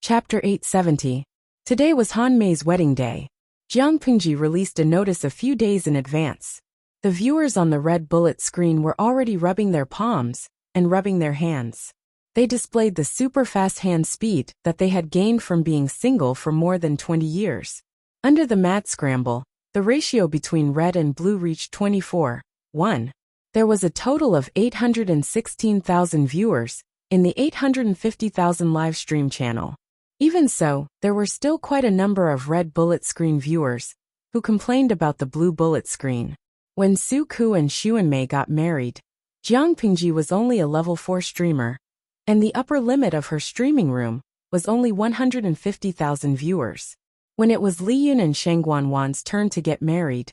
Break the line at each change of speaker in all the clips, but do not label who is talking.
Chapter 870. Today was Han Mei's wedding day. Jiang Pingji released a notice a few days in advance. The viewers on the red bullet screen were already rubbing their palms and rubbing their hands. They displayed the super-fast hand speed that they had gained from being single for more than 20 years. Under the mad scramble, the ratio between red and blue reached 24:1. There was a total of 816,000 viewers in the 850,000 live stream channel. Even so, there were still quite a number of red bullet screen viewers who complained about the blue bullet screen. When Su Ku and Xuan Mei got married, Jiang Pingji was only a level 4 streamer, and the upper limit of her streaming room was only 150,000 viewers. When it was Li Yun and Sheng Guanwan's turn to get married,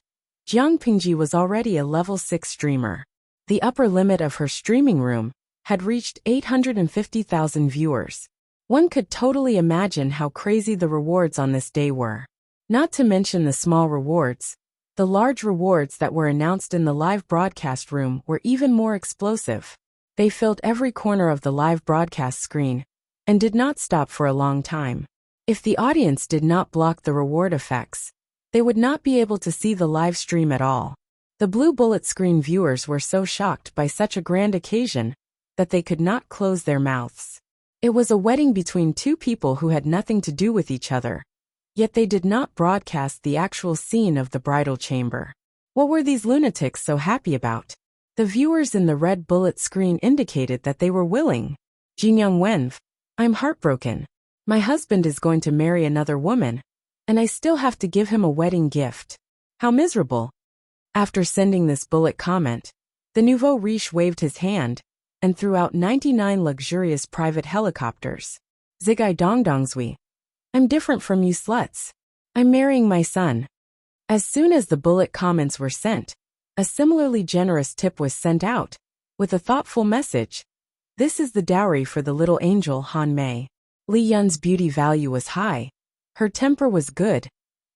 Jiang Pingji was already a level 6 streamer. The upper limit of her streaming room had reached 850,000 viewers. One could totally imagine how crazy the rewards on this day were. Not to mention the small rewards, the large rewards that were announced in the live broadcast room were even more explosive. They filled every corner of the live broadcast screen and did not stop for a long time. If the audience did not block the reward effects, they would not be able to see the live stream at all. The blue bullet screen viewers were so shocked by such a grand occasion that they could not close their mouths. It was a wedding between two people who had nothing to do with each other, yet they did not broadcast the actual scene of the bridal chamber. What were these lunatics so happy about? The viewers in the red bullet screen indicated that they were willing. Jinyoung Wenf, I'm heartbroken. My husband is going to marry another woman, and I still have to give him a wedding gift. How miserable. After sending this bullet comment, the nouveau riche waved his hand and threw out 99 luxurious private helicopters. Zigai Dongdongzui. I'm different from you sluts. I'm marrying my son. As soon as the bullet comments were sent, a similarly generous tip was sent out, with a thoughtful message. This is the dowry for the little angel Han Mei. Li Yun's beauty value was high, her temper was good,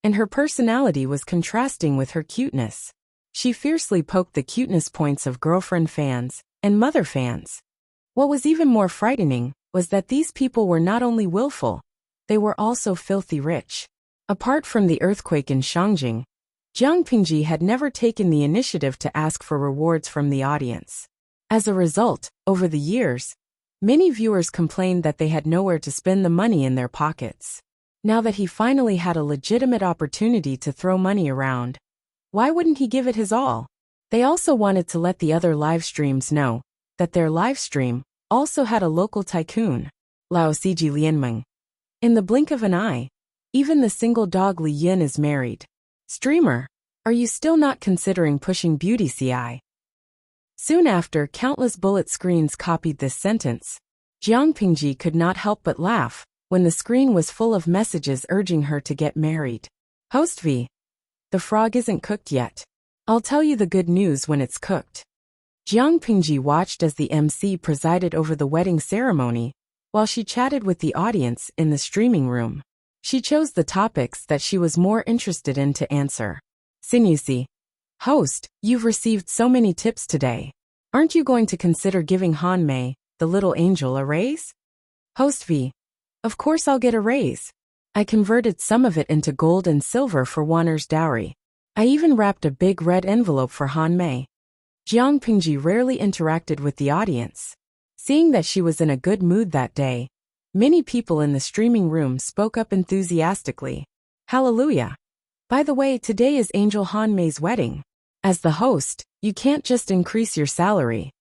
and her personality was contrasting with her cuteness. She fiercely poked the cuteness points of girlfriend fans and mother fans. What was even more frightening was that these people were not only willful, they were also filthy rich. Apart from the earthquake in Shangjing, Jiang Pingji had never taken the initiative to ask for rewards from the audience. As a result, over the years, many viewers complained that they had nowhere to spend the money in their pockets. Now that he finally had a legitimate opportunity to throw money around, why wouldn't he give it his all? They also wanted to let the other live streams know that their live stream also had a local tycoon, Lao Siji Lianmeng. In the blink of an eye, even the single dog Li Yin is married. Streamer, are you still not considering pushing beauty CI? Soon after, countless bullet screens copied this sentence. Jiang Pingji could not help but laugh when the screen was full of messages urging her to get married. Host V. The frog isn't cooked yet. I'll tell you the good news when it's cooked. Jiang Pingji watched as the MC presided over the wedding ceremony, while she chatted with the audience in the streaming room. She chose the topics that she was more interested in to answer. Sinusi. Host, you've received so many tips today. Aren't you going to consider giving Han Mei, the little angel, a raise? Host V. Of course I'll get a raise. I converted some of it into gold and silver for Wanner's dowry. I even wrapped a big red envelope for Han Mei. Jiang Pingji rarely interacted with the audience. Seeing that she was in a good mood that day, many people in the streaming room spoke up enthusiastically. Hallelujah! By the way, today is Angel Han Mei's wedding. As the host, you can't just increase your salary.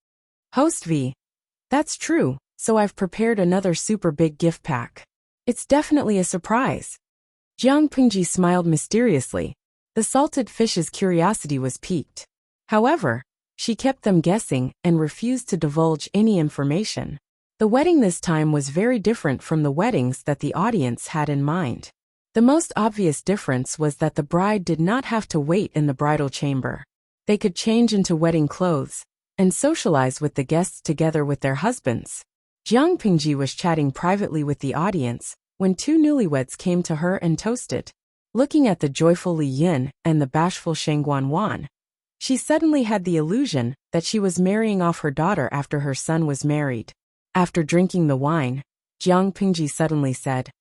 Host V. That's true, so I've prepared another super big gift pack. It's definitely a surprise. Jiang Pingji smiled mysteriously. The salted fish's curiosity was piqued. However, she kept them guessing and refused to divulge any information. The wedding this time was very different from the weddings that the audience had in mind. The most obvious difference was that the bride did not have to wait in the bridal chamber. They could change into wedding clothes and socialize with the guests together with their husbands. Jiang Pingji was chatting privately with the audience when two newlyweds came to her and toasted. Looking at the joyful Li Yin and the bashful Sheng Guanwan, she suddenly had the illusion that she was marrying off her daughter after her son was married. After drinking the wine, Jiang Pingji suddenly said,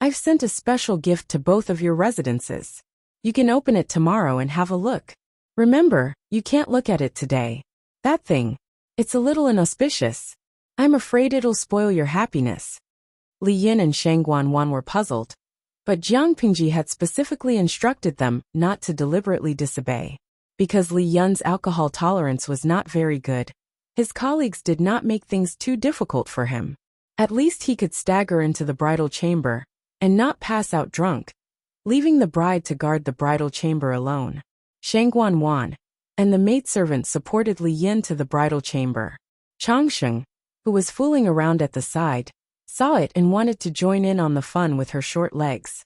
I've sent a special gift to both of your residences. You can open it tomorrow and have a look. Remember, you can't look at it today. That thing. It's a little inauspicious. I'm afraid it'll spoil your happiness." Li Yin and Shang Guanwan were puzzled, but Jiang Pingji had specifically instructed them not to deliberately disobey. Because Li Yun's alcohol tolerance was not very good, his colleagues did not make things too difficult for him. At least he could stagger into the bridal chamber and not pass out drunk, leaving the bride to guard the bridal chamber alone. Shang Guanwan and the maidservant supported Li Yin to the bridal chamber. Changsheng, who was fooling around at the side, saw it and wanted to join in on the fun with her short legs.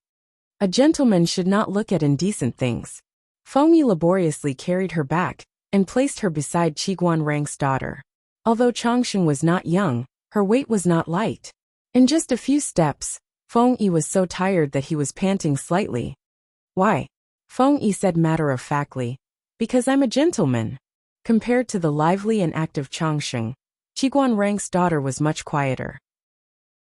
A gentleman should not look at indecent things. Feng Yi laboriously carried her back and placed her beside Qi Guanrang's daughter. Although Changsheng was not young, her weight was not light. In just a few steps, Feng Yi was so tired that he was panting slightly. "Why?" Feng Yi said matter-of-factly. "Because I'm a gentleman." Compared to the lively and active Changsheng, Qi Guanrang's daughter was much quieter.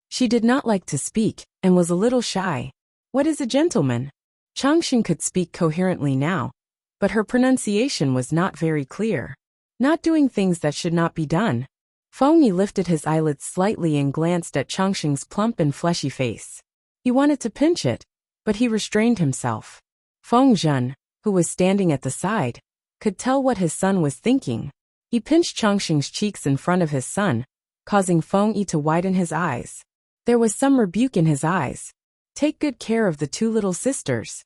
She did not like to speak and was a little shy. "What is a gentleman?" Changsheng could speak coherently now, but her pronunciation was not very clear. "Not doing things that should not be done." Feng Yi lifted his eyelids slightly and glanced at Changsheng's plump and fleshy face. He wanted to pinch it, but he restrained himself. Feng Zhen, who was standing at the side, could tell what his son was thinking. He pinched Changsheng's cheeks in front of his son, causing Feng Yi to widen his eyes. There was some rebuke in his eyes. "Take good care of the two little sisters."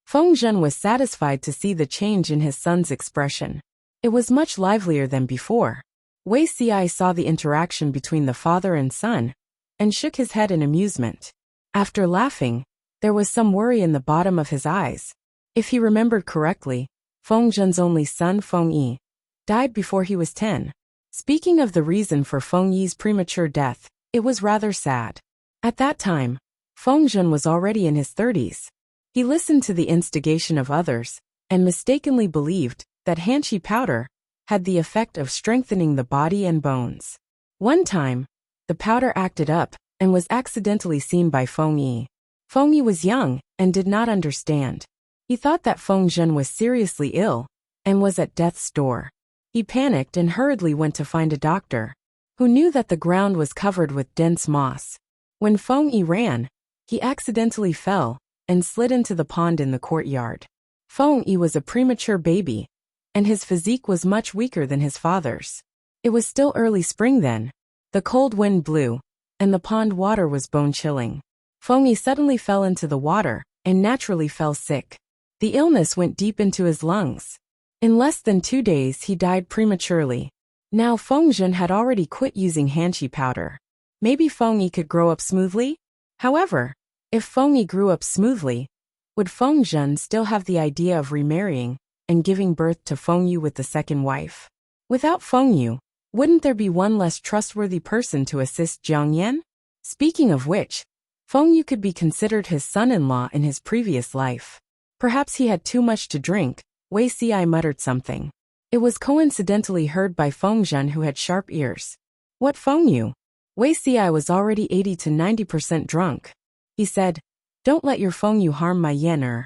Feng Zhen was satisfied to see the change in his son's expression. It was much livelier than before. Wei Xi saw the interaction between the father and son, and shook his head in amusement. After laughing, there was some worry in the bottom of his eyes. If he remembered correctly, Feng Zhen's only son Feng Yi died before he was 10. Speaking of the reason for Feng Yi's premature death, it was rather sad. At that time, Feng Zhen was already in his 30s. He listened to the instigation of others, and mistakenly believed that hanshi powder had the effect of strengthening the body and bones. One time, the powder acted up and was accidentally seen by Feng Yi. Feng Yi was young and did not understand. He thought that Feng Zhen was seriously ill and was at death's door. He panicked and hurriedly went to find a doctor, who knew that the ground was covered with dense moss. When Feng Yi ran, he accidentally fell and slid into the pond in the courtyard. Feng Yi was a premature baby, and his physique was much weaker than his father's. It was still early spring then. The cold wind blew, and the pond water was bone-chilling. Feng Yi suddenly fell into the water and naturally fell sick. The illness went deep into his lungs. In less than 2 days he died prematurely. Now Feng Zhen had already quit using hanshi powder. Maybe Feng Yi could grow up smoothly? However, if Feng Yi grew up smoothly, would Feng Zhen still have the idea of remarrying and giving birth to Feng Yu with the second wife? Without Feng Yu, wouldn't there be one less trustworthy person to assist Jiang Yan? Speaking of which, Feng Yu could be considered his son-in-law in his previous life. Perhaps he had too much to drink. Wei Xi muttered something. It was coincidentally heard by Feng Zhen, who had sharp ears. "What Feng Yu?" Wei Xi was already 80 to 90% drunk. He said, "Don't let your Feng Yu harm my Yan.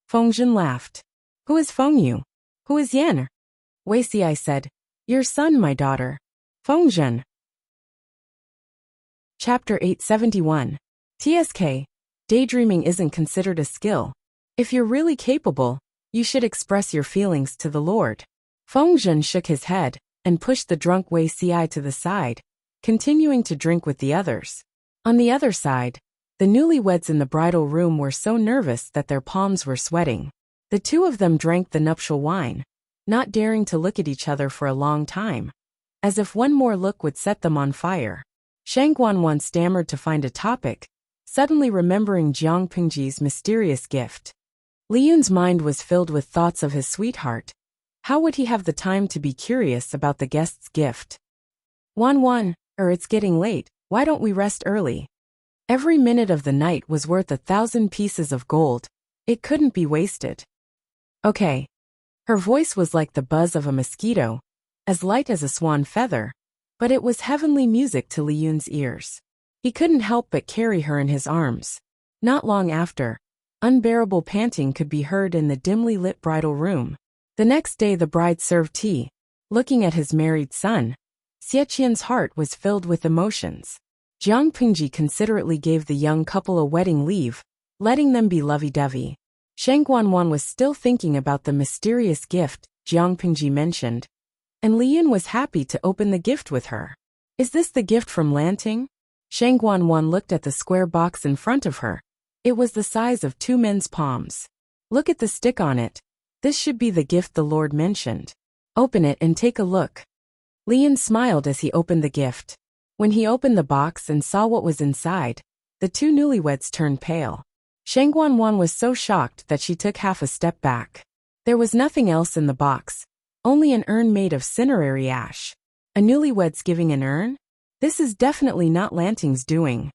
Feng Zhen laughed. "Who is Feng Yu? Who is Yan?" Wei Xi said, "Your son, my daughter. Feng Zhen." Chapter 871. TSK. Daydreaming isn't considered a skill. If you're really capable, you should express your feelings to the Lord. Feng Zhen shook his head and pushed the drunk Wei Xi to the side, continuing to drink with the others. On the other side, the newlyweds in the bridal room were so nervous that their palms were sweating. The two of them drank the nuptial wine, not daring to look at each other for a long time, as if one more look would set them on fire. Shang Guanwan stammered to find a topic, suddenly remembering Jiang Pingji's mysterious gift. Li Yun's mind was filled with thoughts of his sweetheart. How would he have the time to be curious about the guest's gift? Wan, it's getting late, why don't we rest early? Every minute of the night was worth 1,000 pieces of gold. It couldn't be wasted. Okay. Her voice was like the buzz of a mosquito, as light as a swan feather, but it was heavenly music to Li Yun's ears. He couldn't help but carry her in his arms. Not long after, unbearable panting could be heard in the dimly lit bridal room. The next day the bride served tea. Looking at his married son, Xie heart was filled with emotions. Jiang Pingji considerately gave the young couple a wedding leave, letting them be lovey-dovey. Shang Guanwan was still thinking about the mysterious gift Jiang Pingji mentioned, and Liyun was happy to open the gift with her. Is this the gift from Lanting? Shang Guanwan looked at the square box in front of her. It was the size of 2 men's palms. Look at the stick on it. This should be the gift the Lord mentioned. Open it and take a look. Liyun smiled as he opened the gift. When he opened the box and saw what was inside, the 2 newlyweds turned pale. Shang Guanwan was so shocked that she took half a step back. There was nothing else in the box, only an urn made of cinerary ash. A newlywed's giving an urn? This is definitely not Lanting's doing.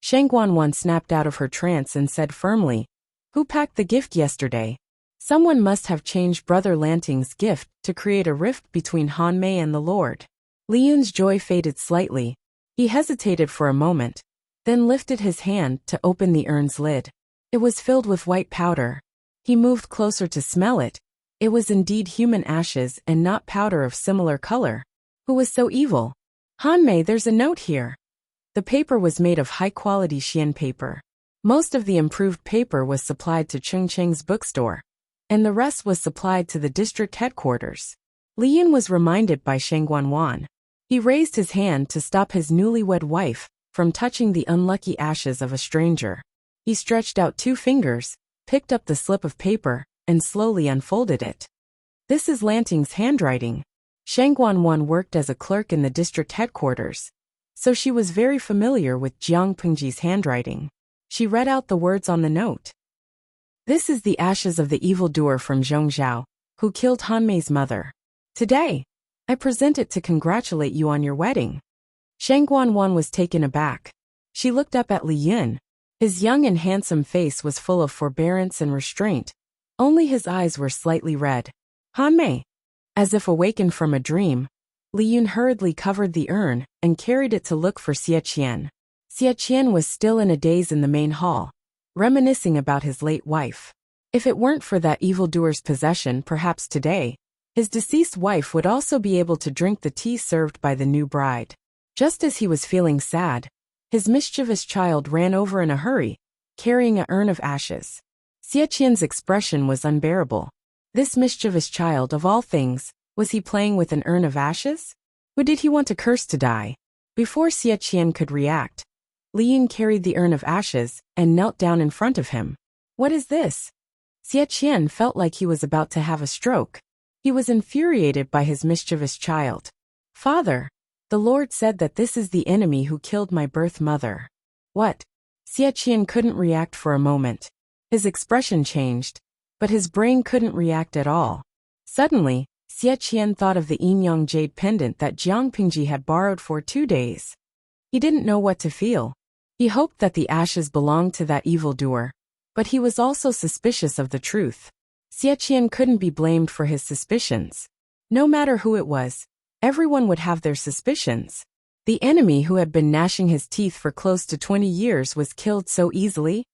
Shang Guanwan snapped out of her trance and said firmly, "Who packed the gift yesterday? Someone must have changed Brother Lanting's gift to create a rift between Han Mei and the Lord." Liyun's joy faded slightly. He hesitated for a moment, then lifted his hand to open the urn's lid. It was filled with white powder. He moved closer to smell it. It was indeed human ashes and not powder of similar color. Who was so evil? Han Mei, there's a note here. The paper was made of high-quality Xian paper. Most of the improved paper was supplied to Cheng's bookstore, and the rest was supplied to the district headquarters. Liyun was reminded by Shang Guanwan. He raised his hand to stop his newlywed wife from touching the unlucky ashes of a stranger. He stretched out 2 fingers, picked up the slip of paper, and slowly unfolded it. This is Lanting's handwriting. Shang Guanwan worked as a clerk in the district headquarters, so she was very familiar with Jiang Pingji's handwriting. She read out the words on the note. This is the ashes of the evildoer from Zhongzhou, who killed Han Mei's mother. Today, I present it to congratulate you on your wedding. Shang Guanwan was taken aback. She looked up at Liyun. His young and handsome face was full of forbearance and restraint. Only his eyes were slightly red. Han Mei. As if awakened from a dream, Liyun hurriedly covered the urn and carried it to look for Xie Qian. Xie Qian was still in a daze in the main hall, reminiscing about his late wife. If it weren't for that evildoer's possession, perhaps today, his deceased wife would also be able to drink the tea served by the new bride. Just as he was feeling sad, his mischievous child ran over in a hurry, carrying an urn of ashes. Xie Qian's expression was unbearable. This mischievous child, of all things, was he playing with an urn of ashes? Who did he want to curse to die? Before Xie Qian could react, Liyun carried the urn of ashes and knelt down in front of him. What is this? Xie Qian felt like he was about to have a stroke. He was infuriated by his mischievous child. Father, the Lord said that this is the enemy who killed my birth mother. What? Xie Qian couldn't react for a moment. His expression changed, but his brain couldn't react at all. Suddenly, Xie Qian thought of the yin-yang jade pendant that Jiang Pingji had borrowed for 2 days. He didn't know what to feel. He hoped that the ashes belonged to that evildoer, but he was also suspicious of the truth. Xie Qian couldn't be blamed for his suspicions. No matter who it was, everyone would have their suspicions. The enemy who had been gnashing his teeth for close to 20 years was killed so easily.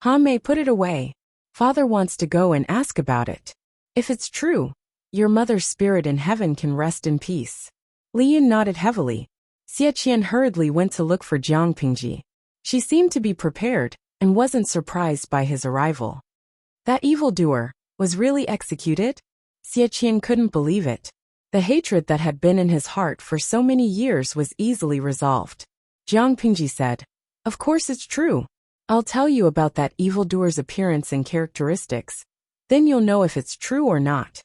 Han Mei, put it away. Father wants to go and ask about it. If it's true, your mother's spirit in heaven can rest in peace. Liyun nodded heavily. Xie Qian hurriedly went to look for Jiang Pingji. She seemed to be prepared and wasn't surprised by his arrival. That evildoer was really executed? Xie Qian couldn't believe it. The hatred that had been in his heart for so many years was easily resolved. Jiang Pingji said, "Of course it's true. I'll tell you about that evildoer's appearance and characteristics. Then you'll know if it's true or not."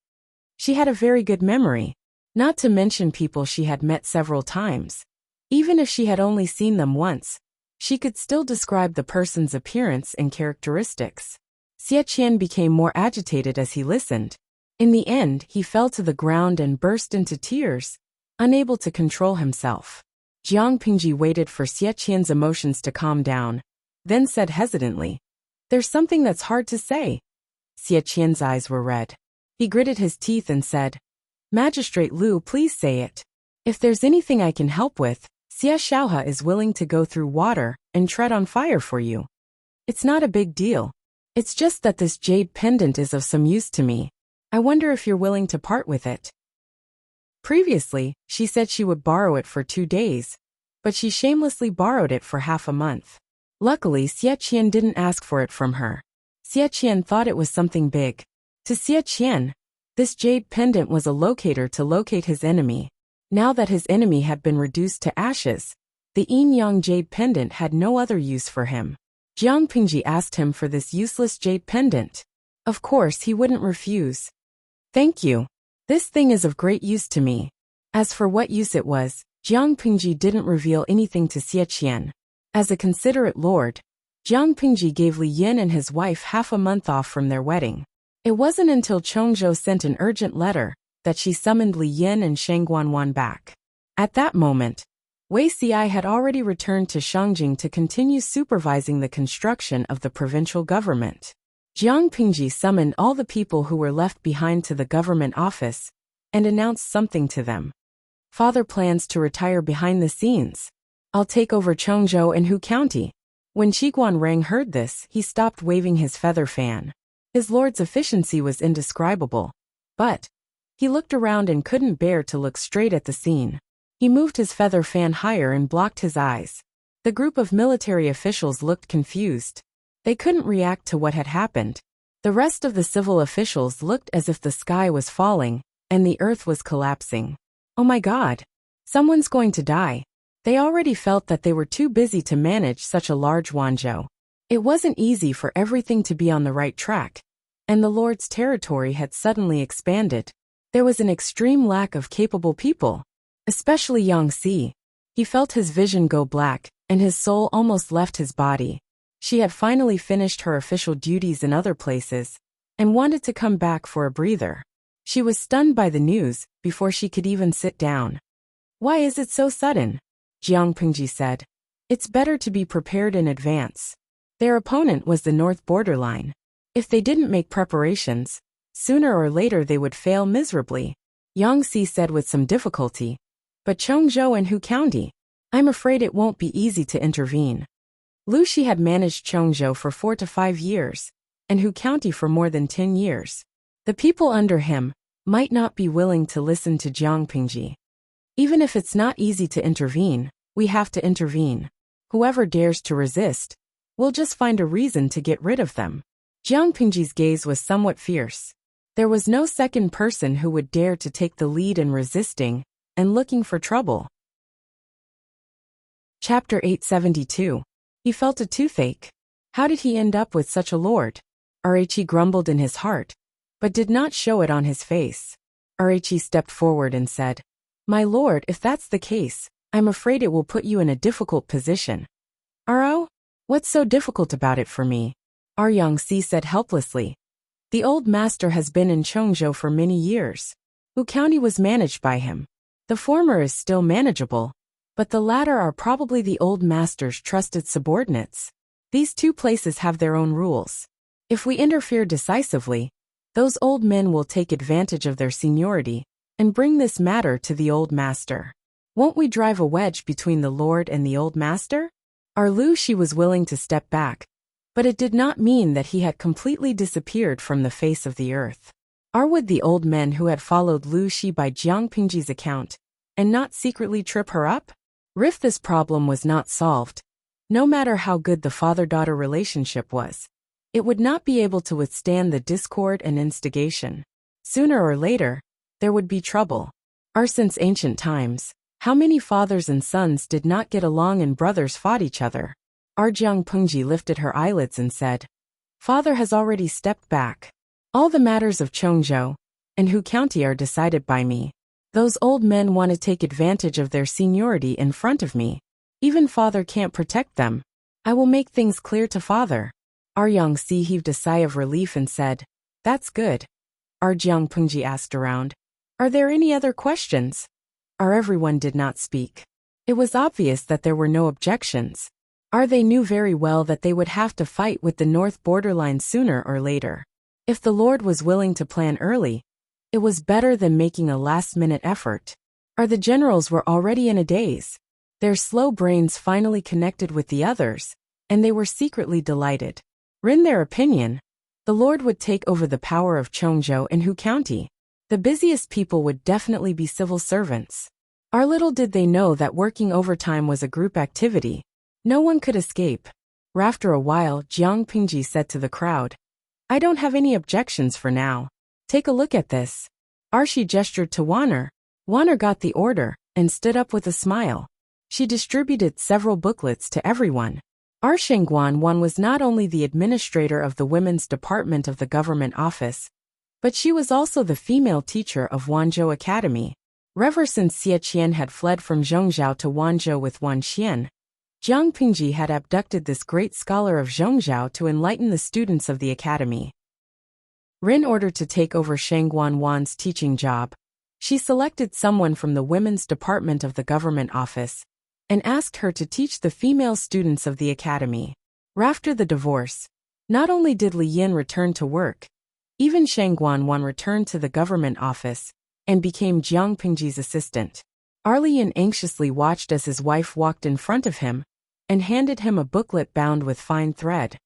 She had a very good memory, not to mention people she had met several times. Even if she had only seen them once, she could still describe the person's appearance and characteristics. Xie Qian became more agitated as he listened. In the end, he fell to the ground and burst into tears, unable to control himself. Jiang Pingji waited for Xie Qian's emotions to calm down, then said hesitantly, "There's something that's hard to say." Xie Qian's eyes were red. He gritted his teeth and said, "Magistrate Liu, please say it. If there's anything I can help with, Xie Xiaohe is willing to go through water and tread on fire for you." It's not a big deal. It's just that this jade pendant is of some use to me. I wonder if you're willing to part with it. Previously, she said she would borrow it for 2 days, but she shamelessly borrowed it for half a month. Luckily, Xie Qian didn't ask for it from her. Xie Qian thought it was something big. To Xie Qian, this jade pendant was a locator to locate his enemy. Now that his enemy had been reduced to ashes, the yin-yang jade pendant had no other use for him. Jiang Pingji asked him for this useless jade pendant. Of course, he wouldn't refuse. Thank you. This thing is of great use to me. As for what use it was, Jiang Pingji didn't reveal anything to Xie Qian. As a considerate lord, Jiang Pingji gave Li Yin and his wife half a month off from their wedding. It wasn't until Chongzhou sent an urgent letter that she summoned Li Yin and Shang Guanwan back. At that moment, Wei Xi had already returned to Shangjing to continue supervising the construction of the provincial government. Jiang Pingji summoned all the people who were left behind to the government office and announced something to them. Father plans to retire behind the scenes. I'll take over Chongzhou and Hu County. When Qiguan Rang heard this, he stopped waving his feather fan. His lord's efficiency was indescribable. But he looked around and couldn't bear to look straight at the scene. He moved his feather fan higher and blocked his eyes. The group of military officials looked confused. They couldn't react to what had happened. The rest of the civil officials looked as if the sky was falling and the earth was collapsing. Oh my God! Someone's going to die. They already felt that they were too busy to manage such a large Wanzhou. It wasn't easy for everything to be on the right track, and the Lord's territory had suddenly expanded. There was an extreme lack of capable people, especially Yang Xi. He felt his vision go black, and his soul almost left his body. She had finally finished her official duties in other places, and wanted to come back for a breather. She was stunned by the news before she could even sit down. Why is it so sudden? Jiang Pingji said. It's better to be prepared in advance. Their opponent was the north borderline. If they didn't make preparations, sooner or later they would fail miserably. Yang Xi said with some difficulty. But Chongzhou and Hu County? I'm afraid it won't be easy to intervene. Lu Shi had managed Chongzhou for 4 to 5 years, and Hu County for more than 10 years. The people under him might not be willing to listen to Jiang Pingji. Even if it's not easy to intervene, we have to intervene. Whoever dares to resist, we'll just find a reason to get rid of them. Jiang Pingji's gaze was somewhat fierce. There was no second person who would dare to take the lead in resisting and looking for trouble. Chapter 872. He felt a toothache. How did he end up with such a lord? Rhe grumbled in his heart, but did not show it on his face. Rhe stepped forward and said, My lord, if that's the case, I'm afraid it will put you in a difficult position. Aro? What's so difficult about it for me? Yang Xi said helplessly. The old master has been in Chongzhou for many years. Wu County was managed by him. The former is still manageable, but the latter are probably the old master's trusted subordinates. These two places have their own rules. If we interfere decisively, those old men will take advantage of their seniority and bring this matter to the old master. Won't we drive a wedge between the lord and the old master? Lu Shi was willing to step back, but it did not mean that he had completely disappeared from the face of the earth. Would the old men who had followed Lu Shi by Jiang Pingji's account and not secretly trip her up? If this problem was not solved, no matter how good the father-daughter relationship was, it would not be able to withstand the discord and instigation. Sooner or later, there would be trouble. Since ancient times, how many fathers and sons did not get along and brothers fought each other? Jiang Pingji lifted her eyelids and said, Father has already stepped back. All the matters of Chongzhou and Hu County are decided by me. Those old men want to take advantage of their seniority in front of me. Even father can't protect them. I will make things clear to father. Yang Xi heaved a sigh of relief and said, That's good. Jiang Pingji asked around, Are there any other questions? Everyone did not speak. It was obvious that there were no objections. They knew very well that they would have to fight with the north borderline sooner or later. If the Lord was willing to plan early, it was better than making a last-minute effort. The generals were already in a daze. Their slow brains finally connected with the others, and they were secretly delighted. In their opinion, the Lord would take over the power of Cheongjo and Hu County. The busiest people would definitely be civil servants. Little did they know that working overtime was a group activity. No one could escape. After a while, Jiang Pingji said to the crowd, "I don't have any objections for now. Take a look at this." She gestured to Wanner. Wanner got the order and stood up with a smile. She distributed several booklets to everyone. Shengguan Wan was not only the administrator of the women's department of the government office, but she was also the female teacher of Wanzhou Academy. Ever since Xie Qian had fled from Zhongzhou to Wanzhou with Wan Xian, Jiang Pingji had abducted this great scholar of Zhongzhou to enlighten the students of the academy. In order to take over Shengguan Wan's teaching job, she selected someone from the women's department of the government office and asked her to teach the female students of the academy. After the divorce, not only did Li Yin return to work, even Shengguan Wan returned to the government office and became Jiang Pingji's assistant. Li Yin anxiously watched as his wife walked in front of him and handed him a booklet bound with fine thread.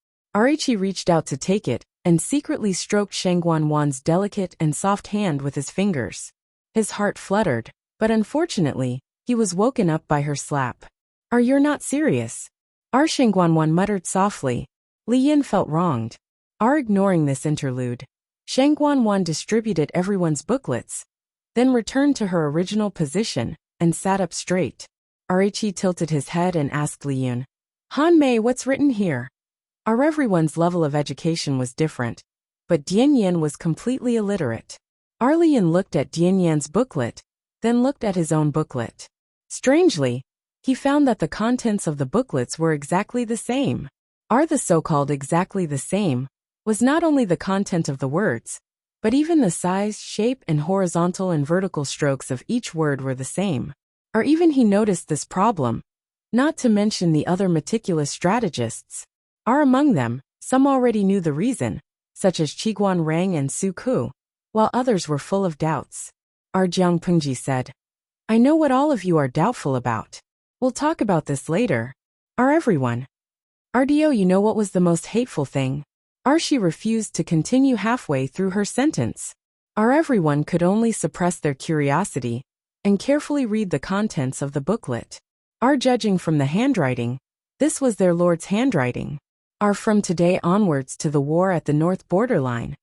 He reached out to take it and secretly stroked Shengguan Wan's delicate and soft hand with his fingers. His heart fluttered, but unfortunately, he was woken up by her slap. You're not serious?" Shengguan Wan muttered softly. Li Yin felt wronged. Ignoring this interlude, Shengguan Wan distributed everyone's booklets, then returned to her original position and sat up straight. He tilted his head and asked Li Yin, "Han Mei, what's written here?" Everyone's level of education was different, but Dian Yan was completely illiterate. Li Yin looked at Dian Yan's booklet, then looked at his own booklet. Strangely, he found that the contents of the booklets were exactly the same. The so-called exactly the same was not only the content of the words, but even the size, shape, and horizontal and vertical strokes of each word were the same. Even he noticed this problem, not to mention the other meticulous strategists. Among them, some already knew the reason, such as Qiguan Rang and Su Ku, while others were full of doubts. Jiang Pingji said, "I know what all of you are doubtful about. We'll talk about this later." Everyone. "Do you know what was the most hateful thing?" She refused to continue halfway through her sentence. Everyone could only suppress their curiosity and carefully read the contents of the booklet. Judging from the handwriting, this was their lord's handwriting. From today onwards to the war at the north borderline.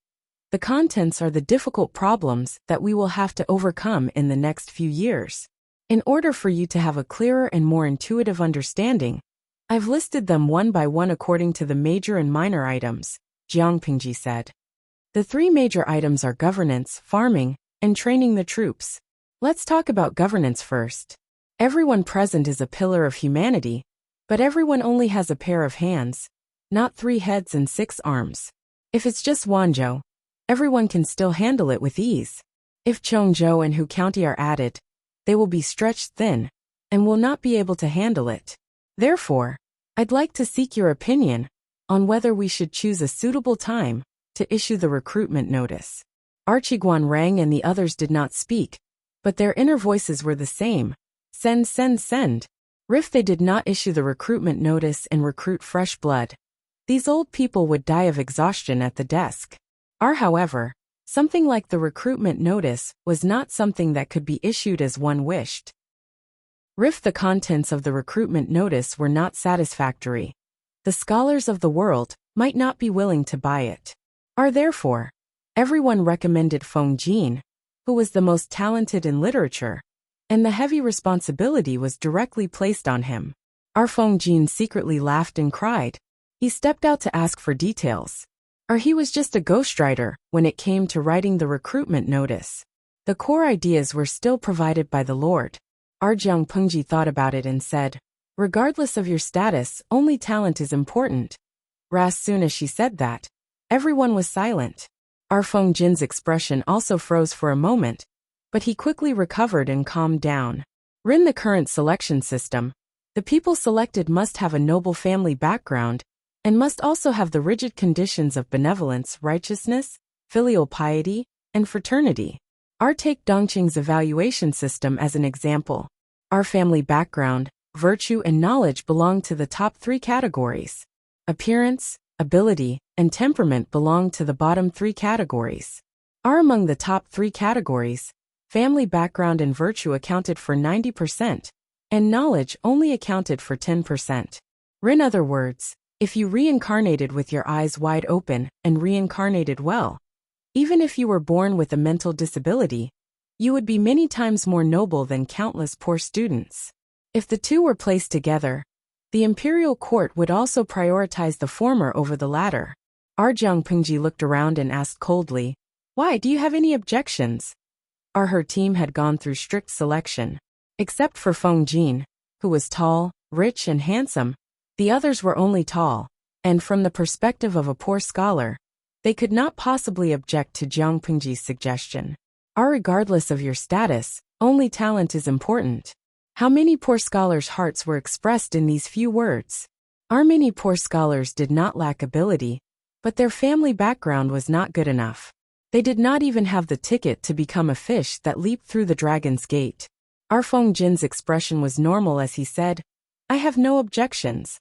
The contents are the difficult problems that we will have to overcome in the next few years. In order for you to have a clearer and more intuitive understanding, I've listed them one by one according to the major and minor items, Jiang Pingji said. The three major items are governance, farming, and training the troops. Let's talk about governance first. Everyone present is a pillar of humanity, but everyone only has a pair of hands, not 3 heads and 6 arms. If it's just Wanzhou, everyone can still handle it with ease. If Cheongzhou and Hu County are added, they will be stretched thin and will not be able to handle it. Therefore, I'd like to seek your opinion on whether we should choose a suitable time to issue the recruitment notice. Qiguan Rang and the others did not speak, but their inner voices were the same. Send, send, send. If they did not issue the recruitment notice and recruit fresh blood, these old people would die of exhaustion at the desk. However, something like the recruitment notice was not something that could be issued as one wished. If the contents of the recruitment notice were not satisfactory, the scholars of the world might not be willing to buy it. Therefore, everyone recommended Feng Jin, who was the most talented in literature, and the heavy responsibility was directly placed on him. Feng Jin secretly laughed and cried. He stepped out to ask for details. He was just a ghostwriter when it came to writing the recruitment notice. The core ideas were still provided by the Lord. Jiang Pingji thought about it and said, "Regardless of your status, only talent is important." As soon as she said that, everyone was silent. Feng Jin's expression also froze for a moment, but he quickly recovered and calmed down. In the current selection system, the people selected must have a noble family background and must also have the rigid conditions of benevolence, righteousness, filial piety, and fraternity. Take Dongqing's evaluation system as an example. Family background, virtue, and knowledge belong to the top 3 categories. Appearance, ability, and temperament belonged to the bottom three categories. Among the top three categories, family background and virtue accounted for 90%, and knowledge only accounted for 10%. In other words, if you reincarnated with your eyes wide open and reincarnated well, even if you were born with a mental disability, you would be many times more noble than countless poor students. If the two were placed together, the imperial court would also prioritize the former over the latter. Jiang Pingji looked around and asked coldly, "Why, do you have any objections?" Her team had gone through strict selection. Except for Feng Jin, who was tall, rich and handsome, the others were only tall, and from the perspective of a poor scholar, they could not possibly object to Jiang Pingji's suggestion. Regardless of your status, only talent is important. How many poor scholars' hearts were expressed in these few words? Many poor scholars did not lack ability, but their family background was not good enough. They did not even have the ticket to become a fish that leaped through the dragon's gate. Feng Jin's expression was normal as he said, "I have no objections."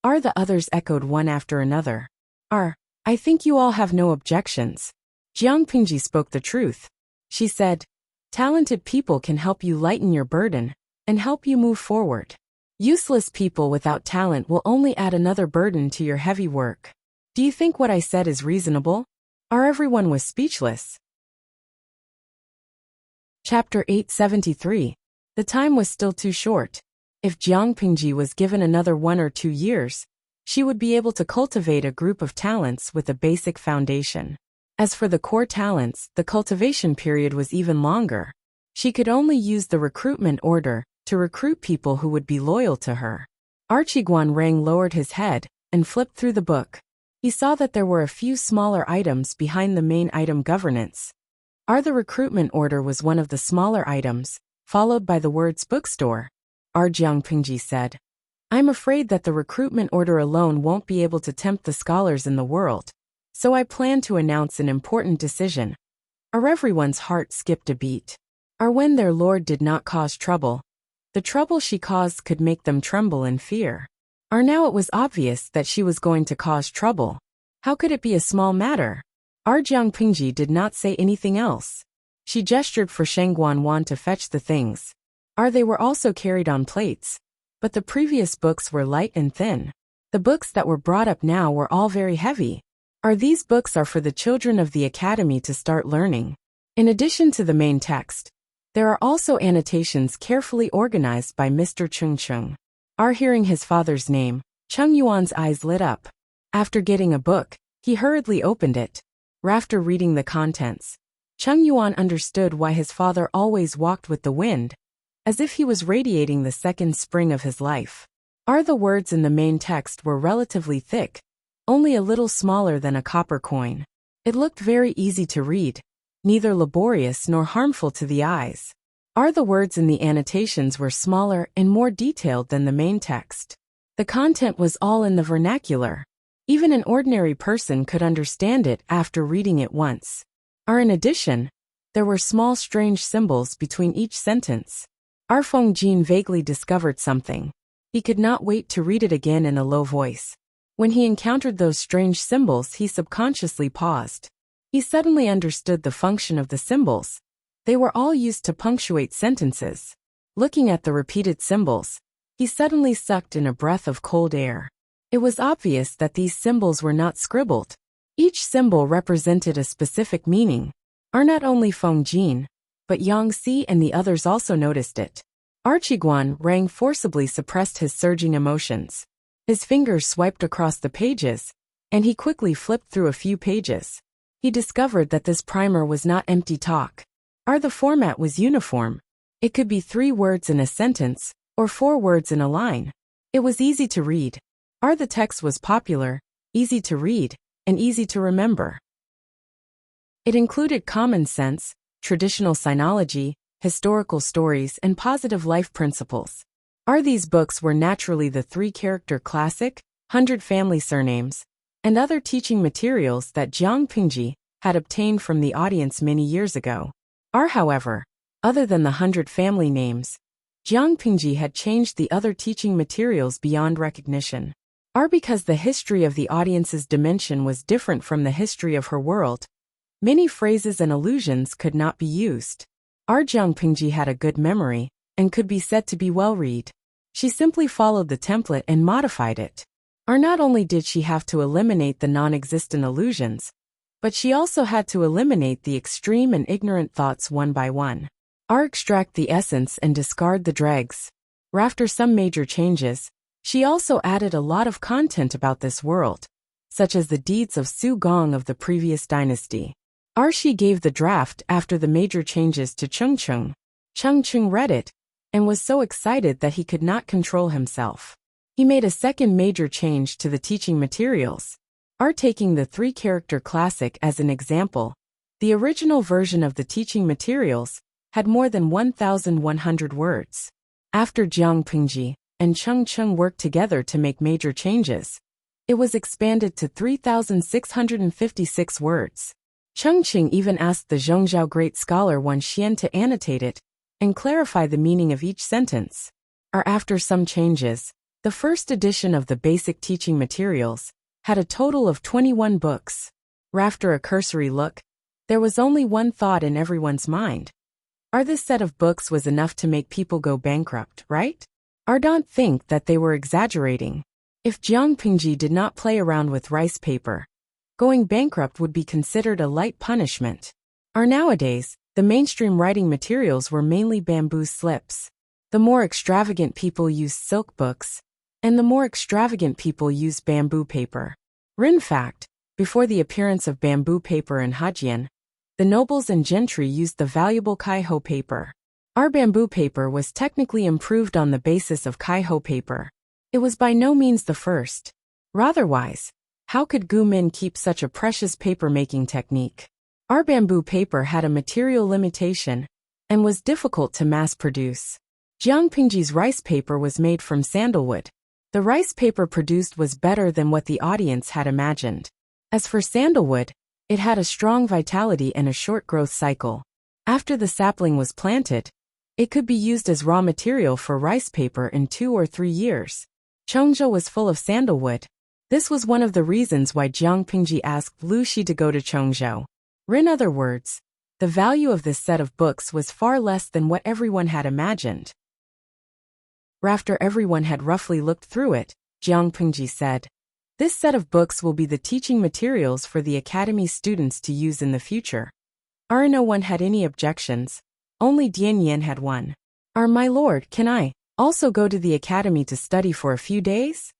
The others echoed one after another. I think you all have no objections." Jiang Pingji spoke the truth. She said, "Talented people can help you lighten your burden and help you move forward. Useless people without talent will only add another burden to your heavy work. Do you think what I said is reasonable?" Everyone was speechless. Chapter 873. The time was still too short. If Jiang Pingji was given another 1 or 2 years, she would be able to cultivate a group of talents with a basic foundation. As for the core talents, the cultivation period was even longer. She could only use the recruitment order to recruit people who would be loyal to her. Guan Rang lowered his head and flipped through the book. He saw that there were a few smaller items behind the main item governance. The recruitment order was one of the smaller items, followed by the words bookstore. Jiang Pingji said, "I'm afraid that the recruitment order alone won't be able to tempt the scholars in the world, so I plan to announce an important decision." Everyone's heart skipped a beat. When their lord did not cause trouble, the trouble she caused could make them tremble in fear. Now it was obvious that she was going to cause trouble. How could it be a small matter? Jiang Pingji did not say anything else. She gestured for Sheng Guanwan to fetch the things. They were also carried on plates, but the previous books were light and thin. The books that were brought up now were all very heavy. These books are for the children of the academy to start learning. In addition to the main text, there are also annotations carefully organized by Mr. Chung Chung. Hearing his father's name, Chung Yuan's eyes lit up. After getting a book, he hurriedly opened it. After reading the contents, Chung Yuan understood why his father always walked with the wind, as if he was radiating the second spring of his life. The words in the main text were relatively thick, only a little smaller than a copper coin. It looked very easy to read, neither laborious nor harmful to the eyes. The words in the annotations were smaller and more detailed than the main text. The content was all in the vernacular. Even an ordinary person could understand it after reading it once. In addition, there were small strange symbols between each sentence. Feng Jin vaguely discovered something. He could not wait to read it again in a low voice. When he encountered those strange symbols, he subconsciously paused. He suddenly understood the function of the symbols. They were all used to punctuate sentences. Looking at the repeated symbols, he suddenly sucked in a breath of cold air. It was obvious that these symbols were not scribbled. Each symbol represented a specific meaning. Not only Feng Jin, but Yang Si and the others also noticed it. Guan Rang forcibly suppressed his surging emotions. His fingers swiped across the pages, and he quickly flipped through a few pages. He discovered that this primer was not empty talk. The format was uniform. It could be 3 words in a sentence, or 4 words in a line. It was easy to read. The text was popular, easy to read, and easy to remember. It included common sense, traditional sinology, historical stories, and positive life principles. These books were naturally the 3-character classic, 100 family surnames, and other teaching materials that Jiang Pingji had obtained from the audience many years ago. However, other than the 100 family names, Jiang Pingji had changed the other teaching materials beyond recognition. Are because the history of the audience's dimension was different from the history of her world. Many phrases and allusions could not be used. Our Jiang Pingji had a good memory, and could be said to be well-read. She simply followed the template and modified it. Or not only did she have to eliminate the non-existent allusions, but she also had to eliminate the extreme and ignorant thoughts one by one. Or extract the essence and discard the dregs. After some major changes, she also added a lot of content about this world, such as the deeds of Su Gong of the previous dynasty. She gave the draft after the major changes to Cheng Cheng. Cheng Cheng read it, and was so excited that he could not control himself. He made a second major change to the teaching materials. Taking the three-character classic as an example, the original version of the teaching materials had more than 1,100 words. After Jiang Pingji and Cheng Cheng worked together to make major changes, it was expanded to 3,656 words. Cheng Cheng even asked the Zhongzhou great scholar Wan Xian to annotate it and clarify the meaning of each sentence. After some changes, the first edition of the basic teaching materials had a total of 21 books. After a cursory look, there was only one thought in everyone's mind. This set of books was enough to make people go bankrupt, right? Don't think that they were exaggerating. If Jiang Pingji did not play around with rice paper, going bankrupt would be considered a light punishment. Nowadays, the mainstream writing materials were mainly bamboo slips. The more extravagant people used silk books, and the more extravagant people used bamboo paper. In fact, before the appearance of bamboo paper in Hajian, the nobles and gentry used the valuable Kaiho paper. Our bamboo paper was technically improved on the basis of Kaiho paper. It was by no means the first. Otherwise, how could Gu Min keep such a precious paper-making technique? Our bamboo paper had a material limitation and was difficult to mass-produce. Jiang Pingji's rice paper was made from sandalwood. The rice paper produced was better than what the audience had imagined. As for sandalwood, it had a strong vitality and a short growth cycle. After the sapling was planted, it could be used as raw material for rice paper in 2 or 3 years. Chengzhou was full of sandalwood. This was one of the reasons why Jiang Pingji asked Lu Shi to go to Chengzhou. In other words, the value of this set of books was far less than what everyone had imagined. After everyone had roughly looked through it, Jiang Pingji said, "This set of books will be the teaching materials for the academy students to use in the future." No one had any objections. Only Dian Yin had one. My lord, can I also go to the academy to study for a few days?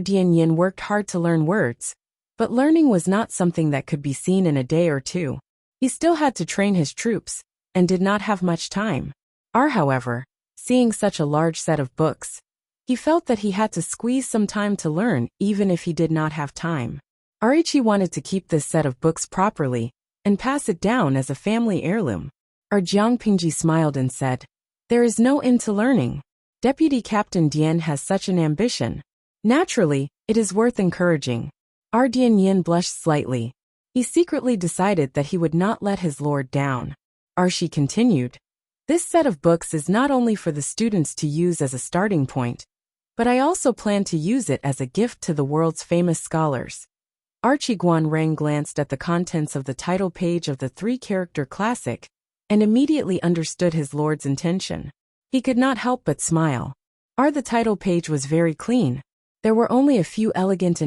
Dian Yin worked hard to learn words, but learning was not something that could be seen in a day or two. He still had to train his troops, and did not have much time. However, seeing such a large set of books, he felt that he had to squeeze some time to learn even if he did not have time. Arichi wanted to keep this set of books properly and pass it down as a family heirloom. Jiang Pingji smiled and said, "There is no end to learning. Deputy Captain Dian has such an ambition. Naturally, it is worth encouraging." Dian Yin blushed slightly. He secretly decided that he would not let his lord down. She continued, "This set of books is not only for the students to use as a starting point, but I also plan to use it as a gift to the world's famous scholars." Archie Guan Rang glanced at the contents of the title page of the three-character classic and immediately understood his lord's intention. He could not help but smile. The title page was very clean. There were only a few elegant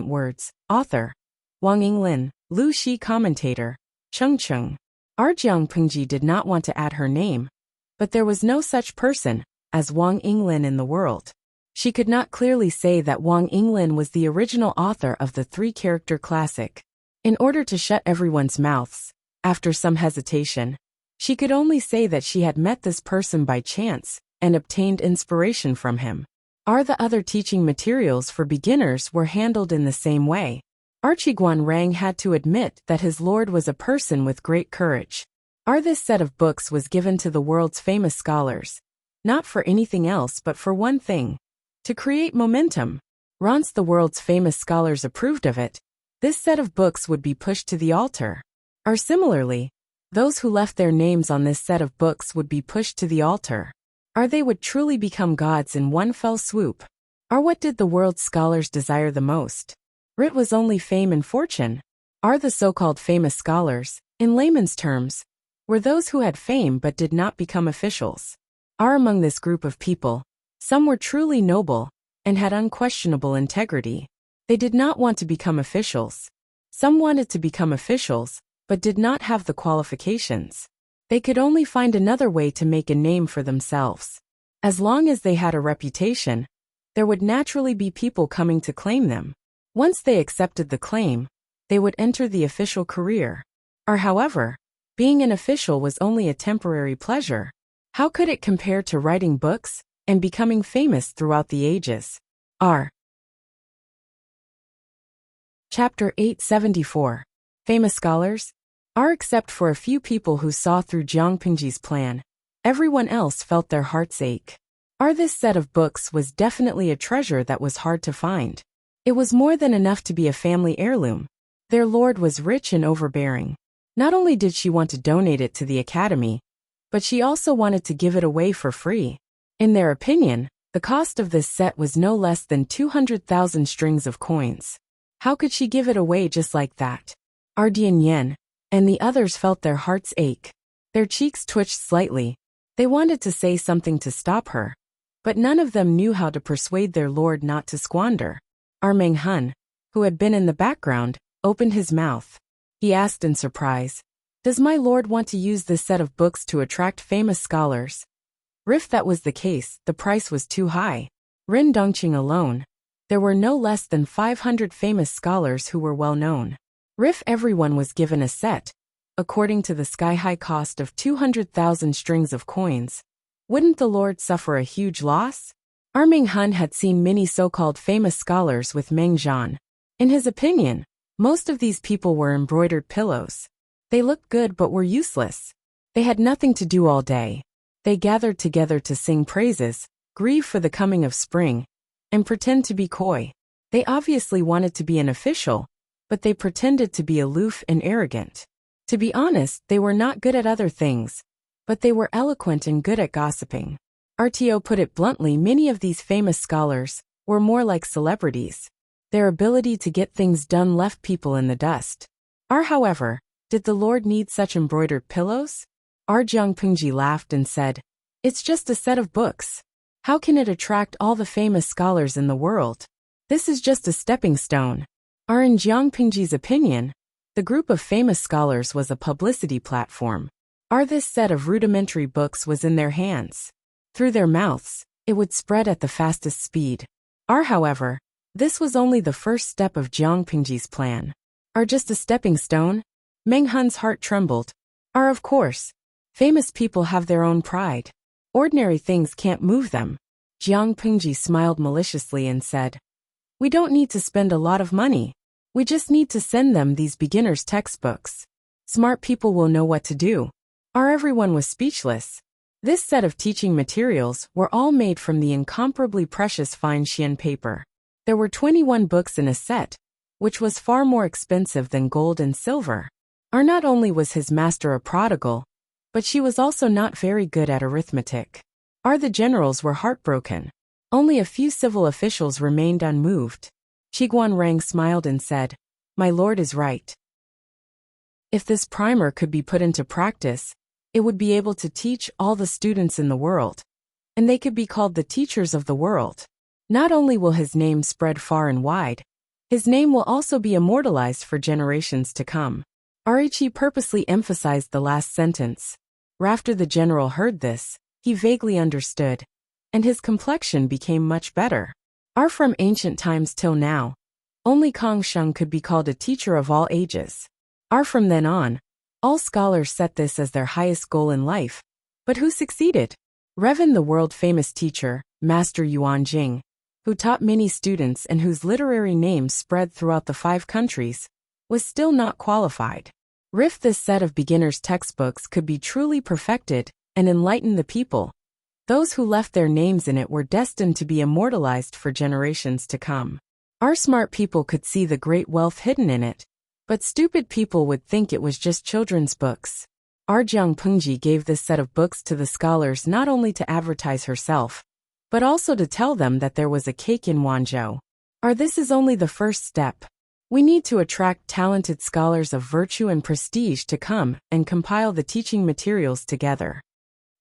words: author, Wang Yinglin, Lu Shi commentator, Cheng Cheng. Jiang Pingji did not want to add her name, but there was no such person as Wang Yinglin in the world. She could not clearly say that Wang Yinglin was the original author of the three-character classic. In order to shut everyone's mouths, after some hesitation, she could only say that she had met this person by chance and obtained inspiration from him. The other teaching materials for beginners were handled in the same way. Archie Guan Rang had to admit that his lord was a person with great courage. This set of books was given to the world's famous scholars, not for anything else but for one thing: to create momentum. Once the world's famous scholars approved of it, this set of books would be pushed to the altar. Similarly, those who left their names on this set of books would be pushed to the altar. They would truly become gods in one fell swoop. Or what did the world's scholars desire the most? It was only fame and fortune. Are the so-called famous scholars, in layman's terms, were those who had fame but did not become officials. Are among this group of people, some were truly noble and had unquestionable integrity. They did not want to become officials. Some wanted to become officials, but did not have the qualifications. They could only find another way to make a name for themselves. As long as they had a reputation, there would naturally be people coming to claim them. Once they accepted the claim, they would enter the official career. Or however, being an official was only a temporary pleasure. How could it compare to writing books and becoming famous throughout the ages? R. Chapter 874. Famous Scholars. Are except for a few people who saw through Jiang Pingji's plan, everyone else felt their hearts ache. This set of books was definitely a treasure that was hard to find. It was more than enough to be a family heirloom. Their lord was rich and overbearing. Not only did she want to donate it to the academy, but she also wanted to give it away for free. In their opinion, the cost of this set was no less than 200,000 strings of coins. How could she give it away just like that? Ardian Yen and the others felt their hearts ache. Their cheeks twitched slightly. They wanted to say something to stop her, but none of them knew how to persuade their lord not to squander. Meng Hun, who had been in the background, opened his mouth. He asked in surprise, "Does my lord want to use this set of books to attract famous scholars?" If that was the case, the price was too high. Rin Dongqing alone, there were no less than 500 famous scholars who were well known. If everyone was given a set, according to the sky-high cost of 200,000 strings of coins, wouldn't the lord suffer a huge loss? Meng Hun had seen many so-called famous scholars with Meng Zhan. In his opinion, most of these people were embroidered pillows. They looked good but were useless. They had nothing to do all day. They gathered together to sing praises, grieve for the coming of spring, and pretend to be coy. They obviously wanted to be an official, but they pretended to be aloof and arrogant. To be honest, they were not good at other things, but they were eloquent and good at gossiping. RTO put it bluntly, many of these famous scholars were more like celebrities. Their ability to get things done left people in the dust. However, did the lord need such embroidered pillows? Jiang Pingji laughed and said, "It's just a set of books. How can it attract all the famous scholars in the world? This is just a stepping stone." In Jiang Pingji's opinion, the group of famous scholars was a publicity platform. This set of rudimentary books was in their hands. Through their mouths, it would spread at the fastest speed. However, this was only the first step of Jiang Pingji's plan. Just a stepping stone? Meng Hun's heart trembled. Of course. Famous people have their own pride. Ordinary things can't move them. Jiang Pingji smiled maliciously and said, "We don't need to spend a lot of money. We just need to send them these beginners' textbooks. Smart people will know what to do." Everyone was speechless. This set of teaching materials were all made from the incomparably precious fine Xian paper. There were 21 books in a set, which was far more expensive than gold and silver. Not only was his master a prodigal, but she was also not very good at arithmetic. The generals were heartbroken. Only a few civil officials remained unmoved. Qiguan Rang smiled and said, "My lord is right. If this primer could be put into practice, it would be able to teach all the students in the world, and they could be called the teachers of the world. Not only will his name spread far and wide, his name will also be immortalized for generations to come." Arichi purposely emphasized the last sentence. After the general heard this, he vaguely understood, and his complexion became much better. From ancient times till now, only Kong Sheng could be called a teacher of all ages. From then on, all scholars set this as their highest goal in life. But who succeeded? Revan, the world-famous teacher, Master Yuan Jing, who taught many students and whose literary name spread throughout the 5 countries, was still not qualified. If this set of beginners' textbooks could be truly perfected and enlighten the people, those who left their names in it were destined to be immortalized for generations to come. Smart people could see the great wealth hidden in it, but stupid people would think it was just children's books. Jiang Pingji gave this set of books to the scholars not only to advertise herself, but also to tell them that there was a cake in Wanzhou. This is only the first step. We need to attract talented scholars of virtue and prestige to come and compile the teaching materials together.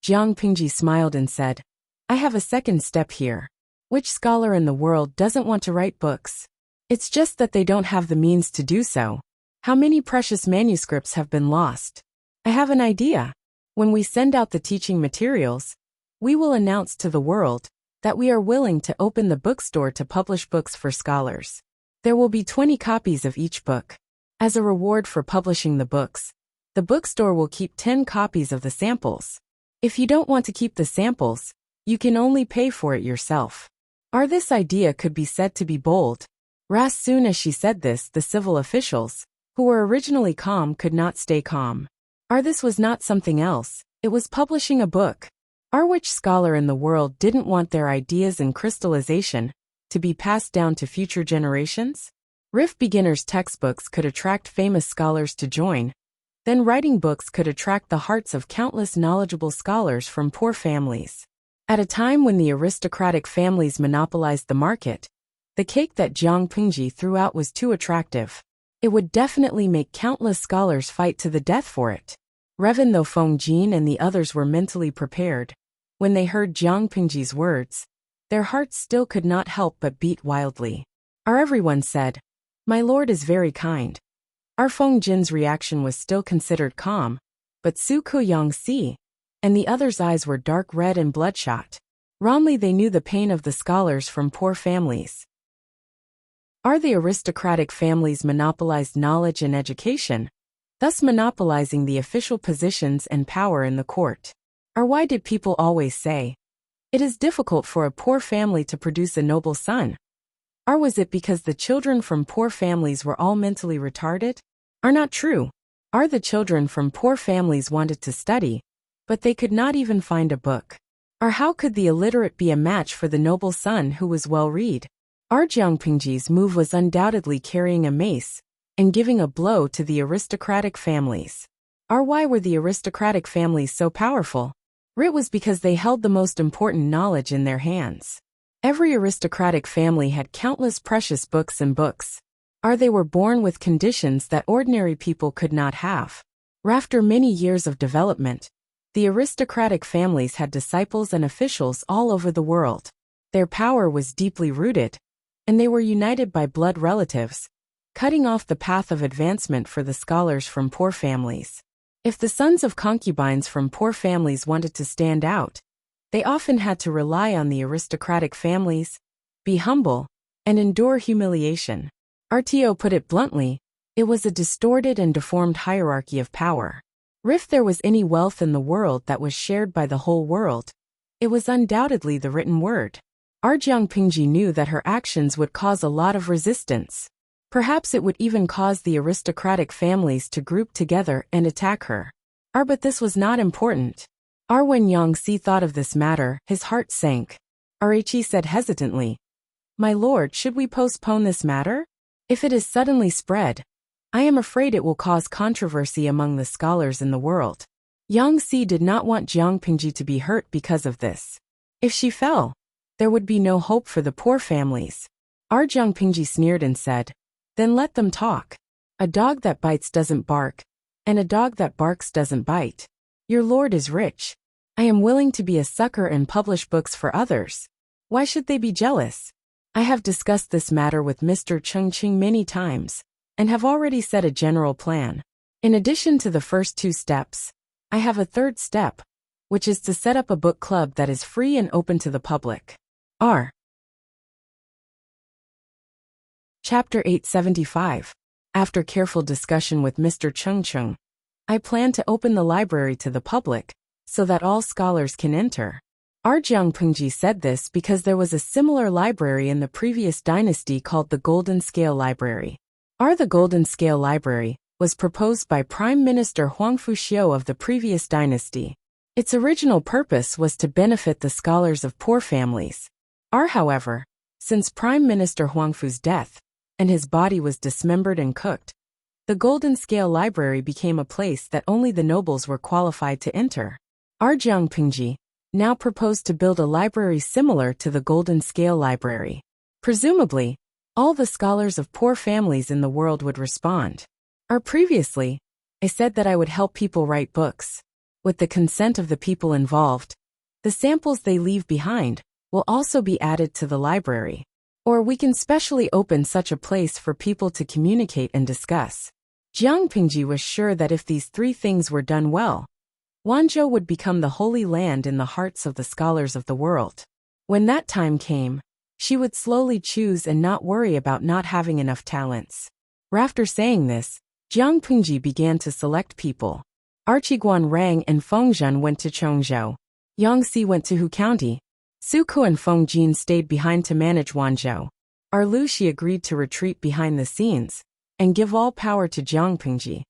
Jiang Pingji smiled and said, I have a second step here. Which scholar in the world doesn't want to write books? It's just that they don't have the means to do so. How many precious manuscripts have been lost? I have an idea. When we send out the teaching materials, we will announce to the world that we are willing to open the bookstore to publish books for scholars. There will be 20 copies of each book. As a reward for publishing the books, the bookstore will keep 10 copies of the samples. If you don't want to keep the samples, you can only pay for it yourself. This idea could be said to be bold. As soon as she said this, the civil officials, who were originally calm, could not stay calm. This was not something else, it was publishing a book. Which scholar in the world didn't want their ideas in crystallization to be passed down to future generations? If beginners' textbooks could attract famous scholars to join, then writing books could attract the hearts of countless knowledgeable scholars from poor families. At a time when the aristocratic families monopolized the market, the cake that Jiang Pingji threw out was too attractive. It would definitely make countless scholars fight to the death for it. Even though Feng Jin and the others were mentally prepared, when they heard Jiang Pingji's words, their hearts still could not help but beat wildly. Everyone said, My lord is very kind. Feng Jin's reaction was still considered calm, but Su Kuyang-si and the others' eyes were dark red and bloodshot. Wrongly they knew the pain of the scholars from poor families. The aristocratic families monopolized knowledge and education, thus monopolizing the official positions and power in the court. Why did people always say, it is difficult for a poor family to produce a noble son? Was it because the children from poor families were all mentally retarded? Not true. The children from poor families wanted to study, but they could not even find a book. How could the illiterate be a match for the noble son who was well-read? Jiang Pingji's move was undoubtedly carrying a mace and giving a blow to the aristocratic families. Why were the aristocratic families so powerful? It was because they held the most important knowledge in their hands. Every aristocratic family had countless precious books and books. They were born with conditions that ordinary people could not have. After many years of development, the aristocratic families had disciples and officials all over the world. Their power was deeply rooted, and they were united by blood relatives, cutting off the path of advancement for the scholars from poor families. If the sons of concubines from poor families wanted to stand out, they often had to rely on the aristocratic families, be humble, and endure humiliation. RTO put it bluntly, it was a distorted and deformed hierarchy of power. If there was any wealth in the world that was shared by the whole world, it was undoubtedly the written word. Jiang Pingji knew that her actions would cause a lot of resistance. Perhaps it would even cause the aristocratic families to group together and attack her. But this was not important. When Yang Si thought of this matter, his heart sank. He said hesitantly, My lord, should we postpone this matter? If it is suddenly spread, I am afraid it will cause controversy among the scholars in the world. Yang Si did not want Jiang Pingji to be hurt because of this. If she fell, there would be no hope for the poor families. Jiang Pingji sneered and said, Then let them talk. A dog that bites doesn't bark, and a dog that barks doesn't bite. Your lord is rich. I am willing to be a sucker and publish books for others. Why should they be jealous? I have discussed this matter with Mr. Cheng Qing many times, and have already set a general plan. In addition to the first two steps, I have a third step, which is to set up a book club that is free and open to the public. Chapter 875. After careful discussion with Mr. Cheng, I plan to open the library to the public, so that all scholars can enter. Jiang Pingji said this because there was a similar library in the previous dynasty called the Golden Scale Library. The Golden Scale Library was proposed by Prime Minister Huang Fuxiu of the previous dynasty. Its original purpose was to benefit the scholars of poor families. However, since Prime Minister Huangfu's death, and his body was dismembered and cooked, the Golden Scale Library became a place that only the nobles were qualified to enter. Jiang Pingji, now proposed to build a library similar to the Golden Scale Library. Presumably, all the scholars of poor families in the world would respond. Previously, I said that I would help people write books. With the consent of the people involved, the samples they leave behind will also be added to the library. Or we can specially open such a place for people to communicate and discuss. Jiang Pingji was sure that if these three things were done well, Wanzhou would become the holy land in the hearts of the scholars of the world. When that time came, she would slowly choose and not worry about not having enough talents. After saying this, Jiang Pingji began to select people. Archiguan Rang and Feng Zhen went to Chongzhou. Yangxi went to Hu County. Su Ku and Feng Jin stayed behind to manage Wanzhou. Lu Shi agreed to retreat behind the scenes and give all power to Jiang Pingji.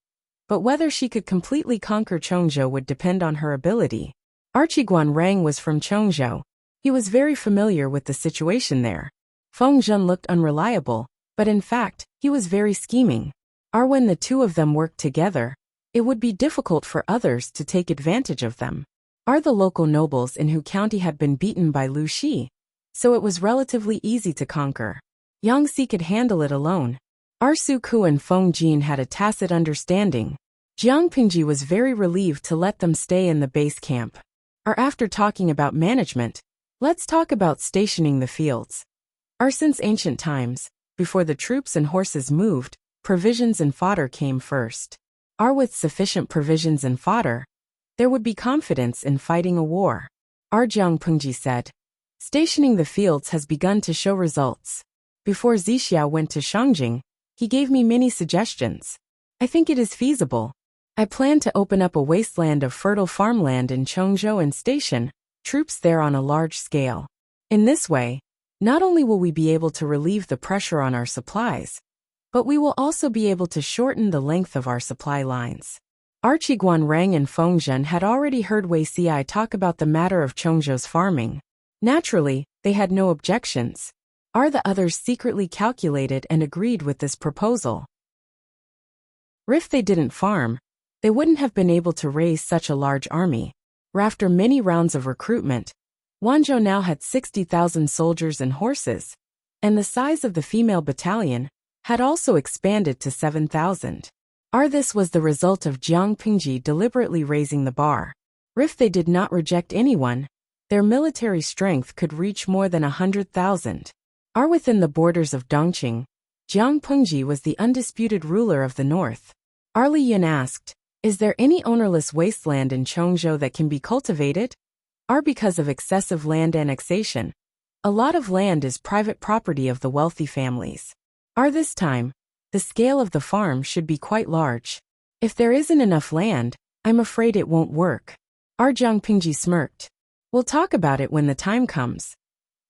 But whether she could completely conquer Chongzhou would depend on her ability. Archiguan Rang was from Chongzhou. He was very familiar with the situation there. Feng Zhen looked unreliable, but in fact, he was very scheming. When the two of them worked together, it would be difficult for others to take advantage of them. The local nobles in Hu County had been beaten by Lu Shi, so it was relatively easy to conquer. Yangxi could handle it alone. Su Ku and Feng Jin had a tacit understanding. Jiang Pingji was very relieved to let them stay in the base camp. After talking about management, let's talk about stationing the fields. Since ancient times, before the troops and horses moved, provisions and fodder came first. With sufficient provisions and fodder, there would be confidence in fighting a war. Jiang Pingji said. Stationing the fields has begun to show results. Before Zixiao went to Shangjing, he gave me many suggestions. I think it is feasible. I plan to open up a wasteland of fertile farmland in Chongzhou and station troops there on a large scale. In this way, not only will we be able to relieve the pressure on our supplies, but we will also be able to shorten the length of our supply lines. Archiguan Rang and Feng Zhen had already heard Wei Xi talk about the matter of Chongzhou's farming. Naturally, they had no objections. The others secretly calculated and agreed with this proposal. If they didn't farm, they wouldn't have been able to raise such a large army. After many rounds of recruitment, Wanzhou now had 60,000 soldiers and horses, and the size of the female battalion had also expanded to 7,000. This was the result of Jiang Pingji deliberately raising the bar. If they did not reject anyone, their military strength could reach more than 100,000. Within the borders of Dongqing, Jiang Pingji was the undisputed ruler of the north. Li Yin asked, is there any ownerless wasteland in Chongzhou that can be cultivated? Because of excessive land annexation, a lot of land is private property of the wealthy families. This time, the scale of the farm should be quite large. If there isn't enough land, I'm afraid it won't work. Jiang Pingji smirked. We'll talk about it when the time comes.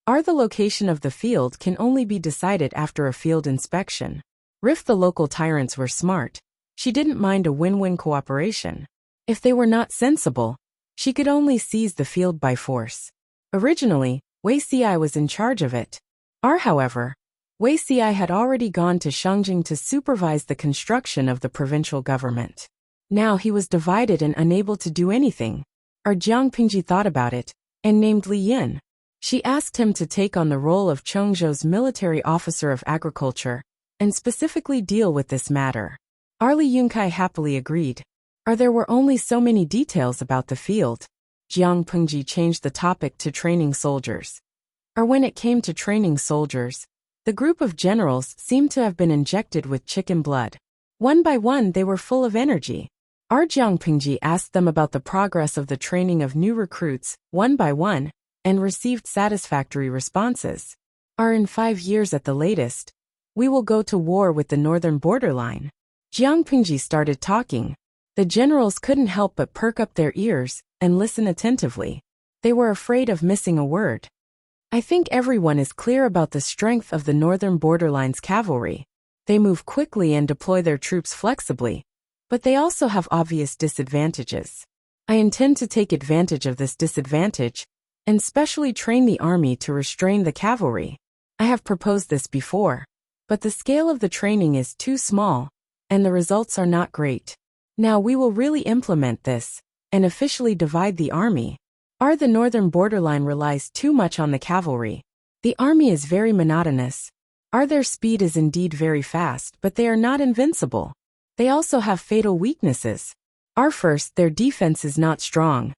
The location of the field can only be decided after a field inspection. If the local tyrants were smart, she didn't mind a win-win cooperation. If they were not sensible, she could only seize the field by force. Originally, Wei Xi was in charge of it. However, Wei Xi had already gone to Shangjing to supervise the construction of the provincial government. Now he was divided and unable to do anything. Jiang Pingji thought about it, and named Li Yin. She asked him to take on the role of Chongzhou's military officer of agriculture, and specifically deal with this matter. Li Yunkai happily agreed. There were only so many details about the field. Jiang Pingji changed the topic to training soldiers. When it came to training soldiers, the group of generals seemed to have been injected with chicken blood. One by one they were full of energy. Jiang Pingji asked them about the progress of the training of new recruits, one by one, and received satisfactory responses. In 5 years at the latest, we will go to war with the northern borderline. Jiang Pingji started talking. The generals couldn't help but perk up their ears and listen attentively. They were afraid of missing a word. I think everyone is clear about the strength of the northern borderline's cavalry. They move quickly and deploy their troops flexibly, but they also have obvious disadvantages. I intend to take advantage of this disadvantage and specially train the army to restrain the cavalry. I have proposed this before, but the scale of the training is too small, and the results are not great. Now we will really implement this, and officially divide the army. The northern borderline relies too much on the cavalry. The army is very monotonous. Their speed is indeed very fast, but they are not invincible. They also have fatal weaknesses. First, their defense is not strong.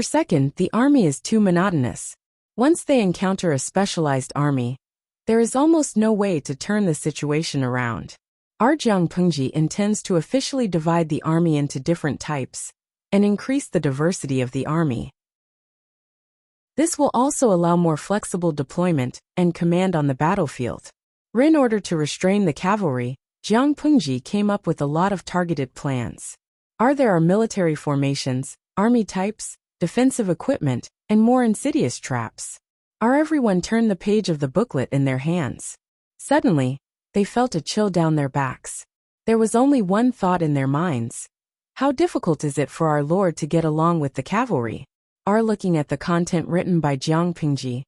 Second, the army is too monotonous. Once they encounter a specialized army, there is almost no way to turn the situation around. Jiang Pengji intends to officially divide the army into different types and increase the diversity of the army. This will also allow more flexible deployment and command on the battlefield. In order to restrain the cavalry, Jiang Pengji came up with a lot of targeted plans. There are military formations, army types, defensive equipment, and more insidious traps. Everyone turned the page of the booklet in their hands. Suddenly, they felt a chill down their backs. There was only one thought in their minds. How difficult is it for our Lord to get along with the cavalry? Looking at the content written by Jiang Pengji,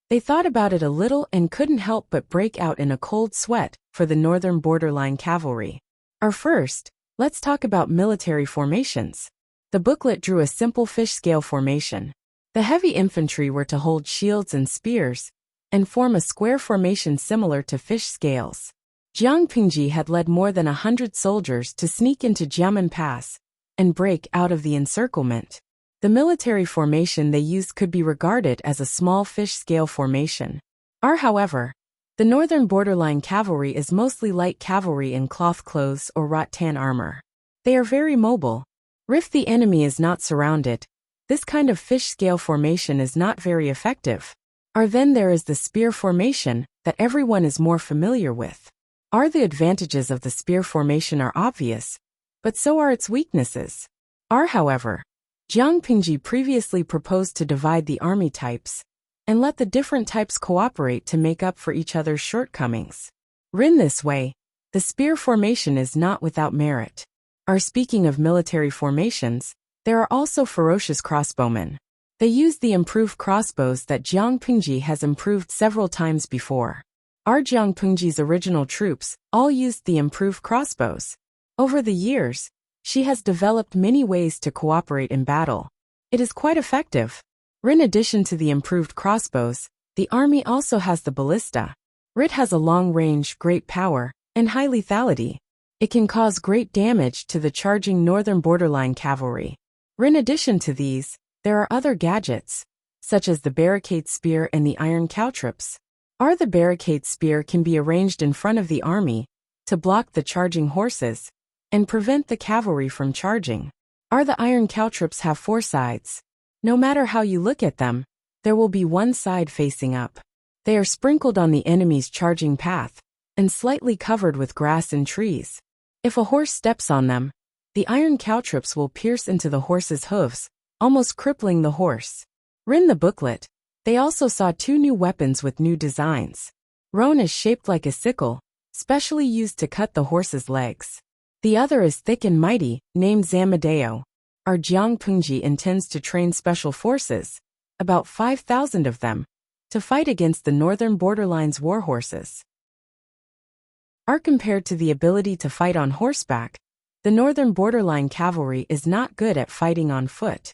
they thought about it a little and couldn't help but break out in a cold sweat for the northern borderline cavalry. First, let's talk about military formations. The booklet drew a simple fish scale formation. The heavy infantry were to hold shields and spears and form a square formation similar to fish scales. Jiang Pengji had led more than 100 soldiers to sneak into Jiamen Pass and break out of the encirclement. The military formation they used could be regarded as a small fish scale formation. However, the northern borderline cavalry is mostly light cavalry in cloth clothes or rattan armor. They are very mobile. If the enemy is not surrounded, this kind of fish scale formation is not very effective. Then there is the spear formation that everyone is more familiar with. The advantages of the spear formation are obvious, but so are its weaknesses. However, Jiang Pengji previously proposed to divide the army types and let the different types cooperate to make up for each other's shortcomings. In this way, the spear formation is not without merit. Speaking of military formations, there are also ferocious crossbowmen. They use the improved crossbows that Jiang Pengji has improved several times before. Jiang Pengji's original troops all used the improved crossbows. Over the years, she has developed many ways to cooperate in battle. It is quite effective. In addition to the improved crossbows, the army also has the ballista. It has a long range, great power, and high lethality. It can cause great damage to the charging northern borderline cavalry. In addition to these, there are other gadgets, such as the barricade spear and the iron caltrops. The barricade spear can be arranged in front of the army to block the charging horses and prevent the cavalry from charging. The iron caltrops have 4 sides. No matter how you look at them, there will be one side facing up. They are sprinkled on the enemy's charging path and slightly covered with grass and trees. If a horse steps on them, the iron caltrops will pierce into the horse's hooves, almost crippling the horse. In the booklet, they also saw 2 new weapons with new designs. One is shaped like a sickle, specially used to cut the horse's legs. The other is thick and mighty, named Zamadeo. Jiang Pengji intends to train special forces, about 5,000 of them, to fight against the northern borderline's war horses. Compared to the ability to fight on horseback, the northern borderline cavalry is not good at fighting on foot.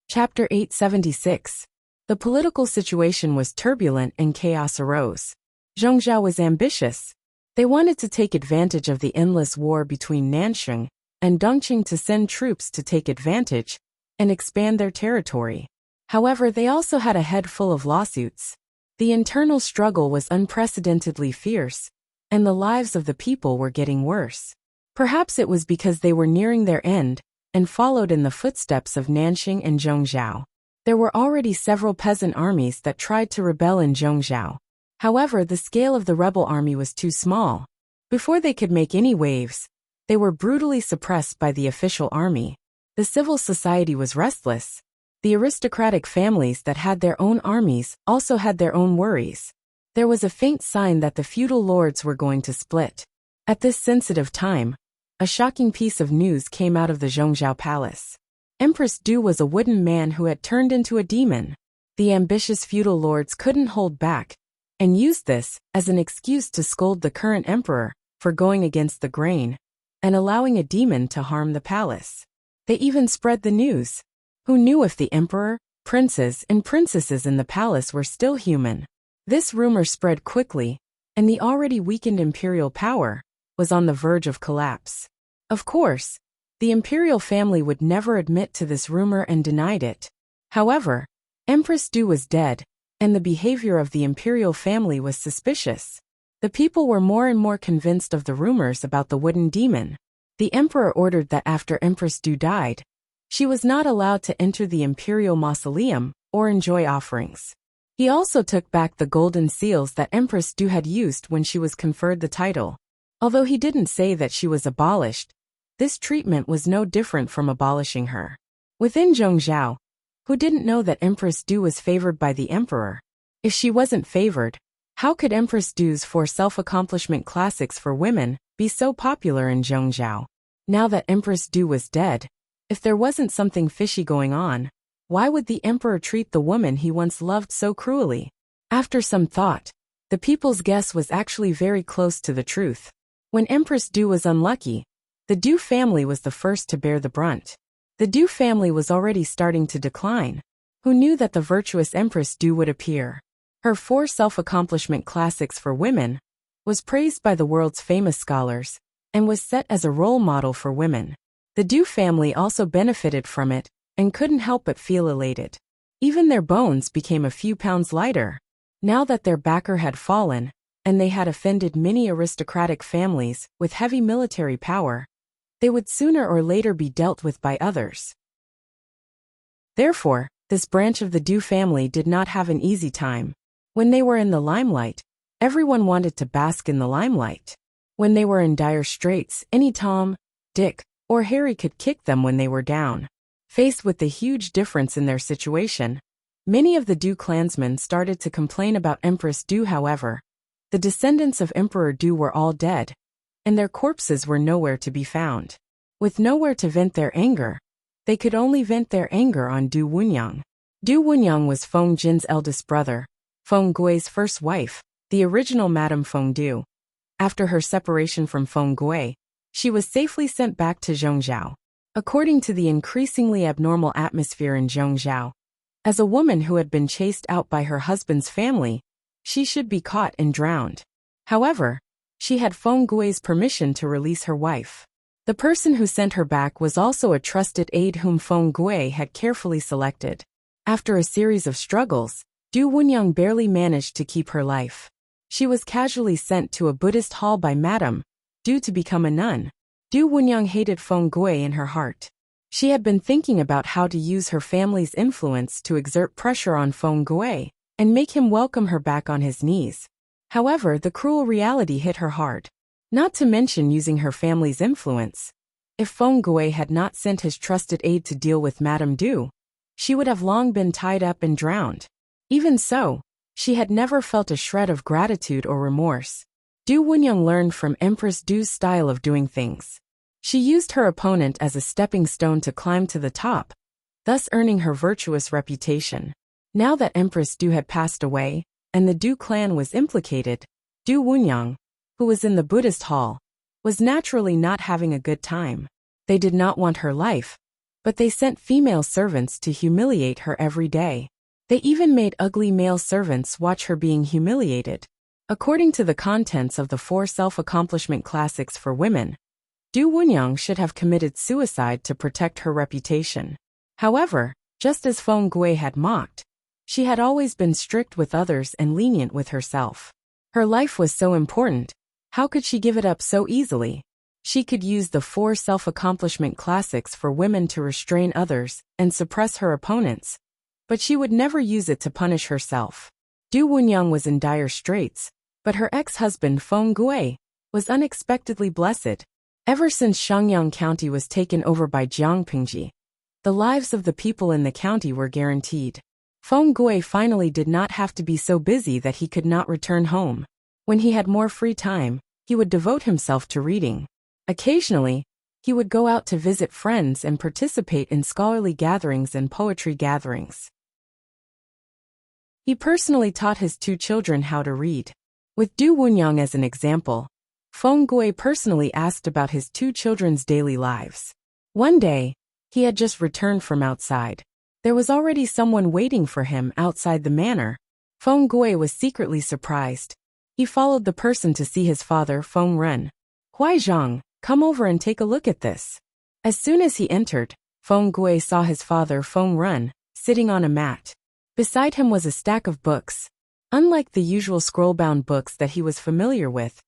Chapter 876. The political situation was turbulent and chaos arose. Zhongzhou was ambitious. They wanted to take advantage of the endless war between Nansheng and Dongqing to send troops to take advantage and expand their territory. However, they also had a head full of lawsuits. The internal struggle was unprecedentedly fierce, and the lives of the people were getting worse. Perhaps it was because they were nearing their end and followed in the footsteps of Nansheng and Zhongzhou. There were already several peasant armies that tried to rebel in Zhongzhou. However, the scale of the rebel army was too small. Before they could make any waves, they were brutally suppressed by the official army. The civil society was restless. The aristocratic families that had their own armies also had their own worries. There was a faint sign that the feudal lords were going to split. At this sensitive time, a shocking piece of news came out of the Zhongzhou palace. Empress Du was a wooden man who had turned into a demon. The ambitious feudal lords couldn't hold back and used this as an excuse to scold the current emperor for going against the grain and allowing a demon to harm the palace. They even spread the news. Who knew if the emperor, princes, and princesses in the palace were still human? This rumor spread quickly, and the already weakened imperial power was on the verge of collapse. Of course, the imperial family would never admit to this rumor and denied it. However, Empress Du was dead, and the behavior of the imperial family was suspicious. The people were more and more convinced of the rumors about the wooden demon. The emperor ordered that after Empress Du died, she was not allowed to enter the imperial mausoleum or enjoy offerings. He also took back the golden seals that Empress Du had used when she was conferred the title. Although he didn't say that she was abolished, this treatment was no different from abolishing her. Within Zhongzhou, who didn't know that Empress Du was favored by the emperor? If she wasn't favored, how could Empress Du's 4 self-accomplishment classics for women be so popular in Zhongzhou? Now that Empress Du was dead, if there wasn't something fishy going on, why would the emperor treat the woman he once loved so cruelly? After some thought, the people's guess was actually very close to the truth. When Empress Du was unlucky, the Du family was the first to bear the brunt. The Du family was already starting to decline. Who knew that the virtuous Empress Du would appear? Her 4 self-accomplishment classics for women was praised by the world's famous scholars and was set as a role model for women. The Du family also benefited from it and couldn't help but feel elated. Even their bones became a few pounds lighter. Now that their backer had fallen, and they had offended many aristocratic families with heavy military power, they would sooner or later be dealt with by others. Therefore, this branch of the Du family did not have an easy time. When they were in the limelight, everyone wanted to bask in the limelight. When they were in dire straits, any Tom, Dick, or Harry could kick them when they were down. Faced with the huge difference in their situation, many of the Du clansmen started to complain about Empress Du. However, the descendants of Emperor Du were all dead, and their corpses were nowhere to be found. With nowhere to vent their anger, they could only vent their anger on Du Wunyang. Du Wunyang was Feng Jin's eldest brother, Feng Gui's first wife, the original Madame Feng Du. After her separation from Feng Gui, she was safely sent back to Zhongzhou. According to the increasingly abnormal atmosphere in Zhongzhou, as a woman who had been chased out by her husband's family, she should be caught and drowned. However, she had Feng Gui's permission to release her wife. The person who sent her back was also a trusted aide whom Feng Gui had carefully selected. After a series of struggles, Du Wunyang barely managed to keep her life. She was casually sent to a Buddhist hall by Madame Du to become a nun. Du Wunyang hated Feng Gui in her heart. She had been thinking about how to use her family's influence to exert pressure on Feng Gui and make him welcome her back on his knees. However, the cruel reality hit her hard. Not to mention using her family's influence. If Feng Gui had not sent his trusted aide to deal with Madame Du, she would have long been tied up and drowned. Even so, she had never felt a shred of gratitude or remorse. Du Wunyang learned from Empress Du's style of doing things. She used her opponent as a stepping stone to climb to the top, thus earning her virtuous reputation. Now that Empress Du had passed away, and the Du clan was implicated, Du Wunyang, who was in the Buddhist hall, was naturally not having a good time. They did not want her life, but they sent female servants to humiliate her every day. They even made ugly male servants watch her being humiliated. According to the contents of the 4 self-accomplishment classics for women, Du Wunyang should have committed suicide to protect her reputation. However, just as Feng Gui had mocked, she had always been strict with others and lenient with herself. Her life was so important, how could she give it up so easily? She could use the 4 self-accomplishment classics for women to restrain others and suppress her opponents, but she would never use it to punish herself. Du Wunyang was in dire straits, but her ex-husband Feng Gui was unexpectedly blessed. Ever since Shangyang County was taken over by Jiangpingji, the lives of the people in the county were guaranteed. Feng Gui finally did not have to be so busy that he could not return home. When he had more free time, he would devote himself to reading. Occasionally, he would go out to visit friends and participate in scholarly gatherings and poetry gatherings. He personally taught his 2 children how to read. With Du Wunyang as an example, Feng Gui personally asked about his 2 children's daily lives. One day, He had just returned from outside. There was already someone waiting for him outside the manor. Feng Gui was secretly surprised. He followed the person to see his father, Feng Ren. Huaizhang, come over and take a look at this. As soon as he entered, Feng Gui saw his father, Feng Ren, sitting on a mat. Beside him was a stack of books. Unlike the usual scroll-bound books that he was familiar with,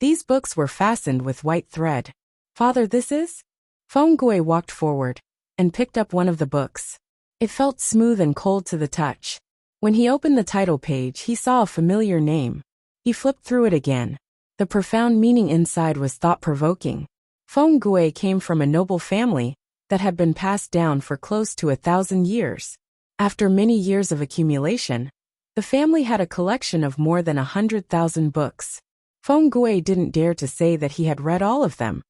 these books were fastened with white thread. Father, this is? Feng Gui walked forward and picked up one of the books. It felt smooth and cold to the touch. When he opened the title page, he saw a familiar name. He flipped through it again. The profound meaning inside was thought-provoking. Feng Gui came from a noble family that had been passed down for close to 1,000 years. After many years of accumulation, the family had a collection of more than 100,000 books. Feng Gui didn't dare to say that he had read all of them,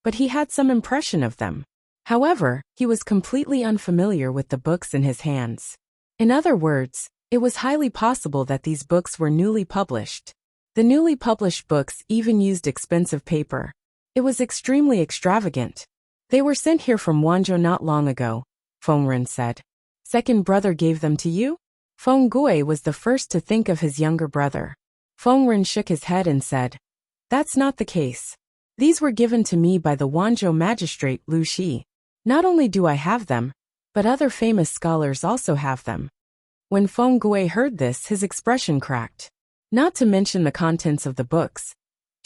but he had some impression of them. However, he was completely unfamiliar with the books in his hands. In other words, it was highly possible that these books were newly published. The newly published books even used expensive paper. It was extremely extravagant. They were sent here from Wanzhou not long ago, Feng Ren said. Second brother gave them to you? Feng Gui was the first to think of his younger brother. Feng Ren shook his head and said, that's not the case. These were given to me by the Wanzhou magistrate Lu Shi. Not only do I have them, but other famous scholars also have them. When Feng Gui heard this, his expression cracked. Not to mention the contents of the books.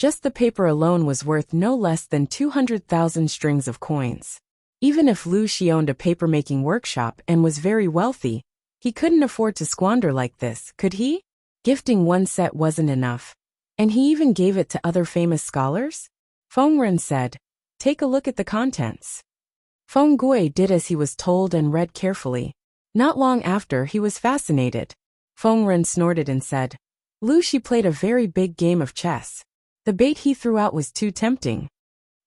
Just the paper alone was worth no less than 200,000 strings of coins. Even if Lu Shi owned a paper-making workshop and was very wealthy, he couldn't afford to squander like this, could he? Gifting one set wasn't enough. And he even gave it to other famous scholars? Feng Ren said, take a look at the contents. Feng Gui did as he was told and read carefully. Not long after, he was fascinated. Feng Ren snorted and said, Lu Shi played a very big game of chess. The bait he threw out was too tempting.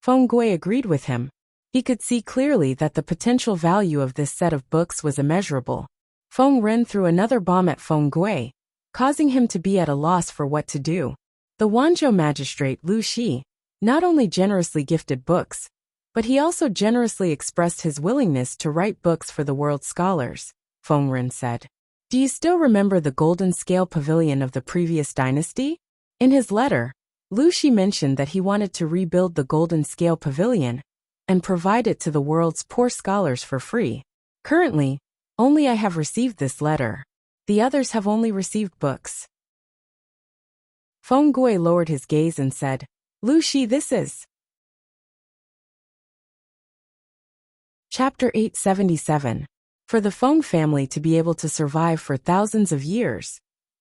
Feng Gui agreed with him. He could see clearly that the potential value of this set of books was immeasurable. Feng Ren threw another bomb at Feng Gui, causing him to be at a loss for what to do. The Wanzhou magistrate Lu Shi not only generously gifted books, but he also generously expressed his willingness to write books for the world's scholars, Feng Ren said. Do you still remember the golden scale pavilion of the previous dynasty? In his letter, Lu Shi mentioned that he wanted to rebuild the golden scale pavilion and provide it to the world's poor scholars for free. Currently, only I have received this letter. The others have only received books. Feng Gui lowered his gaze and said, Lu Shi, this is. Chapter 877. For the Feng family to be able to survive for thousands of years,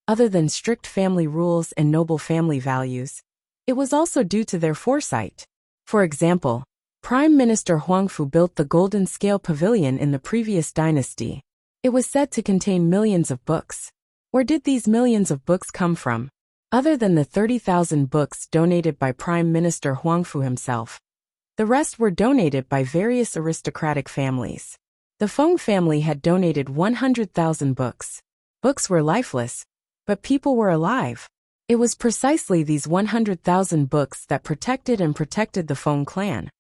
other than strict family rules and noble family values, it was also due to their foresight. For example, Prime Minister Huangfu built the Golden Scale Pavilion in the previous dynasty. It was said to contain millions of books. Where did these millions of books come from? Other than the 30,000 books donated by Prime Minister Huangfu himself, the rest were donated by various aristocratic families. The Feng family had donated 100,000 books. Books were lifeless, but people were alive. It was precisely these 100,000 books that protected the Feng clan,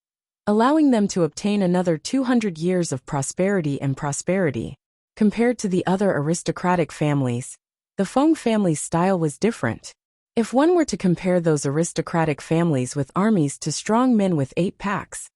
allowing them to obtain another 200 years of prosperity and prosperity. Compared to the other aristocratic families, the Feng family's style was different. If one were to compare those aristocratic families with armies to strong men with 8 packs,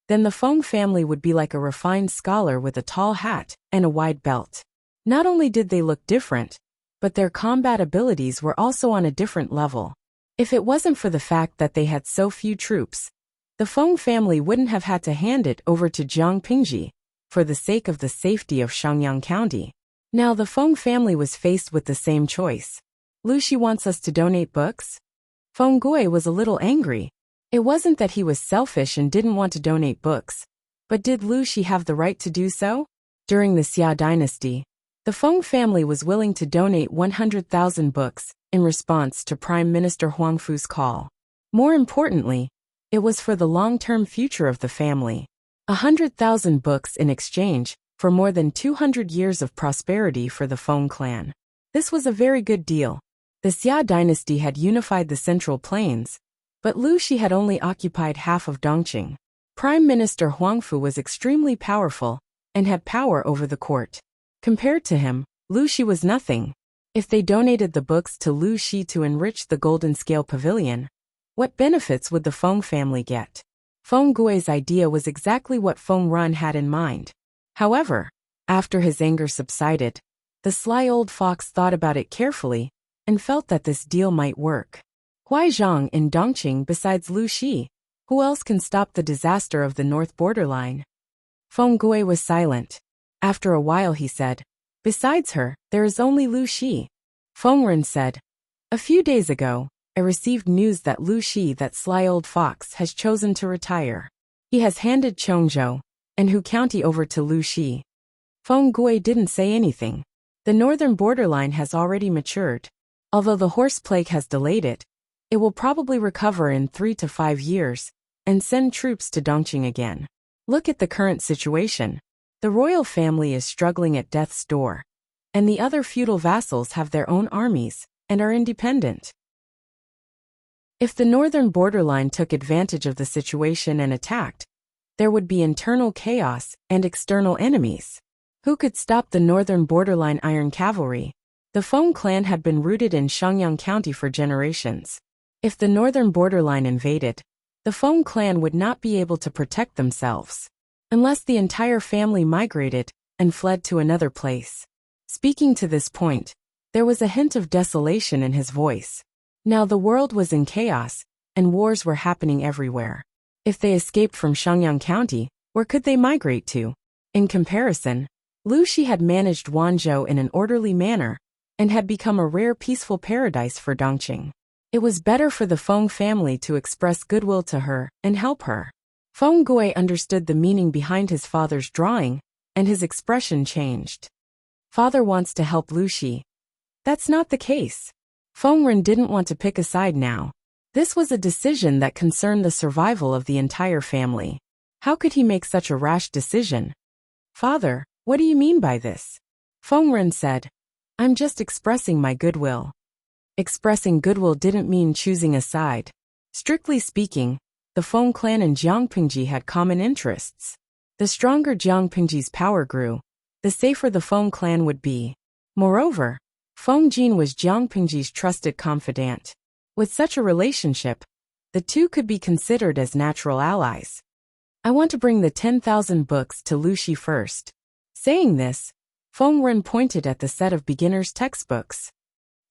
then the Feng family would be like a refined scholar with a tall hat and a wide belt. Not only did they look different, but their combat abilities were also on a different level. If it wasn't for the fact that they had so few troops, the Feng family wouldn't have had to hand it over to Jiang Pingji for the sake of the safety of Shangyang County. Now the Feng family was faced with the same choice. Lu Shi wants us to donate books? Feng Gui was a little angry. It wasn't that he was selfish and didn't want to donate books, but did Lu Shi have the right to do so? During the Xia dynasty, the Feng family was willing to donate 100,000 books in response to Prime Minister Huangfu's call. More importantly, it was for the long-term future of the family. 100,000 books in exchange for more than 200 years of prosperity for the Feng clan. This was a very good deal. The Xia dynasty had unified the Central Plains, but Lu Shi had only occupied half of Dongqing. Prime Minister Huangfu was extremely powerful and had power over the court. Compared to him, Lu Shi was nothing. If they donated the books to Lu Shi to enrich the Golden Scale Pavilion, what benefits would the Feng family get? Feng Gui's idea was exactly what Feng Run had in mind. However, after his anger subsided, the sly old fox thought about it carefully and felt that this deal might work. Huaizhang in Dongqing besides Lu Shi, who else can stop the disaster of the north borderline? Feng Gui was silent. After a while he said, besides her, there is only Lu Shi. Feng Ren said, a few days ago, I received news that Lu Shi, that sly old fox, has chosen to retire. He has handed Chongzhou and Hu County over to Lu Shi. Feng Gui didn't say anything. The northern borderline has already matured. Although the horse plague has delayed it, it will probably recover in 3 to 5 years and send troops to Dongqing again. Look at the current situation. The royal family is struggling at death's door, and the other feudal vassals have their own armies and are independent. If the northern borderline took advantage of the situation and attacked, there would be internal chaos and external enemies. Who could stop the northern borderline iron cavalry? The Feng clan had been rooted in Shangyang County for generations. If the northern borderline invaded, the Feng clan would not be able to protect themselves, unless the entire family migrated and fled to another place. Speaking to this point, there was a hint of desolation in his voice. Now the world was in chaos, and wars were happening everywhere. If they escaped from Shangyang County, where could they migrate to? In comparison, Lu Shi had managed Wanzhou in an orderly manner and had become a rare peaceful paradise for Dongqing. It was better for the Feng family to express goodwill to her and help her. Feng Gui understood the meaning behind his father's drawing, and his expression changed. Father wants to help Lu Shi. That's not the case. Feng Ren didn't want to pick a side now. This was a decision that concerned the survival of the entire family. How could he make such a rash decision? Father, what do you mean by this? Feng Ren said, I'm just expressing my goodwill. Expressing goodwill didn't mean choosing a side. Strictly speaking, the Feng clan and Jiangpingji had common interests. The stronger Jiangpingji's power grew, the safer the Feng clan would be. Moreover, Feng Jin was Jiangpingji's trusted confidant. With such a relationship, the two could be considered as natural allies. I want to bring the 10,000 books to Lu Shi first. Saying this, Feng Ren pointed at the set of beginner's textbooks.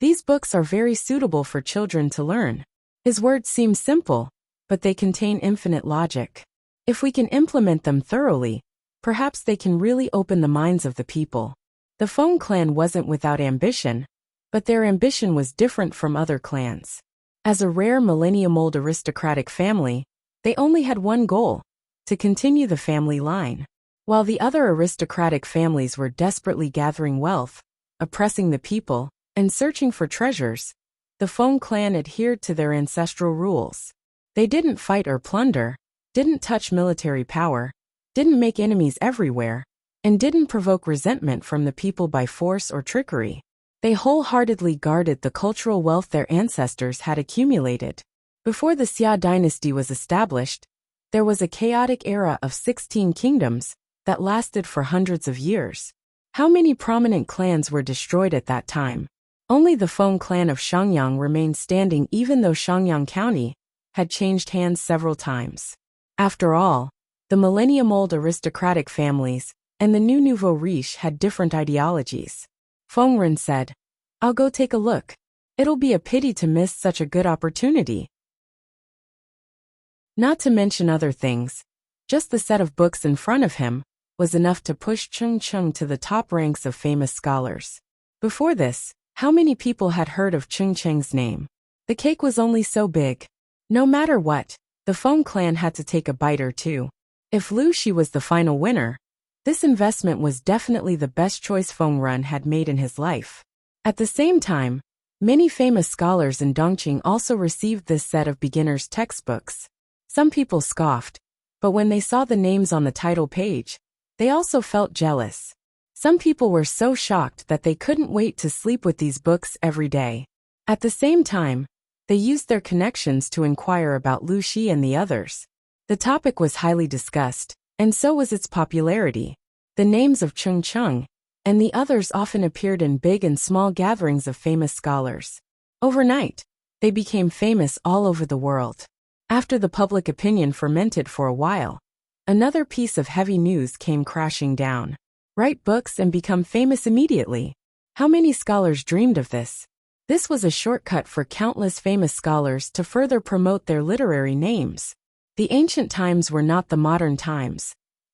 These books are very suitable for children to learn. His words seem simple, but they contain infinite logic. If we can implement them thoroughly, perhaps they can really open the minds of the people. The Feng clan wasn't without ambition, but their ambition was different from other clans. As a rare millennium-old aristocratic family, they only had one goal: to continue the family line. While the other aristocratic families were desperately gathering wealth, oppressing the people, and searching for treasures, the Feng clan adhered to their ancestral rules. They didn't fight or plunder, didn't touch military power, didn't make enemies everywhere, and didn't provoke resentment from the people by force or trickery. They wholeheartedly guarded the cultural wealth their ancestors had accumulated. Before the Xia dynasty was established, there was a chaotic era of 16 kingdoms that lasted for hundreds of years. How many prominent clans were destroyed at that time? Only the Feng clan of Shangyang remained standing, even though Shangyang County had changed hands several times. After all, the millennium-old aristocratic families and the new nouveau riche had different ideologies. Feng Ren said, I'll go take a look. It'll be a pity to miss such a good opportunity. Not to mention other things, just the set of books in front of him was enough to push Cheng Cheng to the top ranks of famous scholars. Before this, how many people had heard of Cheng Cheng's name? The cake was only so big. No matter what, the Feng clan had to take a bite or two. If Lu Shi was the final winner, this investment was definitely the best choice Feng Ren had made in his life. At the same time, many famous scholars in Dongqing also received this set of beginner's textbooks. Some people scoffed, but when they saw the names on the title page, they also felt jealous. Some people were so shocked that they couldn't wait to sleep with these books every day. At the same time, they used their connections to inquire about Lu Shi and the others. The topic was highly discussed, and so was its popularity. The names of Chung Chung and the others often appeared in big and small gatherings of famous scholars. Overnight, they became famous all over the world. After the public opinion fermented for a while, another piece of heavy news came crashing down. Write books and become famous immediately. How many scholars dreamed of this? This was a shortcut for countless famous scholars to further promote their literary names. The ancient times were not the modern times,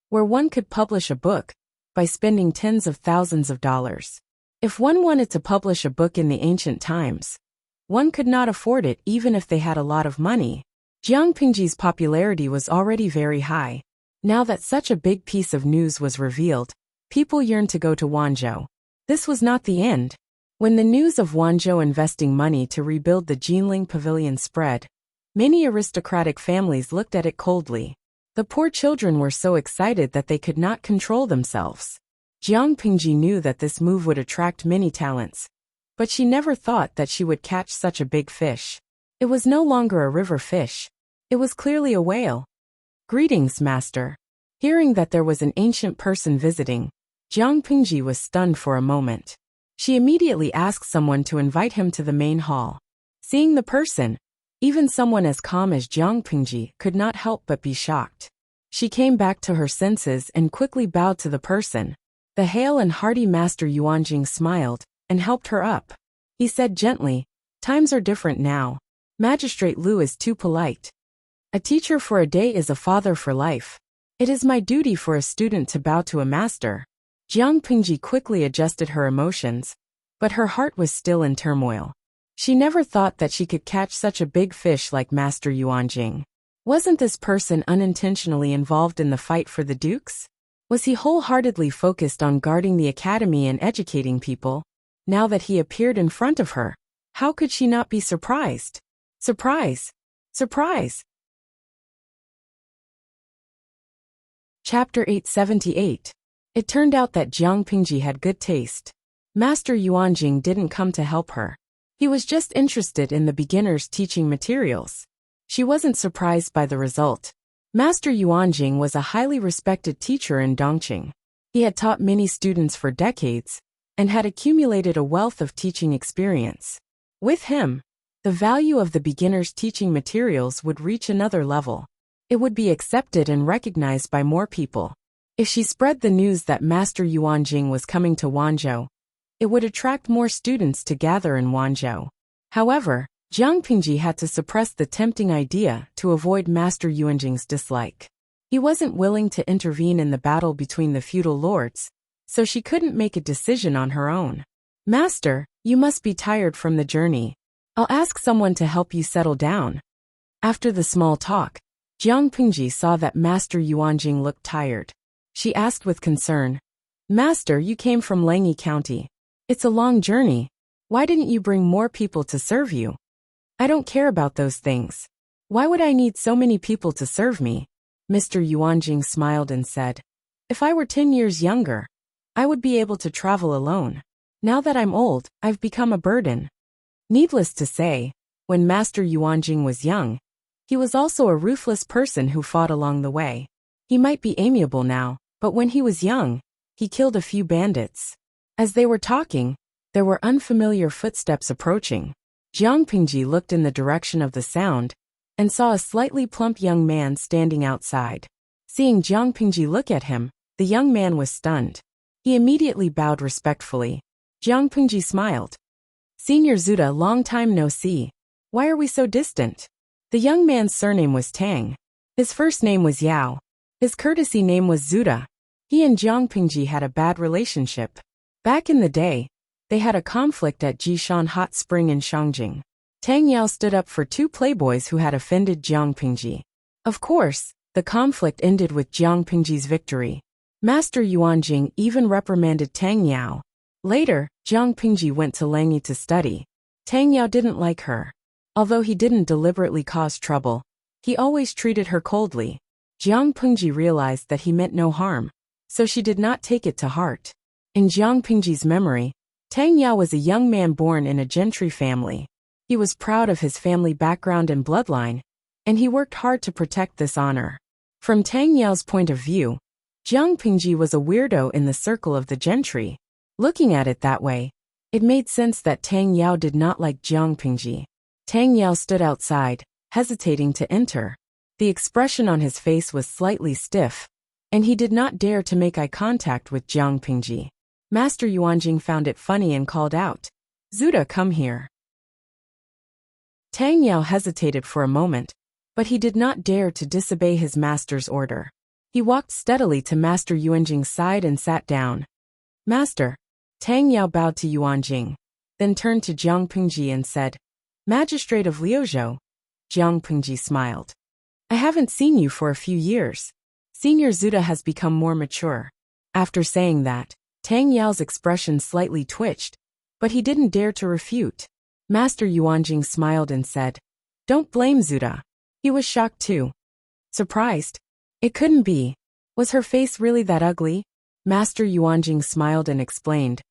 where one could publish a book by spending tens of thousands of dollars. If one wanted to publish a book in the ancient times, one could not afford it even if they had a lot of money. Jiang Pingji's popularity was already very high. Now that such a big piece of news was revealed, people yearned to go to Wanzhou. This was not the end. When the news of Wanzhou investing money to rebuild the Jinling Pavilion spread, many aristocratic families looked at it coldly. The poor children were so excited that they could not control themselves. Jiang Pingji knew that this move would attract many talents, but she never thought that she would catch such a big fish. It was no longer a river fish. It was clearly a whale. "Greetings, master." Hearing that there was an ancient person visiting, Jiang Pingji was stunned for a moment. She immediately asked someone to invite him to the main hall. Seeing the person, even someone as calm as Jiang Pingji could not help but be shocked. She came back to her senses and quickly bowed to the person. The hale and hearty Master Yuanjing smiled and helped her up. He said gently, "Times are different now. Magistrate Lu is too polite. A teacher for a day is a father for life. It is my duty for a student to bow to a master." Jiang Pingji quickly adjusted her emotions, but her heart was still in turmoil. She never thought that she could catch such a big fish like Master Yuanjing. Wasn't this person unintentionally involved in the fight for the dukes? Was he wholeheartedly focused on guarding the academy and educating people? Now that he appeared in front of her, how could she not be surprised? Surprise! Surprise! Chapter 878. It turned out that Jiang Pingji had good taste. Master Yuanjing didn't come to help her. He was just interested in the beginner's teaching materials. She wasn't surprised by the result. Master Yuanjing was a highly respected teacher in Dongqing. He had taught many students for decades and had accumulated a wealth of teaching experience. With him, the value of the beginner's teaching materials would reach another level. It would be accepted and recognized by more people. If she spread the news that Master Yuanjing was coming to Wanzhou, it would attract more students to gather in Wanzhou. However, Jiang Pingji had to suppress the tempting idea to avoid Master Yuanjing's dislike. He wasn't willing to intervene in the battle between the feudal lords, so she couldn't make a decision on her own. "Master, you must be tired from the journey. I'll ask someone to help you settle down." After the small talk, Jiang Pingji saw that Master Yuanjing looked tired. She asked with concern, "Master, you came from Langyi County. It's a long journey. Why didn't you bring more people to serve you?" "I don't care about those things. Why would I need so many people to serve me?" Mr. Yuanjing smiled and said, "If I were 10 years younger, I would be able to travel alone. Now that I'm old, I've become a burden." Needless to say, when Master Yuanjing was young, he was also a ruthless person who fought along the way. He might be amiable now, but when he was young, he killed a few bandits. As they were talking, there were unfamiliar footsteps approaching. Jiang Pingji looked in the direction of the sound and saw a slightly plump young man standing outside. Seeing Jiang Pingji look at him, the young man was stunned. He immediately bowed respectfully. Jiang Pingji smiled. "Senior Zuda, long time no see. Why are we so distant?" The young man's surname was Tang. His first name was Yao. His courtesy name was Zuda. He and Jiang Pingji had a bad relationship. Back in the day, they had a conflict at Jishan Hot Spring in Shangjing. Tang Yao stood up for two playboys who had offended Jiang Pingji. Of course, the conflict ended with Jiang Pingji's victory. Master Yuanjing even reprimanded Tang Yao. Later, Jiang Pingji went to Langyi to study. Tang Yao didn't like her. Although he didn't deliberately cause trouble, he always treated her coldly. Jiang Pingji realized that he meant no harm, so she did not take it to heart. In Jiang Pingji's memory, Tang Yao was a young man born in a gentry family. He was proud of his family background and bloodline, and he worked hard to protect this honor. From Tang Yao's point of view, Jiang Pingji was a weirdo in the circle of the gentry. Looking at it that way, it made sense that Tang Yao did not like Jiang Pingji. Tang Yao stood outside, hesitating to enter. The expression on his face was slightly stiff, and he did not dare to make eye contact with Jiang Pingji. Master Yuanjing found it funny and called out, "Zuda, come here." Tang Yao hesitated for a moment, but he did not dare to disobey his master's order. He walked steadily to Master Yuanjing's side and sat down. "Master." Tang Yao bowed to Yuanjing, then turned to Jiang Pingji and said, "Magistrate of Liuzhou." Jiang Pingji smiled. "I haven't seen you for a few years. Senior Zuda has become more mature." After saying that, Tang Yao's expression slightly twitched, but he didn't dare to refute. Master Yuanjing smiled and said, "Don't blame Zuda." He was shocked too. Surprised? It couldn't be. Was her face really that ugly? Master Yuanjing smiled and explained.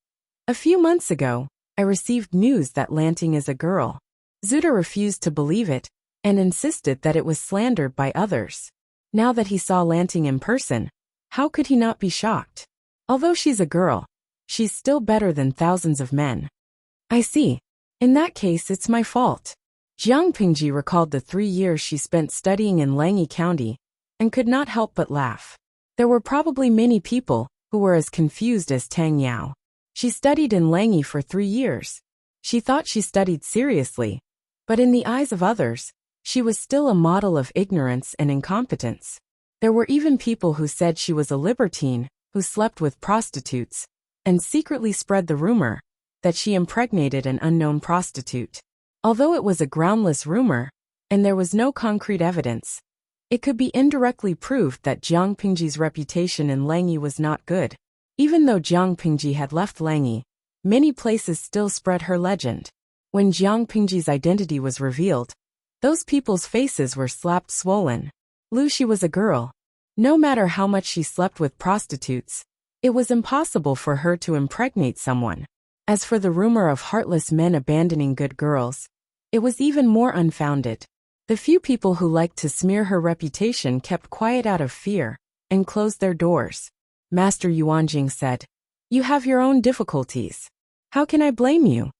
"A few months ago, I received news that Lanting is a girl." Zuda refused to believe it, and insisted that it was slandered by others. Now that he saw Lanting in person, how could he not be shocked? Although she's a girl, she's still better than thousands of men. "I see. In that case, it's my fault." Jiang Pingji recalled the 3 years she spent studying in Langyi County, and could not help but laugh. There were probably many people who were as confused as Tang Yao. She studied in Langyi for 3 years. She thought she studied seriously, but in the eyes of others, she was still a model of ignorance and incompetence. There were even people who said she was a libertine who slept with prostitutes, and secretly spread the rumor that she impregnated an unknown prostitute. Although it was a groundless rumor, and there was no concrete evidence, it could be indirectly proved that Jiang Pingji's reputation in Langyi was not good. Even though Jiang Pingji had left Langyi, many places still spread her legend. When Jiang Pingji's identity was revealed, those people's faces were slapped swollen. She was a girl. No matter how much she slept with prostitutes, it was impossible for her to impregnate someone. As for the rumor of heartless men abandoning good girls, it was even more unfounded. The few people who liked to smear her reputation kept quiet out of fear, and closed their doors. Master Yuanjing said, "You have your own difficulties. How can I blame you?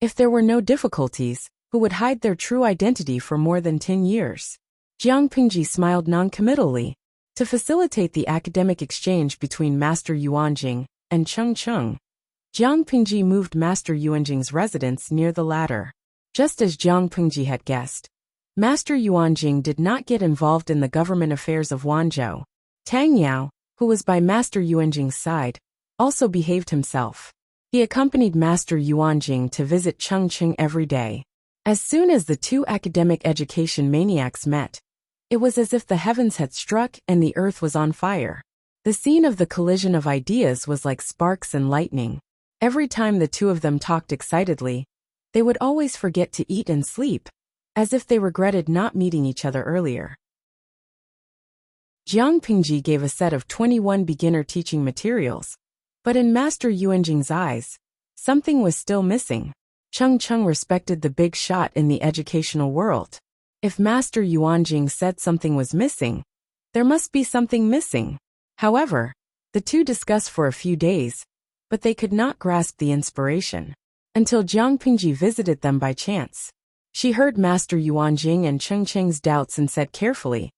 If there were no difficulties, who would hide their true identity for more than 10 years? Jiang Pingji smiled non-committally. To facilitate the academic exchange between Master Yuanjing and Cheng Cheng, Jiang Pingji moved Master Yuanjing's residence near the latter. Just as Jiang Pingji had guessed, Master Yuanjing did not get involved in the government affairs of Wanzhou. Tang Yao, who was by Master Yuanjing's side, also behaved himself. He accompanied Master Yuanjing to visit Cheng Cheng every day. As soon as the two academic education maniacs met, it was as if the heavens had struck and the earth was on fire. The scene of the collision of ideas was like sparks and lightning. Every time the two of them talked excitedly, they would always forget to eat and sleep, as if they regretted not meeting each other earlier. Jiang Pingji gave a set of 21 beginner teaching materials, but in Master Yuanjing's eyes, something was still missing. Cheng Cheng respected the big shot in the educational world. If Master Yuanjing said something was missing, there must be something missing. However, the two discussed for a few days, but they could not grasp the inspiration, until Jiang Pingji visited them by chance. She heard Master Yuanjing and Cheng Cheng's doubts and said carefully,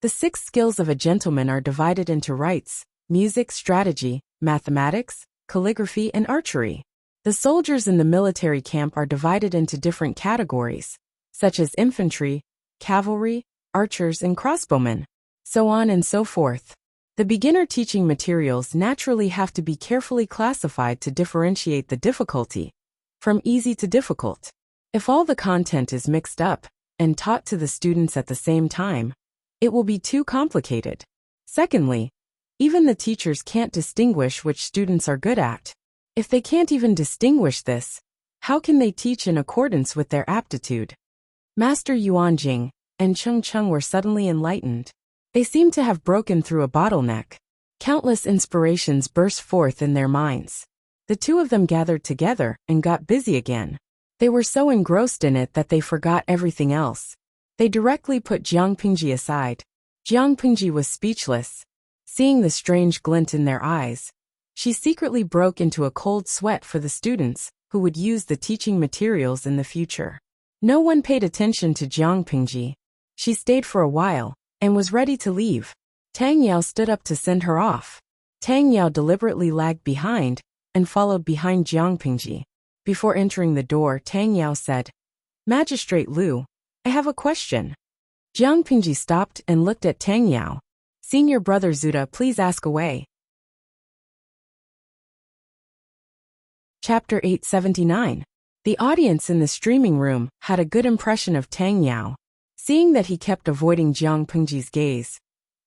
"The 6 skills of a gentleman are divided into rites, music, strategy, mathematics, calligraphy, and archery. The soldiers in the military camp are divided into different categories, such as infantry, cavalry, archers, and crossbowmen, so on and so forth. The beginner teaching materials naturally have to be carefully classified to differentiate the difficulty from easy to difficult. If all the content is mixed up and taught to the students at the same time, it will be too complicated. Secondly, even the teachers can't distinguish which students are good at. If they can't even distinguish this, how can they teach in accordance with their aptitude?" Master Yuanjing and Cheng Cheng were suddenly enlightened. They seemed to have broken through a bottleneck. Countless inspirations burst forth in their minds. The two of them gathered together and got busy again. They were so engrossed in it that they forgot everything else. They directly put Jiang Pingji aside. Jiang Pingji was speechless. Seeing the strange glint in their eyes, she secretly broke into a cold sweat for the students who would use the teaching materials in the future. No one paid attention to Jiang Pingji. She stayed for a while and was ready to leave. Tang Yao stood up to send her off. Tang Yao deliberately lagged behind and followed behind Jiang Pingji. Before entering the door, Tang Yao said, "Magistrate Liu, I have a question." Jiang Pingji stopped and looked at Tang Yao. "Senior brother Zuda, please ask away." Chapter 879. The audience in the streaming room had a good impression of Tang Yao. Seeing that he kept avoiding Jiang Pingji's gaze,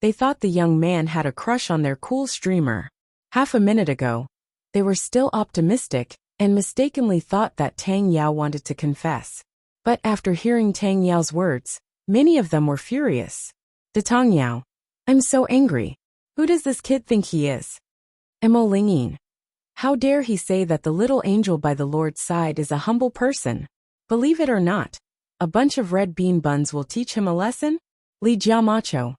they thought the young man had a crush on their cool streamer. Half a minute ago, they were still optimistic and mistakenly thought that Tang Yao wanted to confess. But after hearing Tang Yao's words, many of them were furious. "Tang Yao, I'm so angry. Who does this kid think he is? Mo Lingyin. How dare he say that the little angel by the Lord's side is a humble person? Believe it or not, a bunch of red bean buns will teach him a lesson? Li Jiamacho.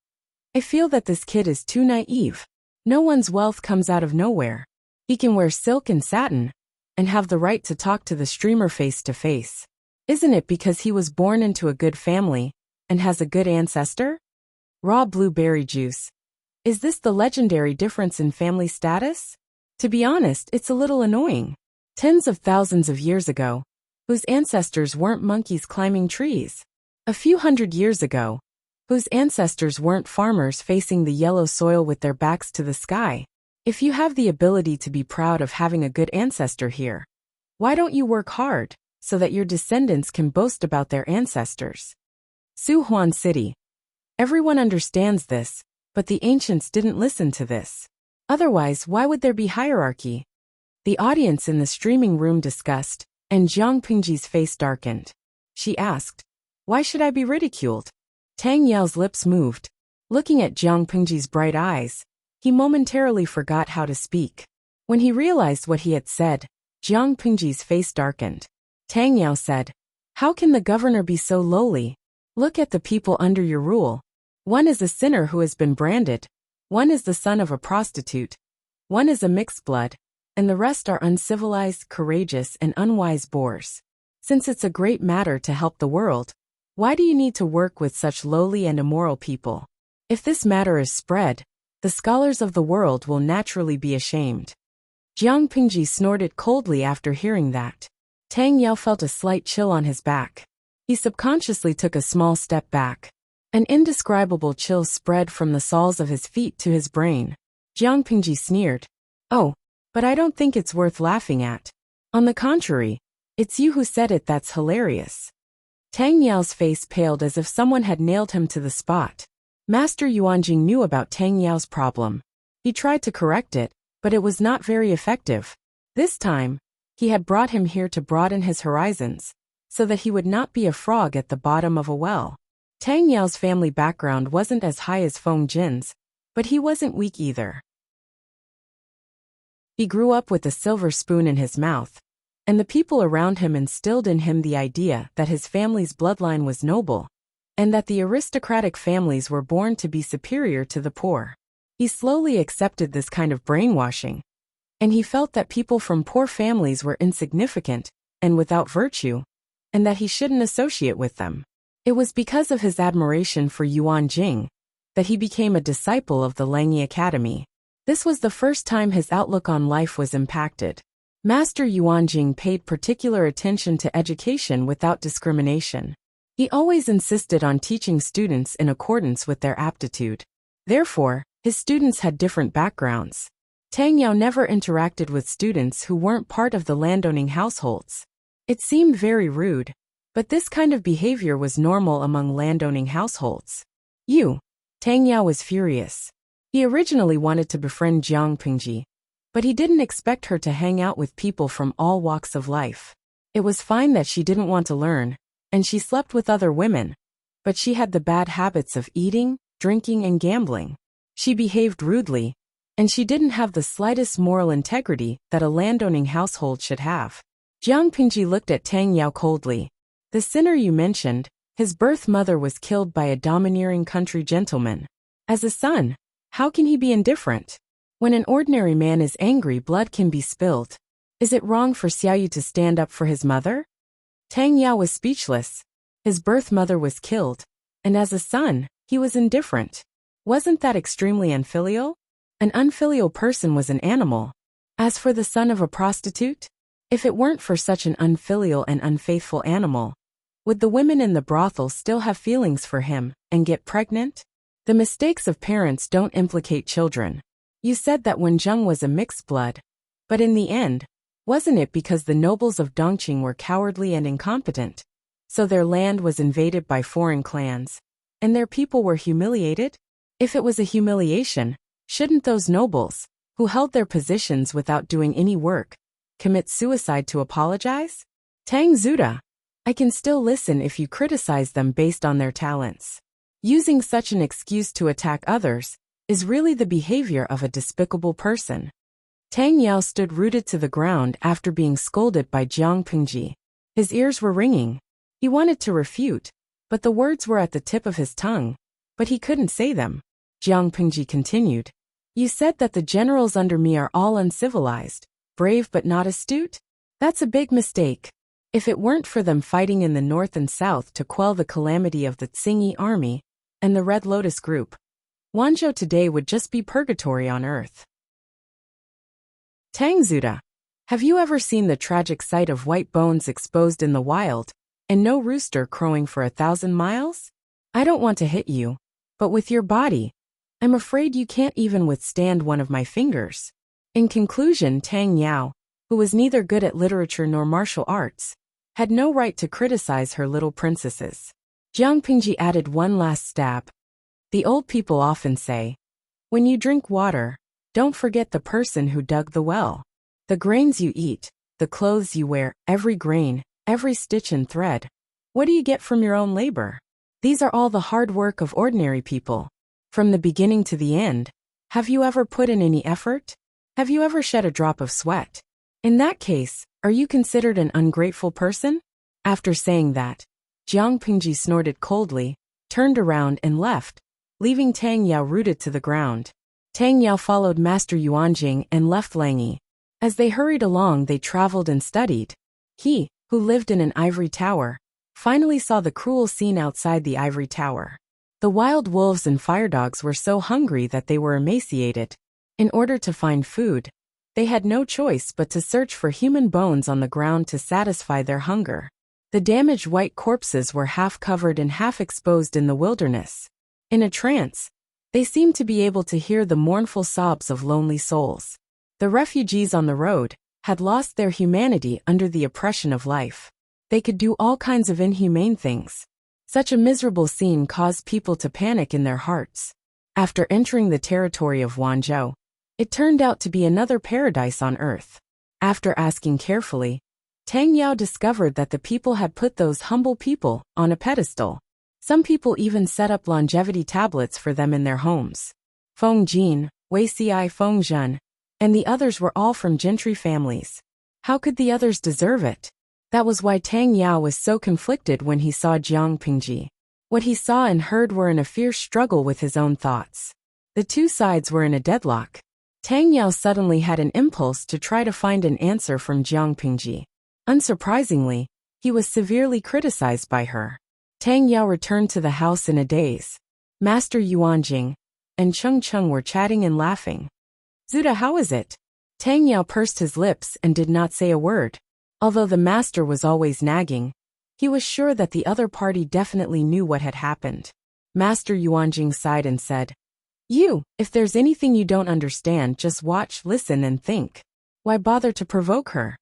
I feel that this kid is too naive. No one's wealth comes out of nowhere. He can wear silk and satin and have the right to talk to the streamer face to face. Isn't it because he was born into a good family and has a good ancestor? Raw blueberry juice. Is this the legendary difference in family status? To be honest, it's a little annoying. Tens of thousands of years ago, whose ancestors weren't monkeys climbing trees? A few hundred years ago, whose ancestors weren't farmers facing the yellow soil with their backs to the sky? If you have the ability to be proud of having a good ancestor here, why don't you work hard so that your descendants can boast about their ancestors? Suhuan City. Everyone understands this, but the ancients didn't listen to this. Otherwise, why would there be hierarchy? The audience in the streaming room discussed, and Jiang Pingji's face darkened. She asked, "Why should I be ridiculed?" Tang Yao's lips moved. Looking at Jiang Pingji's bright eyes, he momentarily forgot how to speak. When he realized what he had said, Jiang Pingji's face darkened. Tang Yao said, "How can the governor be so lowly? Look at the people under your rule. One is a sinner who has been branded. One is the son of a prostitute. One is a mixed blood, and the rest are uncivilized, courageous, and unwise boors. Since it's a great matter to help the world, why do you need to work with such lowly and immoral people? If this matter is spread, the scholars of the world will naturally be ashamed." Jiang Pingji snorted coldly after hearing that. Tang Yao felt a slight chill on his back. He subconsciously took a small step back. An indescribable chill spread from the soles of his feet to his brain. Jiang Pingji sneered. "Oh, but I don't think it's worth laughing at. On the contrary, it's you who said it that's hilarious." Tang Yao's face paled as if someone had nailed him to the spot. Master Yuanjing knew about Tang Yao's problem. He tried to correct it, but it was not very effective. This time, he had brought him here to broaden his horizons, so that he would not be a frog at the bottom of a well. Tang Yao's family background wasn't as high as Feng Jin's, but he wasn't weak either. He grew up with a silver spoon in his mouth, and the people around him instilled in him the idea that his family's bloodline was noble, and that the aristocratic families were born to be superior to the poor. He slowly accepted this kind of brainwashing, and he felt that people from poor families were insignificant and without virtue, and that he shouldn't associate with them. It was because of his admiration for Yuan Jing that he became a disciple of the Langyi Academy. This was the first time his outlook on life was impacted. Master Yuan Jing paid particular attention to education without discrimination. He always insisted on teaching students in accordance with their aptitude. Therefore, his students had different backgrounds. Tang Yao never interacted with students who weren't part of the landowning households. It seemed very rude, but this kind of behavior was normal among landowning households. Tang Yao was furious. He originally wanted to befriend Jiang Pingji, but he didn't expect her to hang out with people from all walks of life. It was fine that she didn't want to learn, and she slept with other women, but she had the bad habits of eating, drinking, and gambling. She behaved rudely, and she didn't have the slightest moral integrity that a landowning household should have. Jiang Pingji looked at Tang Yao coldly. "The sinner you mentioned, his birth mother was killed by a domineering country gentleman. As a son, how can he be indifferent? When an ordinary man is angry, blood can be spilled. Is it wrong for Xiaoyu to stand up for his mother? Tang Yao was speechless. His birth mother was killed, and as a son, he was indifferent. Wasn't that extremely unfilial? An unfilial person was an animal. As for the son of a prostitute, if it weren't for such an unfilial and unfaithful animal, would the women in the brothel still have feelings for him and get pregnant? The mistakes of parents don't implicate children. You said that Wen Zheng was a mixed blood, but in the end, wasn't it because the nobles of Dongqing were cowardly and incompetent? So their land was invaded by foreign clans, and their people were humiliated? If it was a humiliation, shouldn't those nobles, who held their positions without doing any work, commit suicide to apologize? Tang Zuda, I can still listen if you criticize them based on their talents. Using such an excuse to attack others is really the behavior of a despicable person. Tang Yao stood rooted to the ground after being scolded by Jiang Pingji. His ears were ringing. He wanted to refute, but the words were at the tip of his tongue, but he couldn't say them. Jiang Pingji continued. You said that the generals under me are all uncivilized, brave but not astute? That's a big mistake. If it weren't for them fighting in the north and south to quell the calamity of the Tsingyi army and the Red Lotus group, Wanzhou today would just be purgatory on earth. Tang Zuda, have you ever seen the tragic sight of white bones exposed in the wild, and no rooster crowing for 1,000 miles? I don't want to hit you, but with your body, I'm afraid you can't even withstand one of my fingers. In conclusion, Tang Yao, who was neither good at literature nor martial arts, had no right to criticize her little princesses. Jiang Pingji added one last stab. The old people often say, when you drink water, don't forget the person who dug the well. The grains you eat, the clothes you wear, every grain, every stitch and thread. What do you get from your own labor? These are all the hard work of ordinary people. From the beginning to the end, have you ever put in any effort? Have you ever shed a drop of sweat? In that case, are you considered an ungrateful person? After saying that, Jiang Pingji snorted coldly, turned around and left, leaving Tang Yao rooted to the ground. Tang Yao followed Master Yuanjing and left Langyi. As they hurried along, they traveled and studied. He, who lived in an ivory tower, finally saw the cruel scene outside the ivory tower. The wild wolves and firedogs were so hungry that they were emaciated. In order to find food, they had no choice but to search for human bones on the ground to satisfy their hunger. The damaged white corpses were half covered and half exposed in the wilderness. In a trance, they seemed to be able to hear the mournful sobs of lonely souls. The refugees on the road had lost their humanity under the oppression of life. They could do all kinds of inhumane things. Such a miserable scene caused people to panic in their hearts. After entering the territory of Wanzhou, it turned out to be another paradise on earth. After asking carefully, Tang Yao discovered that the people had put those humble people on a pedestal. Some people even set up longevity tablets for them in their homes. Feng Jin, Wei Xi, Feng Zhen, and the others were all from gentry families. How could the others deserve it? That was why Tang Yao was so conflicted when he saw Jiang Pingji. What he saw and heard were in a fierce struggle with his own thoughts. The two sides were in a deadlock. Tang Yao suddenly had an impulse to try to find an answer from Jiang Pingji. Unsurprisingly, he was severely criticized by her. Tang Yao returned to the house in a daze. Master Yuanjing and Cheng Cheng were chatting and laughing. Zuda, how is it? Tang Yao pursed his lips and did not say a word. Although the master was always nagging, he was sure that the other party definitely knew what had happened. Master Yuanjing sighed and said, if there's anything you don't understand, just watch, listen and think. Why bother to provoke her?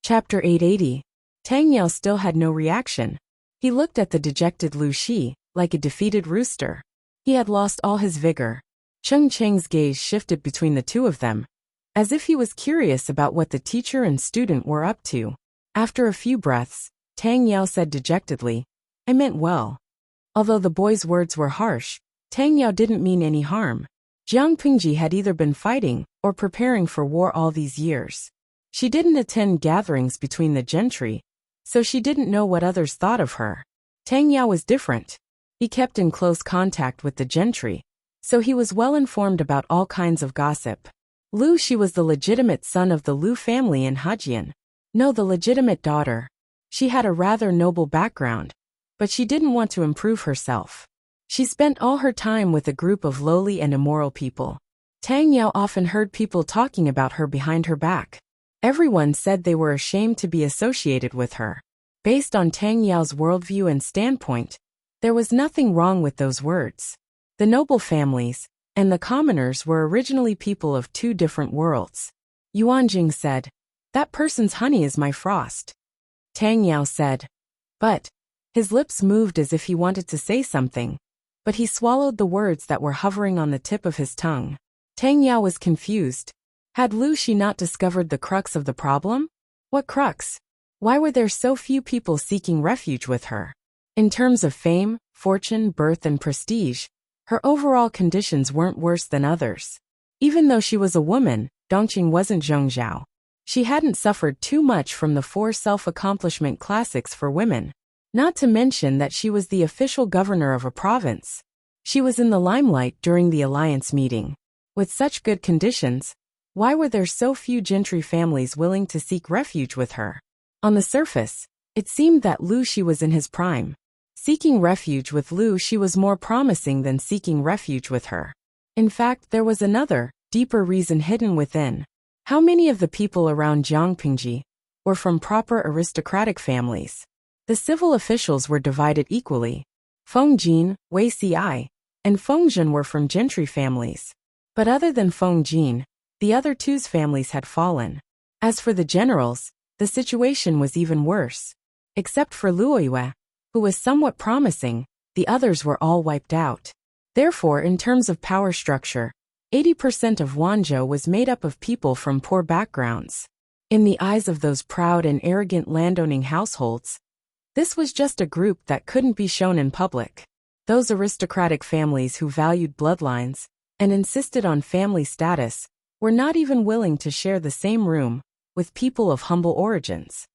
Chapter 880. Tang Yao still had no reaction. He looked at the dejected Lu Shi, like a defeated rooster. He had lost all his vigor. Cheng Cheng's gaze shifted between the two of them, as if he was curious about what the teacher and student were up to. After a few breaths, Tang Yao said dejectedly, I meant well. Although the boy's words were harsh, Tang Yao didn't mean any harm. Jiang Pingji had either been fighting or preparing for war all these years. She didn't attend gatherings between the gentry, so she didn't know what others thought of her. Tang Yao was different. He kept in close contact with the gentry, so he was well informed about all kinds of gossip. Lu Shi was the legitimate son of the Lu family in Hejian. No, the legitimate daughter. She had a rather noble background, but she didn't want to improve herself. She spent all her time with a group of lowly and immoral people. Tang Yao often heard people talking about her behind her back. Everyone said they were ashamed to be associated with her. Based on Tang Yao's worldview and standpoint, there was nothing wrong with those words. The noble families and the commoners were originally people of two different worlds. Yuanjing said, "That person's honey is my frost." Tang Yao said, "But..." His lips moved as if he wanted to say something, but he swallowed the words that were hovering on the tip of his tongue. Tang Yao was confused. Had Lu Shi not discovered the crux of the problem? What crux? Why were there so few people seeking refuge with her? In terms of fame, fortune, birth, and prestige, her overall conditions weren't worse than others. Even though she was a woman, Dongqing wasn't Zhongzhao. She hadn't suffered too much from the 4 self-accomplishment classics for women. Not to mention that she was the official governor of a province. She was in the limelight during the alliance meeting. With such good conditions, why were there so few gentry families willing to seek refuge with her? On the surface, it seemed that Lu Shi was in his prime. Seeking refuge with Lu Shi was more promising than seeking refuge with her. In fact, there was another, deeper reason hidden within. How many of the people around Jiangpingji were from proper aristocratic families? The civil officials were divided equally. Feng Jin, Wei Ci, and Feng Zhen were from gentry families. But other than Feng Jin, the other two's families had fallen. As for the generals, the situation was even worse. Except for Luoyue, who was somewhat promising, the others were all wiped out. Therefore, in terms of power structure, 80% of Wanzhou was made up of people from poor backgrounds. In the eyes of those proud and arrogant landowning households, this was just a group that couldn't be shown in public. Those aristocratic families who valued bloodlines and insisted on family status were not even willing to share the same room with people of humble origins.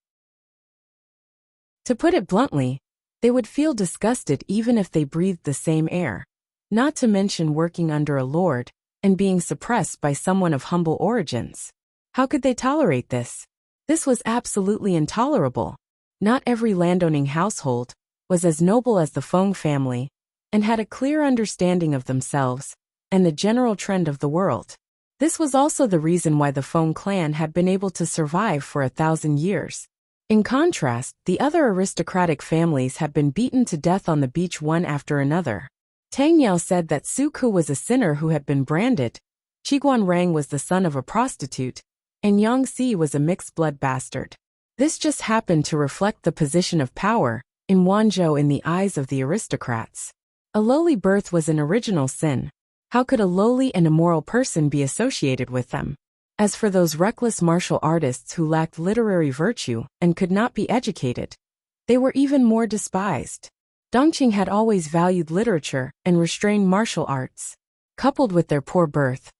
To put it bluntly, they would feel disgusted even if they breathed the same air. Not to mention working under a lord and being suppressed by someone of humble origins. How could they tolerate this? This was absolutely intolerable. Not every landowning household was as noble as the Feng family and had a clear understanding of themselves and the general trend of the world. This was also the reason why the Feng clan had been able to survive for 1,000 years. In contrast, the other aristocratic families had been beaten to death on the beach one after another. Tang Yao said that Su Ku was a sinner who had been branded, Qiguan Rang was the son of a prostitute, and Yang Si was a mixed-blood bastard. This just happened to reflect the position of power in Wanzhou in the eyes of the aristocrats. A lowly birth was an original sin. How could a lowly and immoral person be associated with them? As for those reckless martial artists who lacked literary virtue and could not be educated, they were even more despised. Dongqing had always valued literature and restrained martial arts. Coupled with their poor birth,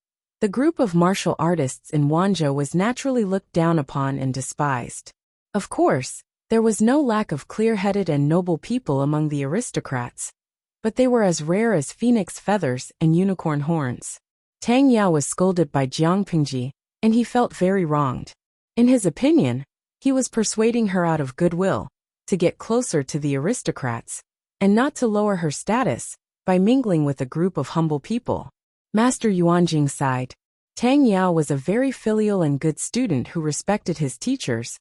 the group of martial artists in Wanzhou was naturally looked down upon and despised. Of course, there was no lack of clear-headed and noble people among the aristocrats, but they were as rare as phoenix feathers and unicorn horns. Tang Yao was scolded by Jiangpingji, and he felt very wronged. In his opinion, he was persuading her out of goodwill, to get closer to the aristocrats, and not to lower her status by mingling with a group of humble people. Master Yuanjing sighed. Tang Yao was a very filial and good student who respected his teachers,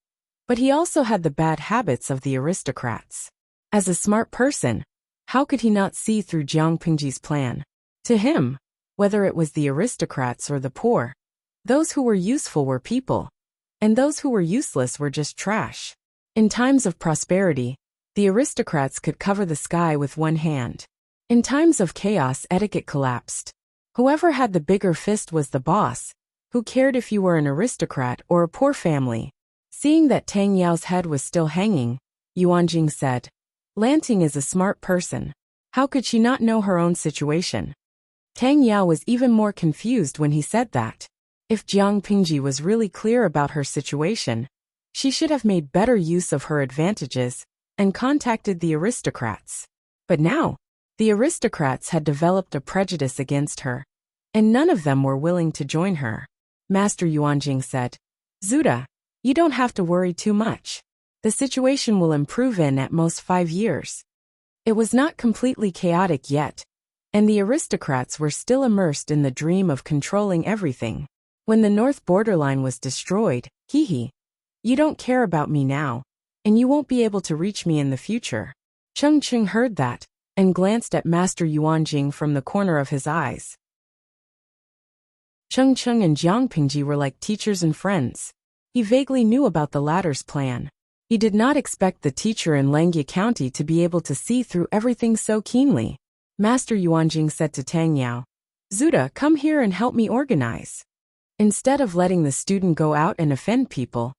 but he also had the bad habits of the aristocrats. As a smart person, how could he not see through Jiang Pingji's plan? To him, whether it was the aristocrats or the poor, those who were useful were people, and those who were useless were just trash. In times of prosperity, the aristocrats could cover the sky with one hand. In times of chaos, etiquette collapsed. Whoever had the bigger fist was the boss. Who cared if you were an aristocrat or a poor family? Seeing that Tang Yao's head was still hanging, Yuanjing said, "Lanting is a smart person. How could she not know her own situation?" Tang Yao was even more confused when he said that. If Jiang Pingji was really clear about her situation, she should have made better use of her advantages and contacted the aristocrats. But now, the aristocrats had developed a prejudice against her, and none of them were willing to join her. Master Yuanjing said, "Zuda, you don't have to worry too much. The situation will improve in at most 5 years." It was not completely chaotic yet, and the aristocrats were still immersed in the dream of controlling everything. When the north borderline was destroyed, you don't care about me now, and you won't be able to reach me in the future. Cheng Cheng heard that, and glanced at Master Yuanjing from the corner of his eyes. Cheng Cheng and Jiang Pingji were like teachers and friends. He vaguely knew about the latter's plan. He did not expect the teacher in Langya County to be able to see through everything so keenly. Master Yuanjing said to Tang Yao, "Zuda, come here and help me organize." Instead of letting the student go out and offend people,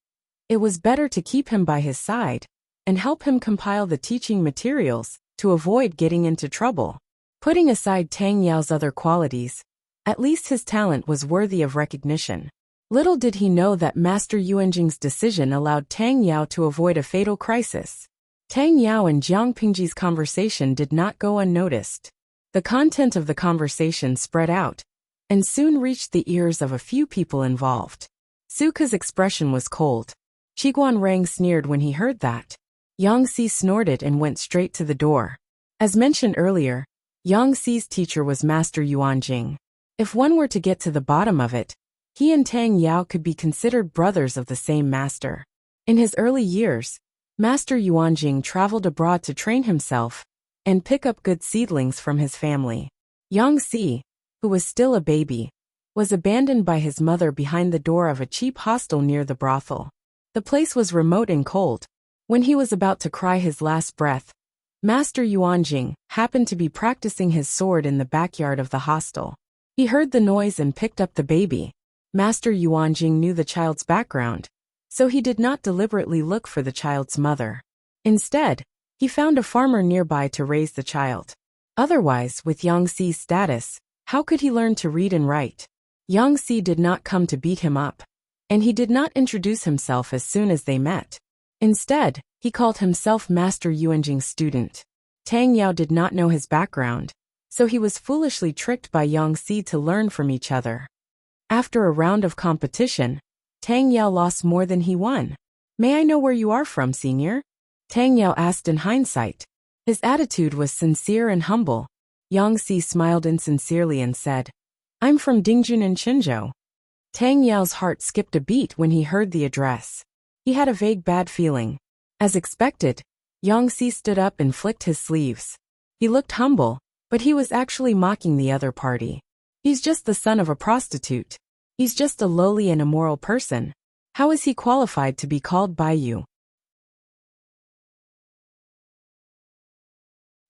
it was better to keep him by his side and help him compile the teaching materials to avoid getting into trouble. Putting aside Tang Yao's other qualities, at least his talent was worthy of recognition. Little did he know that Master Yuanjing's decision allowed Tang Yao to avoid a fatal crisis. Tang Yao and Jiang Pingji's conversation did not go unnoticed. The content of the conversation spread out, and soon reached the ears of a few people involved. Suka's expression was cold. Qiguan Rang sneered when he heard that. Yang Si snorted and went straight to the door. As mentioned earlier, Yang Si's teacher was Master Yuanjing. If one were to get to the bottom of it, he and Tang Yao could be considered brothers of the same master. In his early years, Master Yuanjing traveled abroad to train himself and pick up good seedlings from his family. Yang Si, who was still a baby, was abandoned by his mother behind the door of a cheap hostel near the brothel. The place was remote and cold. When he was about to cry his last breath, Master Yuanjing happened to be practicing his sword in the backyard of the hostel. He heard the noise and picked up the baby. Master Yuanjing knew the child's background, so he did not deliberately look for the child's mother. Instead, he found a farmer nearby to raise the child. Otherwise, with Yang Si's status, how could he learn to read and write? Yang Si did not come to beat him up, and he did not introduce himself as soon as they met. Instead, he called himself Master Yuanjing's student. Tang Yao did not know his background, so he was foolishly tricked by Yang Si to learn from each other. After a round of competition, Tang Yao lost more than he won. "May I know where you are from, senior?" Tang Yao asked in hindsight. His attitude was sincere and humble. Yang Si smiled insincerely and said, "I'm from Dingjun in Qinzhou." Tang Yao's heart skipped a beat when he heard the address. He had a vague bad feeling. As expected, Yang Si stood up and flicked his sleeves. He looked humble, but he was actually mocking the other party. "He's just the son of a prostitute. He's just a lowly and immoral person. How is he qualified to be called by you?"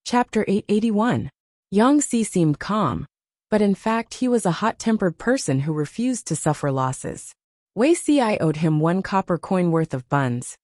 Chapter 881. Yang Si seemed calm, but in fact he was a hot-tempered person who refused to suffer losses. Wei Si owed him 1 copper coin worth of buns,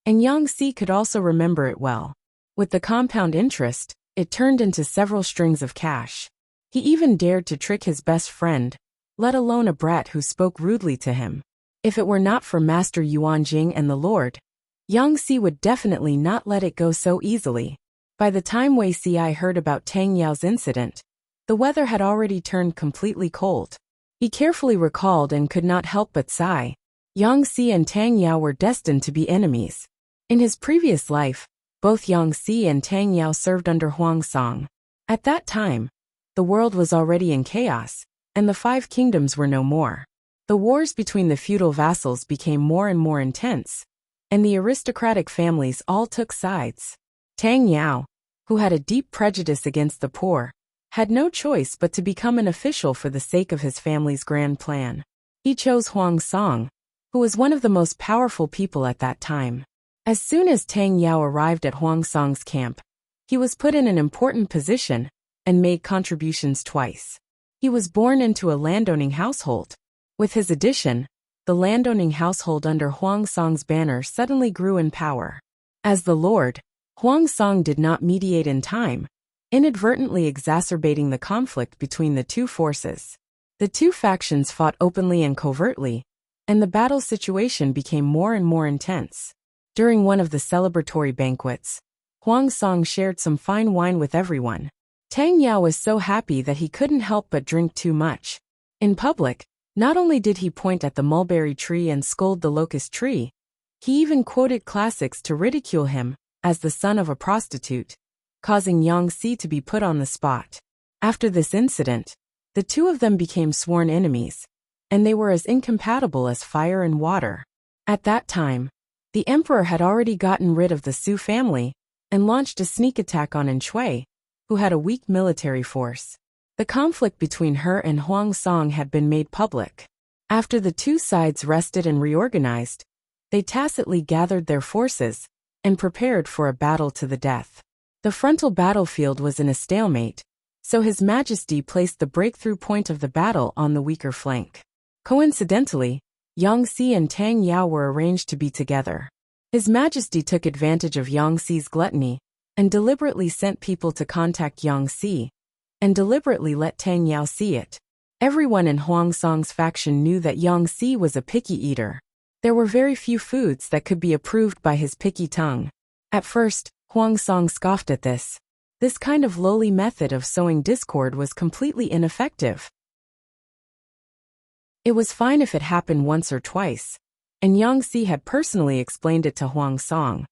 and Yang Si could also remember it well. With the compound interest, it turned into several strings of cash. He even dared to trick his best friend, let alone a brat who spoke rudely to him. If it were not for Master Yuanjing and the Lord, Yang Si would definitely not let it go so easily. By the time Wei Si heard about Tang Yao's incident, the weather had already turned completely cold. He carefully recalled and could not help but sigh. Yang Si and Tang Yao were destined to be enemies. In his previous life, both Yang Si and Tang Yao served under Huang Song. At that time, the world was already in chaos, and the 5 kingdoms were no more. The wars between the feudal vassals became more and more intense, and the aristocratic families all took sides. Tang Yao, who had a deep prejudice against the poor, had no choice but to become an official for the sake of his family's grand plan. He chose Huang Song, who was one of the most powerful people at that time. As soon as Tang Yao arrived at Huang Song's camp, he was put in an important position and made contributions twice. He was born into a landowning household. With his addition, the landowning household under Huang Song's banner suddenly grew in power. As the lord, Huang Song did not mediate in time, inadvertently exacerbating the conflict between the two forces. The two factions fought openly and covertly, and the battle situation became more and more intense. During one of the celebratory banquets, Huang Song shared some fine wine with everyone. Tang Yao was so happy that he couldn't help but drink too much. In public, not only did he point at the mulberry tree and scold the locust tree, he even quoted classics to ridicule him as the son of a prostitute, causing Yang Si to be put on the spot. After this incident, the two of them became sworn enemies, and they were as incompatible as fire and water. At that time, the emperor had already gotten rid of the Su family and launched a sneak attack on Shui, who had a weak military force. The conflict between her and Huang Song had been made public. After the two sides rested and reorganized, they tacitly gathered their forces and prepared for a battle to the death. The frontal battlefield was in a stalemate, so His Majesty placed the breakthrough point of the battle on the weaker flank. Coincidentally, Yang Si and Tang Yao were arranged to be together. His Majesty took advantage of Yang Si's gluttony and deliberately sent people to contact Yang Si, and deliberately let Tang Yao see it. Everyone in Huang Song's faction knew that Yang Si was a picky eater. There were very few foods that could be approved by his picky tongue. At first, Huang Song scoffed at this. This kind of lowly method of sowing discord was completely ineffective. It was fine if it happened once or twice, and Yang Si had personally explained it to Huang Song.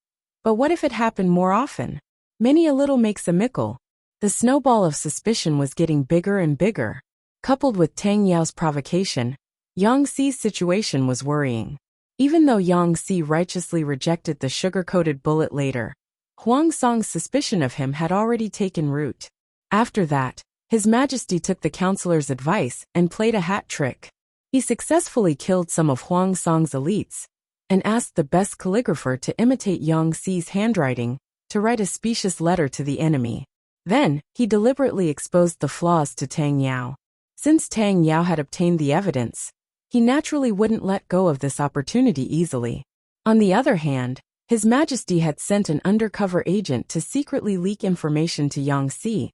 But what if it happened more often? Many a little makes a mickle. The snowball of suspicion was getting bigger and bigger. Coupled with Tang Yao's provocation, Yang Si's situation was worrying. Even though Yang Si righteously rejected the sugar-coated bullet later, Huang Song's suspicion of him had already taken root. After that, His Majesty took the counselor's advice and played a hat trick. He successfully killed some of Huang Song's elites and asked the best calligrapher to imitate Yang Si's handwriting to write a specious letter to the enemy. Then, he deliberately exposed the flaws to Tang Yao. Since Tang Yao had obtained the evidence, he naturally wouldn't let go of this opportunity easily. On the other hand, His Majesty had sent an undercover agent to secretly leak information to Yang Si,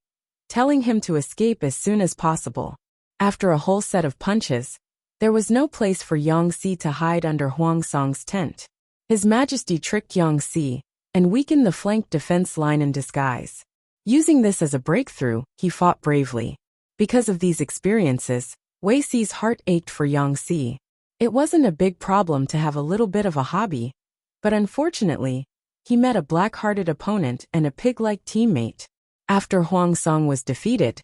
telling him to escape as soon as possible. After a whole set of punches, there was no place for Yang Si to hide under Huang Song's tent. His Majesty tricked Yang Si and weakened the flank defense line in disguise. Using this as a breakthrough, he fought bravely. Because of these experiences, Wei Si's heart ached for Yang Si. It wasn't a big problem to have a little bit of a hobby, but unfortunately, he met a black-hearted opponent and a pig-like teammate. After Huang Song was defeated,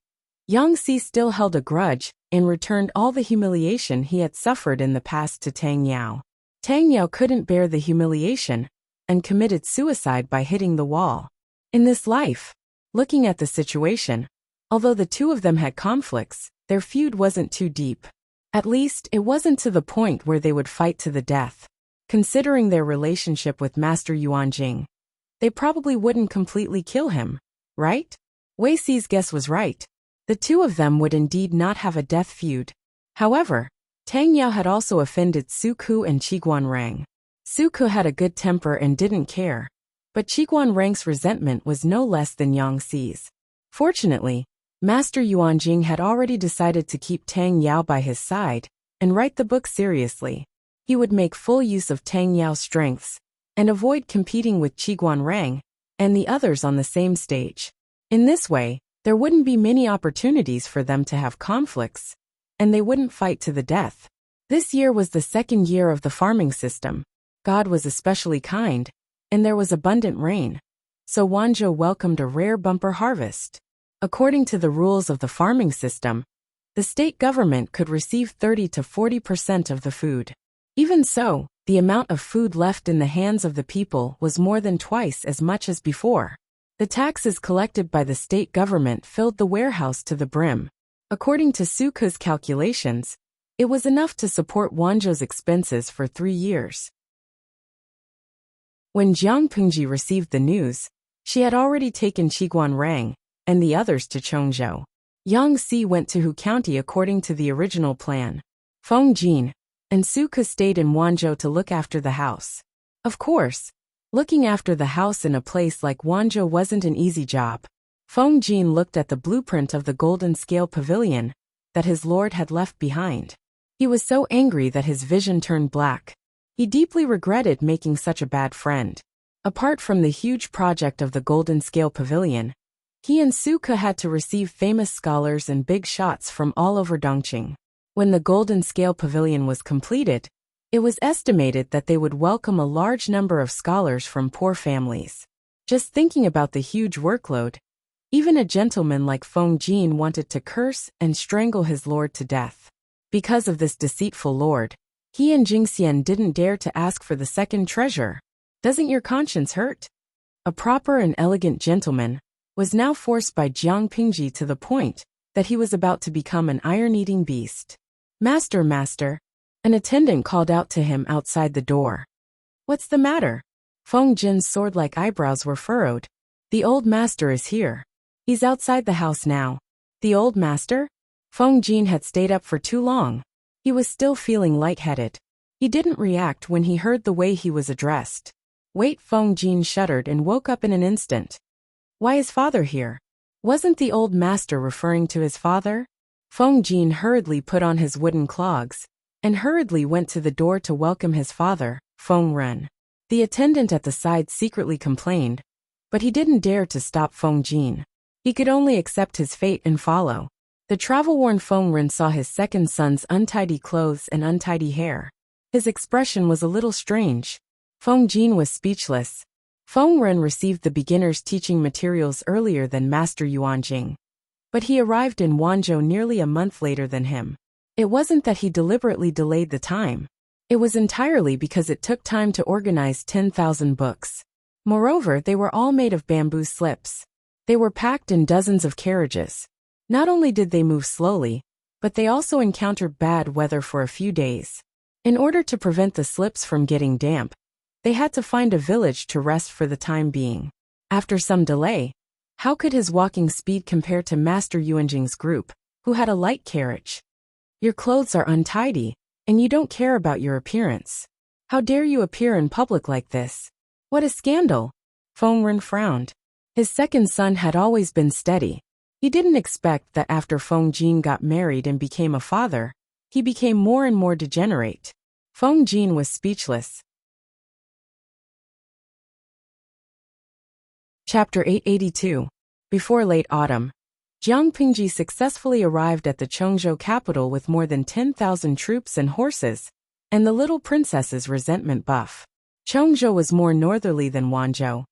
Yang Si still held a grudge and returned all the humiliation he had suffered in the past to Tang Yao. Tang Yao couldn't bear the humiliation and committed suicide by hitting the wall. In this life, looking at the situation, although the two of them had conflicts, their feud wasn't too deep. At least, it wasn't to the point where they would fight to the death. Considering their relationship with Master Yuanjing, they probably wouldn't completely kill him, right? Wei Si's guess was right. The two of them would indeed not have a death feud. However, Tang Yao had also offended Su Ku and Qiguan Rang. Su Ku had a good temper and didn't care, but Qiguan Rang's resentment was no less than Yang Si's. Fortunately, Master Yuanjing had already decided to keep Tang Yao by his side and write the book seriously. He would make full use of Tang Yao's strengths and avoid competing with Qiguan Rang and the others on the same stage. In this way, there wouldn't be many opportunities for them to have conflicts, and they wouldn't fight to the death. This year was the second year of the farming system. God was especially kind, and there was abundant rain, so Wanzhou welcomed a rare bumper harvest. According to the rules of the farming system, the state government could receive 30 to 40% of the food. Even so, the amount of food left in the hands of the people was more than twice as much as before. The taxes collected by the state government filled the warehouse to the brim. According to Su Ku's calculations, it was enough to support Wanzhou's expenses for 3 years. When Jiang Pengji received the news, she had already taken Qiguan Rang and the others to Chongzhou. Yang Si went to Hu County according to the original plan. Feng Jin and Su Ku stayed in Wanzhou to look after the house. Of course, looking after the house in a place like Wanzhou wasn't an easy job. Feng Jin looked at the blueprint of the golden scale pavilion that his lord had left behind. He was so angry that his vision turned black. He deeply regretted making such a bad friend. Apart from the huge project of the Golden Scale Pavilion, he and Suke had to receive famous scholars and big shots from all over Dongqing. When the Golden Scale Pavilion was completed, it was estimated that they would welcome a large number of scholars from poor families. Just thinking about the huge workload, even a gentleman like Feng Jin wanted to curse and strangle his lord to death. Because of this deceitful lord, he and Jingxian didn't dare to ask for the second treasure. Doesn't your conscience hurt? A proper and elegant gentleman was now forced by Jiang Pingji to the point that he was about to become an iron-eating beast. Master, master, an attendant called out to him outside the door. What's the matter? Feng Jin's sword-like eyebrows were furrowed. The old master is here. He's outside the house now. The old master? Feng Jin had stayed up for too long. He was still feeling lightheaded. He didn't react when he heard the way he was addressed. Wait, Feng Jin shuddered and woke up in an instant. Why is father here? Wasn't the old master referring to his father? Feng Jin hurriedly put on his wooden clogs and hurriedly went to the door to welcome his father, Feng Ren. The attendant at the side secretly complained, but he didn't dare to stop Feng Jin. He could only accept his fate and follow. The travel-worn Feng Ren saw his second son's untidy clothes and untidy hair. His expression was a little strange. Feng Jin was speechless. Feng Ren received the beginner's teaching materials earlier than Master Yuanjing, but he arrived in Wanzhou nearly a month later than him. It wasn't that he deliberately delayed the time. It was entirely because it took time to organize 10,000 books. Moreover, they were all made of bamboo slips. They were packed in dozens of carriages. Not only did they move slowly, but they also encountered bad weather for a few days. In order to prevent the slips from getting damp, they had to find a village to rest for the time being. After some delay, how could his walking speed compare to Master Yuanjing's group, who had a light carriage? Your clothes are untidy, and you don't care about your appearance. How dare you appear in public like this? What a scandal! Feng Ren frowned. His second son had always been steady. He didn't expect that after Feng Jin got married and became a father, he became more and more degenerate. Feng Jin was speechless. Chapter 882. Before late autumn, Jiang Pingji successfully arrived at the Chongzhou capital with more than 10,000 troops and horses, and the little princess's resentment buff. Chongzhou was more northerly than Wanzhou,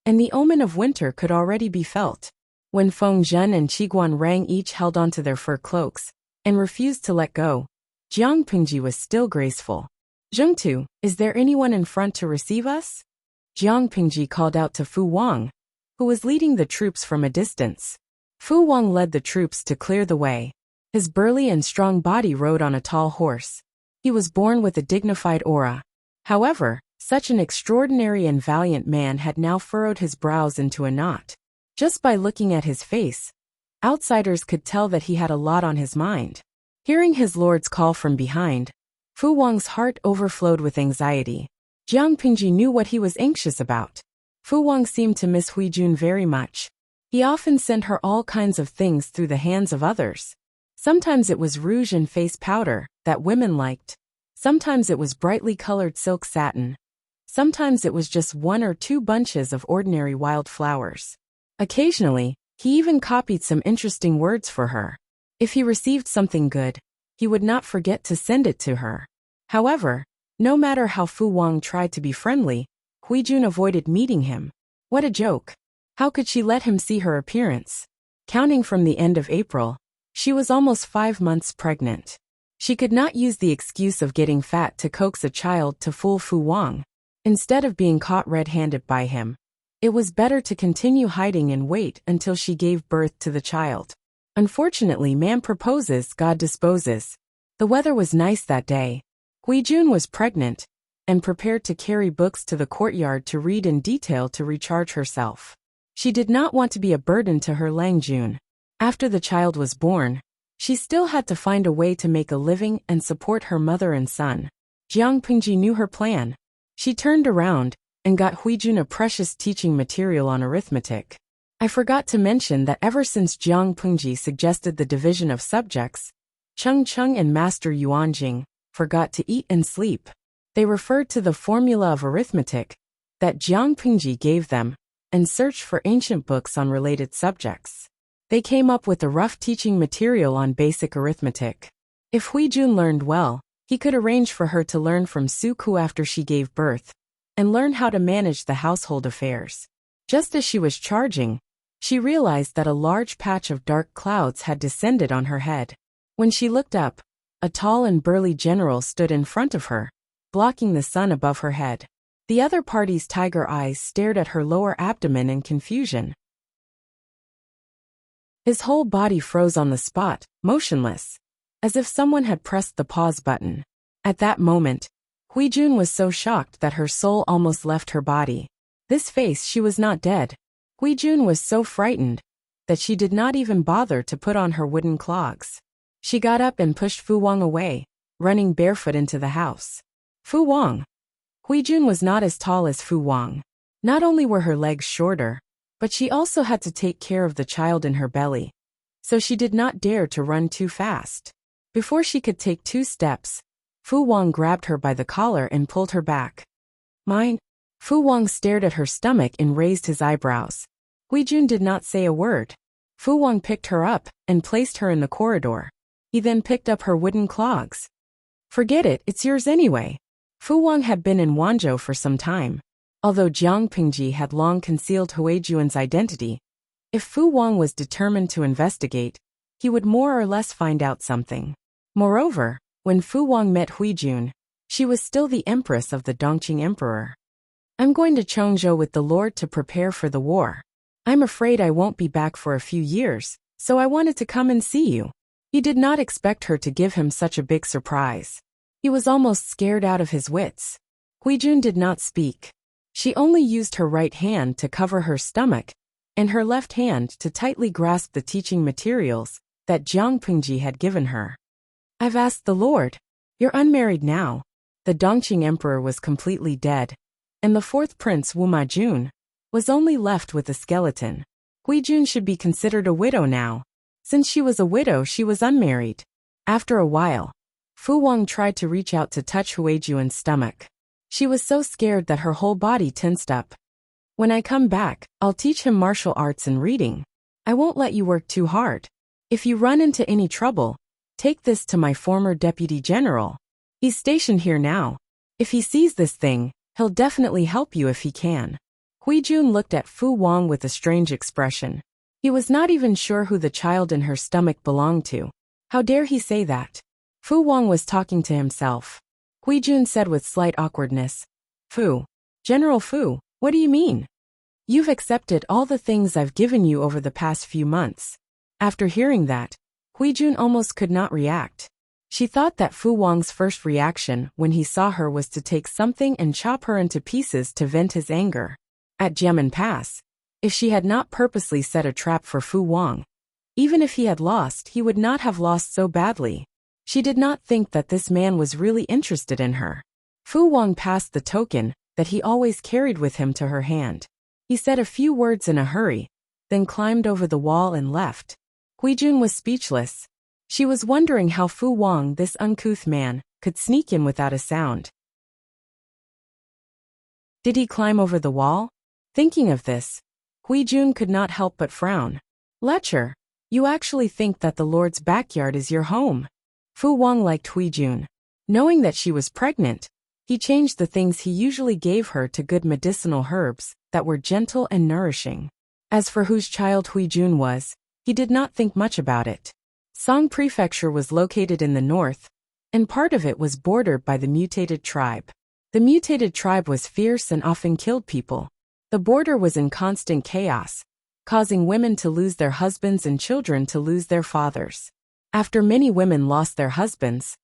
and the omen of winter could already be felt. When Feng Zhen and Qiguan Rang each held onto their fur cloaks and refused to let go, Jiang Pingji was still graceful. Zhengtu, is there anyone in front to receive us? Jiang Pingji called out to Fu Wang, who was leading the troops from a distance. Fu Wang led the troops to clear the way. His burly and strong body rode on a tall horse. He was born with a dignified aura. However, such an extraordinary and valiant man had now furrowed his brows into a knot. Just by looking at his face, outsiders could tell that he had a lot on his mind. Hearing his lord's call from behind, Fu Wang's heart overflowed with anxiety. Jiang Pingji knew what he was anxious about. Fu Wang seemed to miss Huijun very much. He often sent her all kinds of things through the hands of others. Sometimes it was rouge and face powder that women liked. Sometimes it was brightly colored silk satin. Sometimes it was just 1 or 2 bunches of ordinary wild flowers. Occasionally, he even copied some interesting words for her. If he received something good, he would not forget to send it to her. However, no matter how Fu Wang tried to be friendly, Huijun avoided meeting him. What a joke! How could she let him see her appearance? Counting from the end of April, she was almost 5 months pregnant. She could not use the excuse of getting fat to coax a child to fool Fu Wang. Instead of being caught red-handed by him, it was better to continue hiding and wait until she gave birth to the child. Unfortunately, man proposes, God disposes. The weather was nice that day. Huijun was pregnant and prepared to carry books to the courtyard to read in detail to recharge herself. She did not want to be a burden to her Langjun. After the child was born, she still had to find a way to make a living and support her mother and son. Jiang Pingji knew her plan. She turned around and got Huijun a precious teaching material on arithmetic. I forgot to mention that ever since Jiang Pingji suggested the division of subjects, Cheng Cheng and Master Yuanjing forgot to eat and sleep. They referred to the formula of arithmetic, that Jiang Pingji gave them and searched for ancient books on related subjects. They came up with a rough teaching material on basic arithmetic. If Huijun learned well, he could arrange for her to learn from Su Ku after she gave birth and learn how to manage the household affairs. Just as she was charging, she realized that a large patch of dark clouds had descended on her head. When she looked up, a tall and burly general stood in front of her, blocking the sun above her head. The other party's tiger eyes stared at her lower abdomen in confusion. His whole body froze on the spot, motionless, as if someone had pressed the pause button. At that moment, Huijun was so shocked that her soul almost left her body. This face, she was not dead. Huijun was so frightened that she did not even bother to put on her wooden clogs. She got up and pushed Fu Wang away, running barefoot into the house. Fu Wang. Huijun was not as tall as Fu Wang. Not only were her legs shorter, but she also had to take care of the child in her belly, so she did not dare to run too fast. Before she could take 2 steps, Fu Wang grabbed her by the collar and pulled her back. Mine? Fu Wang stared at her stomach and raised his eyebrows. Huijun did not say a word. Fu Wang picked her up and placed her in the corridor. He then picked up her wooden clogs. Forget it, it's yours anyway. Fu Wang had been in Wanzhou for some time. Although Jiang Pingji had long concealed Huijun's identity, if Fu Wang was determined to investigate, he would more or less find out something. Moreover, when Fu Wang met Huijun, she was still the Empress of the Dongqing Emperor. I'm going to Chengzhou with the Lord to prepare for the war. I'm afraid I won't be back for a few years, so I wanted to come and see you. He did not expect her to give him such a big surprise. He was almost scared out of his wits. Huijun did not speak. She only used her right hand to cover her stomach and her left hand to tightly grasp the teaching materials that Jiang Pingji had given her. I've asked the Lord. You're unmarried now. The Dongqing Emperor was completely dead, and the 4th Prince Wu Majun was only left with a skeleton. Huijun should be considered a widow now. Since she was a widow, she was unmarried. After a while, Fu Wang tried to reach out to touch Huijun's stomach. She was so scared that her whole body tensed up. When I come back, I'll teach him martial arts and reading. I won't let you work too hard. If you run into any trouble, take this to my former deputy general. He's stationed here now. If he sees this thing, he'll definitely help you if he can. Huijun looked at Fu Wang with a strange expression. He was not even sure who the child in her stomach belonged to. How dare he say that? Fu Wang was talking to himself. Huijun said with slight awkwardness, Fu. General Fu, what do you mean? You've accepted all the things I've given you over the past few months. After hearing that, Huijun almost could not react. She thought that Fu Wang's first reaction when he saw her was to take something and chop her into pieces to vent his anger. At Jiamen Pass, if she had not purposely set a trap for Fu Wang, even if he had lost, he would not have lost so badly. She did not think that this man was really interested in her. Fu Wang passed the token that he always carried with him to her hand. He said a few words in a hurry, then climbed over the wall and left. Huijun was speechless. She was wondering how Fu Wang, this uncouth man, could sneak in without a sound. Did he climb over the wall? Thinking of this, Huijun could not help but frown. Lecher, you actually think that the Lord's backyard is your home? Fu Wang liked Huijun. Knowing that she was pregnant, he changed the things he usually gave her to good medicinal herbs that were gentle and nourishing. As for whose child Huijun was, he did not think much about it. Song Prefecture was located in the north, and part of it was bordered by the mutated tribe. The mutated tribe was fierce and often killed people. The border was in constant chaos, causing women to lose their husbands and children to lose their fathers. After many women lost their husbands,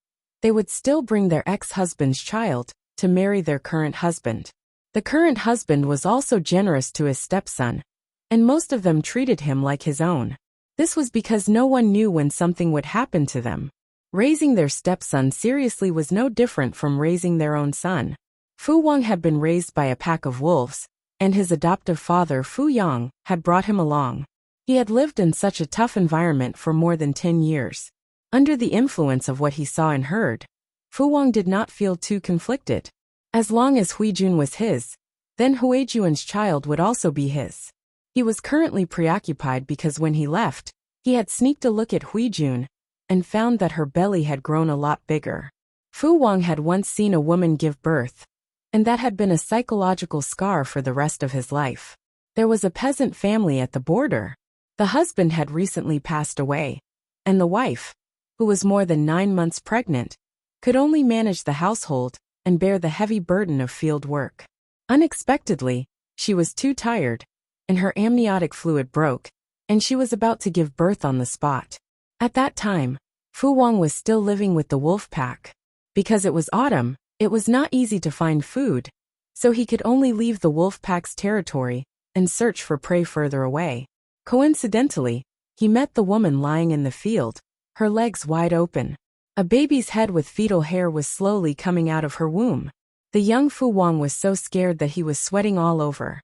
they would still bring their ex-husband's child to marry their current husband. The current husband was also generous to his stepson, and most of them treated him like his own. This was because no one knew when something would happen to them. Raising their stepson seriously was no different from raising their own son. Fu Wang had been raised by a pack of wolves, and his adoptive father Fu Yang had brought him along. He had lived in such a tough environment for more than 10 years. Under the influence of what he saw and heard, Fu Wang did not feel too conflicted. As long as Huijun was his, Then Huijuan's child would also be his. He was currently preoccupied because when he left, he had sneaked a look at Huijun and found that her belly had grown a lot bigger. Fu Wang had once seen a woman give birth, and that had been a psychological scar for the rest of his life. There was a peasant family at the border. The husband had recently passed away, and the wife, who was more than 9 months pregnant, could only manage the household and bear the heavy burden of field work. Unexpectedly, she was too tired, and her amniotic fluid broke, and she was about to give birth on the spot. At that time, Fu Wang was still living with the wolf pack. Because it was autumn, it was not easy to find food, so he could only leave the wolf pack's territory and search for prey further away. Coincidentally, he met the woman lying in the field, her legs wide open. A baby's head with fetal hair was slowly coming out of her womb. The young Fu Wang was so scared that he was sweating all over.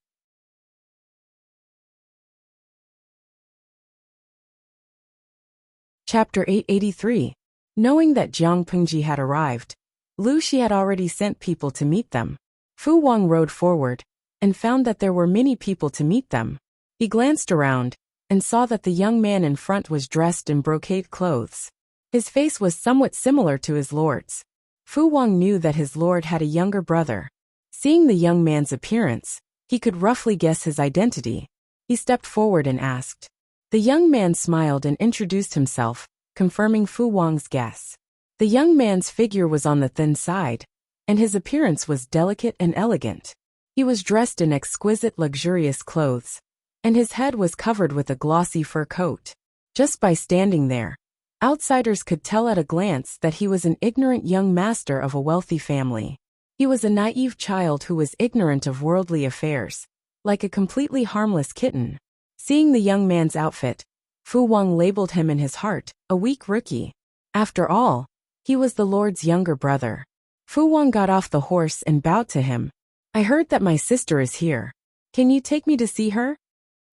Chapter 883. Knowing that Jiang Pengji had arrived, Lu Shi had already sent people to meet them. Fu Wang rode forward and found that there were many people to meet them. He glanced around and saw that the young man in front was dressed in brocade clothes. His face was somewhat similar to his lord's. Fu Wang knew that his lord had a younger brother. Seeing the young man's appearance, he could roughly guess his identity. He stepped forward and asked. The young man smiled and introduced himself, confirming Fu Wang's guess. The young man's figure was on the thin side, and his appearance was delicate and elegant. He was dressed in exquisite luxurious clothes, and his head was covered with a glossy fur coat. Just by standing there, outsiders could tell at a glance that he was an ignorant young master of a wealthy family. He was a naive child who was ignorant of worldly affairs, like a completely harmless kitten. Seeing the young man's outfit, Fu Wang labeled him in his heart a weak rookie. After all, he was the lord's younger brother. Fu Wang got off the horse and bowed to him. I heard that my sister is here. Can you take me to see her?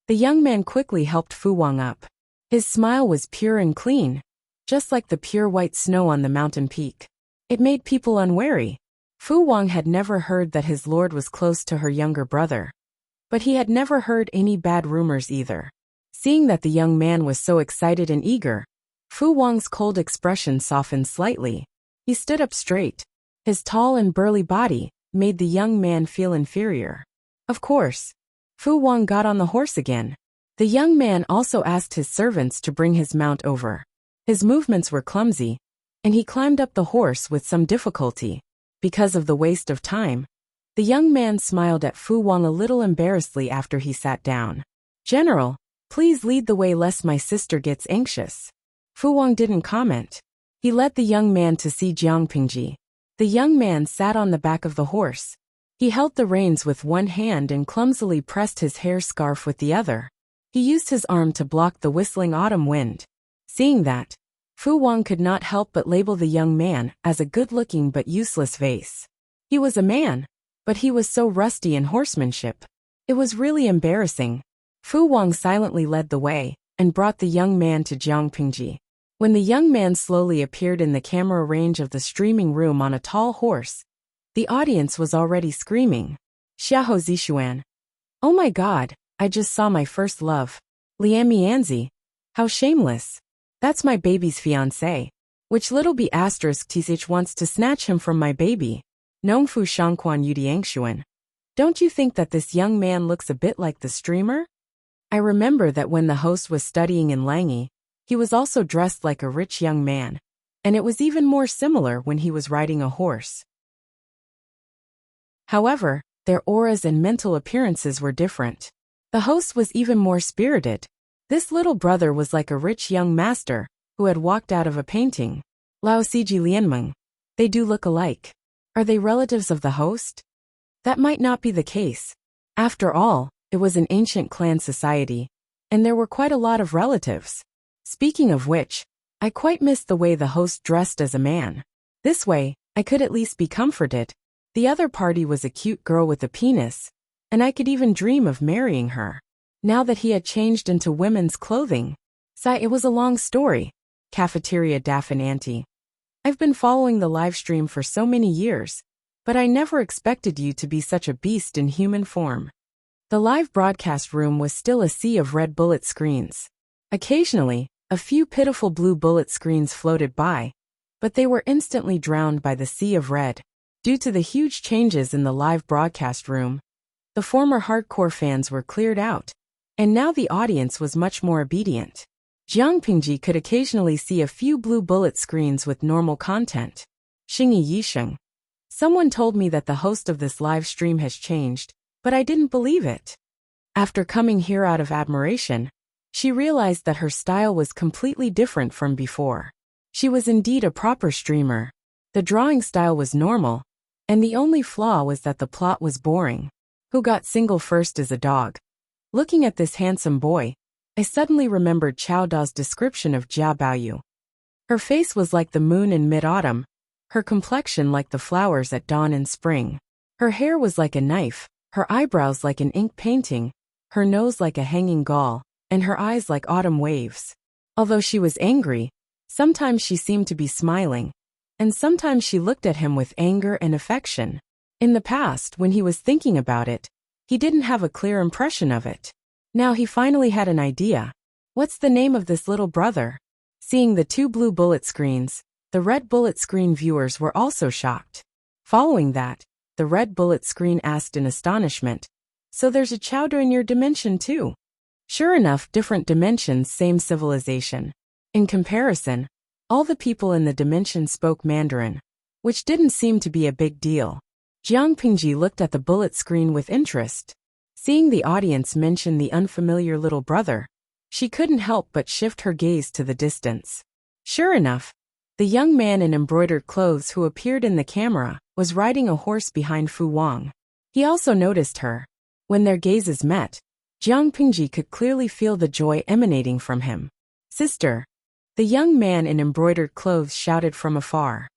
The young man quickly helped Fu Wang up. His smile was pure and clean, just like the pure white snow on the mountain peak. It made people unwary. Fu Wang had never heard that his lord was close to her younger brother. But he had never heard any bad rumors either. Seeing that the young man was so excited and eager, Fu Wang's cold expression softened slightly. He stood up straight. His tall and burly body made the young man feel inferior. Of course, Fu Wang got on the horse again. The young man also asked his servants to bring his mount over. His movements were clumsy, and he climbed up the horse with some difficulty. Because of the waste of time, the young man smiled at Fu Wang a little embarrassedly after he sat down. General, please lead the way lest my sister gets anxious. Fu Wang didn't comment. He led the young man to see Jiang Pengji. The young man sat on the back of the horse. He held the reins with one hand and clumsily pressed his hair scarf with the other. He used his arm to block the whistling autumn wind. Seeing that, Fu Wang could not help but label the young man as a good-looking but useless vase. He was a man, but he was so rusty in horsemanship. It was really embarrassing. Fu Wang silently led the way and brought the young man to Jiang Pengji. When the young man slowly appeared in the camera range of the streaming room on a tall horse, the audience was already screaming. Xiahou Zixuan. Oh my God, I just saw my first love. Lian Mianzi. How shameless. That's my baby's fiancé. Which little b*** th wants to snatch him from my baby. Nongfu Shangquan Yudiangshuan. Don't you think that this young man looks a bit like the streamer? I remember that when the host was studying in Langi, he was also dressed like a rich young man, and it was even more similar when he was riding a horse. However, their auras and mental appearances were different. The host was even more spirited. This little brother was like a rich young master who had walked out of a painting. Lao Siji Lianmeng. They do look alike. Are they relatives of the host? That might not be the case. After all, it was an ancient clan society, and there were quite a lot of relatives. Speaking of which, I quite missed the way the host dressed as a man. This way, I could at least be comforted. The other party was a cute girl with a penis, and I could even dream of marrying her. Now that he had changed into women's clothing. It was a long story. Cafeteria Daffin Auntie. I've been following the live stream for so many years, But I never expected you to be such a beast in human form. The live broadcast room was still a sea of red bullet screens. Occasionally, a few pitiful blue bullet screens floated by, but they were instantly drowned by the sea of red. Due to the huge changes in the live broadcast room, the former hardcore fans were cleared out, and now the audience was much more obedient. Jiang Pingji could occasionally see a few blue bullet screens with normal content. Xingyi Yisheng. Someone told me that the host of this live stream has changed, but I didn't believe it. After coming here out of admiration, she realized that her style was completely different from before. She was indeed a proper streamer. The drawing style was normal, and the only flaw was that the plot was boring. Who got single first is a dog. Looking at this handsome boy, I suddenly remembered Chao Da's description of Jia Baoyu. Her face was like the moon in mid-autumn, her complexion like the flowers at dawn in spring. Her hair was like a knife, her eyebrows like an ink painting, her nose like a hanging gall, and her eyes like autumn waves. Although she was angry, sometimes she seemed to be smiling, and sometimes she looked at him with anger and affection. In the past, when he was thinking about it, he didn't have a clear impression of it. Now he finally had an idea. What's the name of this little brother? Seeing the two blue bullet screens, the red bullet screen viewers were also shocked. Following that, the red bullet screen asked in astonishment, "So there's a chowder in your dimension too?" Sure enough, different dimensions, same civilization. In comparison, all the people in the dimension spoke Mandarin, which didn't seem to be a big deal. Jiang Pingji looked at the bullet screen with interest. Seeing the audience mention the unfamiliar little brother, she couldn't help but shift her gaze to the distance. Sure enough, the young man in embroidered clothes who appeared in the camera was riding a horse behind Fu Wang. He also noticed her. When their gazes met, Jiang Pingji could clearly feel the joy emanating from him. "Sister!" The young man in embroidered clothes shouted from afar.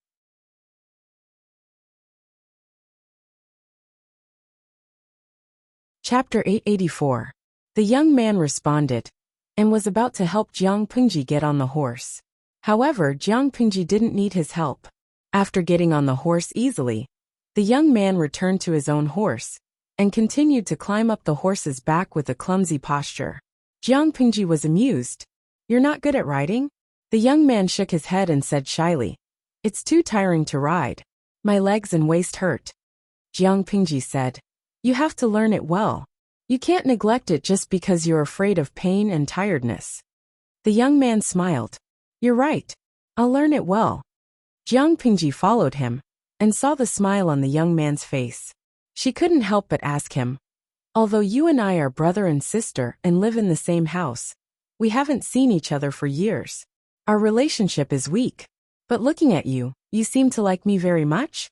Chapter 884. The young man responded, and was about to help Jiang Pingji get on the horse. However, Jiang Pingji didn't need his help. After getting on the horse easily, the young man returned to his own horse, and continued to climb up the horse's back with a clumsy posture. Jiang Pingji was amused. "You're not good at riding?" The young man shook his head and said shyly, "It's too tiring to ride. My legs and waist hurt." Jiang Pingji said, "You have to learn it well. You can't neglect it just because you're afraid of pain and tiredness." The young man smiled. "You're right. I'll learn it well." Jiang Pingji followed him, and saw the smile on the young man's face. She couldn't help but ask him, "Although you and I are brother and sister and live in the same house, we haven't seen each other for years. Our relationship is weak. But looking at you, you seem to like me very much?"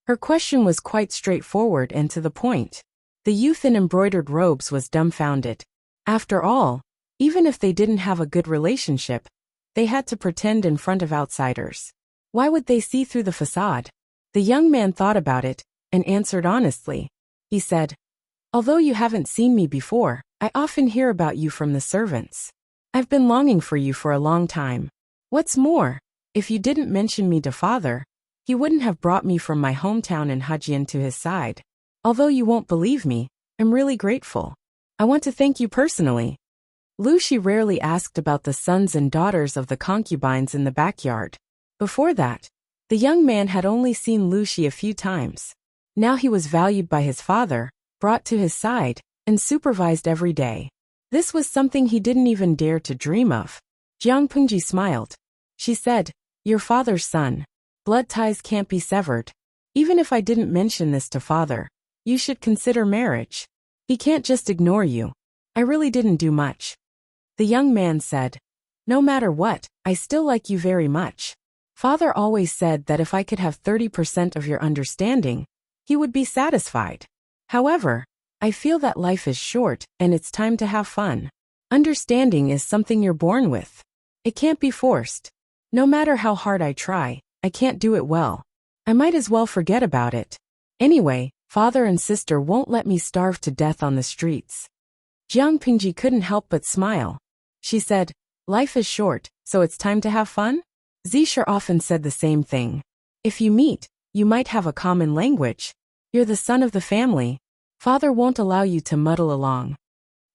Her question was quite straightforward and to the point. The youth in embroidered robes was dumbfounded. After all, even if they didn't have a good relationship, they had to pretend in front of outsiders. Why would they see through the facade? The young man thought about it, and answered honestly. He said, "Although you haven't seen me before, I often hear about you from the servants. I've been longing for you for a long time. What's more, if you didn't mention me to father, he wouldn't have brought me from my hometown in Hejian to his side. Although you won't believe me, I'm really grateful. I want to thank you personally." Lu Shi rarely asked about the sons and daughters of the concubines in the backyard. Before that, the young man had only seen Lu Shi a few times. Now he was valued by his father, brought to his side, and supervised every day. This was something he didn't even dare to dream of. Jiang Pingji smiled. She said, "Your father's son. Blood ties can't be severed. Even if I didn't mention this to father, you should consider marriage. He can't just ignore you. I really didn't do much." The young man said, "No matter what, I still like you very much. Father always said that if I could have 30% of your understanding, he would be satisfied. However, I feel that life is short and it's time to have fun. Understanding is something you're born with. It can't be forced. No matter how hard I try, I can't do it well. I might as well forget about it. Anyway, father and sister won't let me starve to death on the streets." Jiang Pingji couldn't help but smile. She said, "Life is short, so it's time to have fun?" Zisher often said the same thing. If you meet, You might have a common language. You're the son of the family. Father won't allow you to muddle along.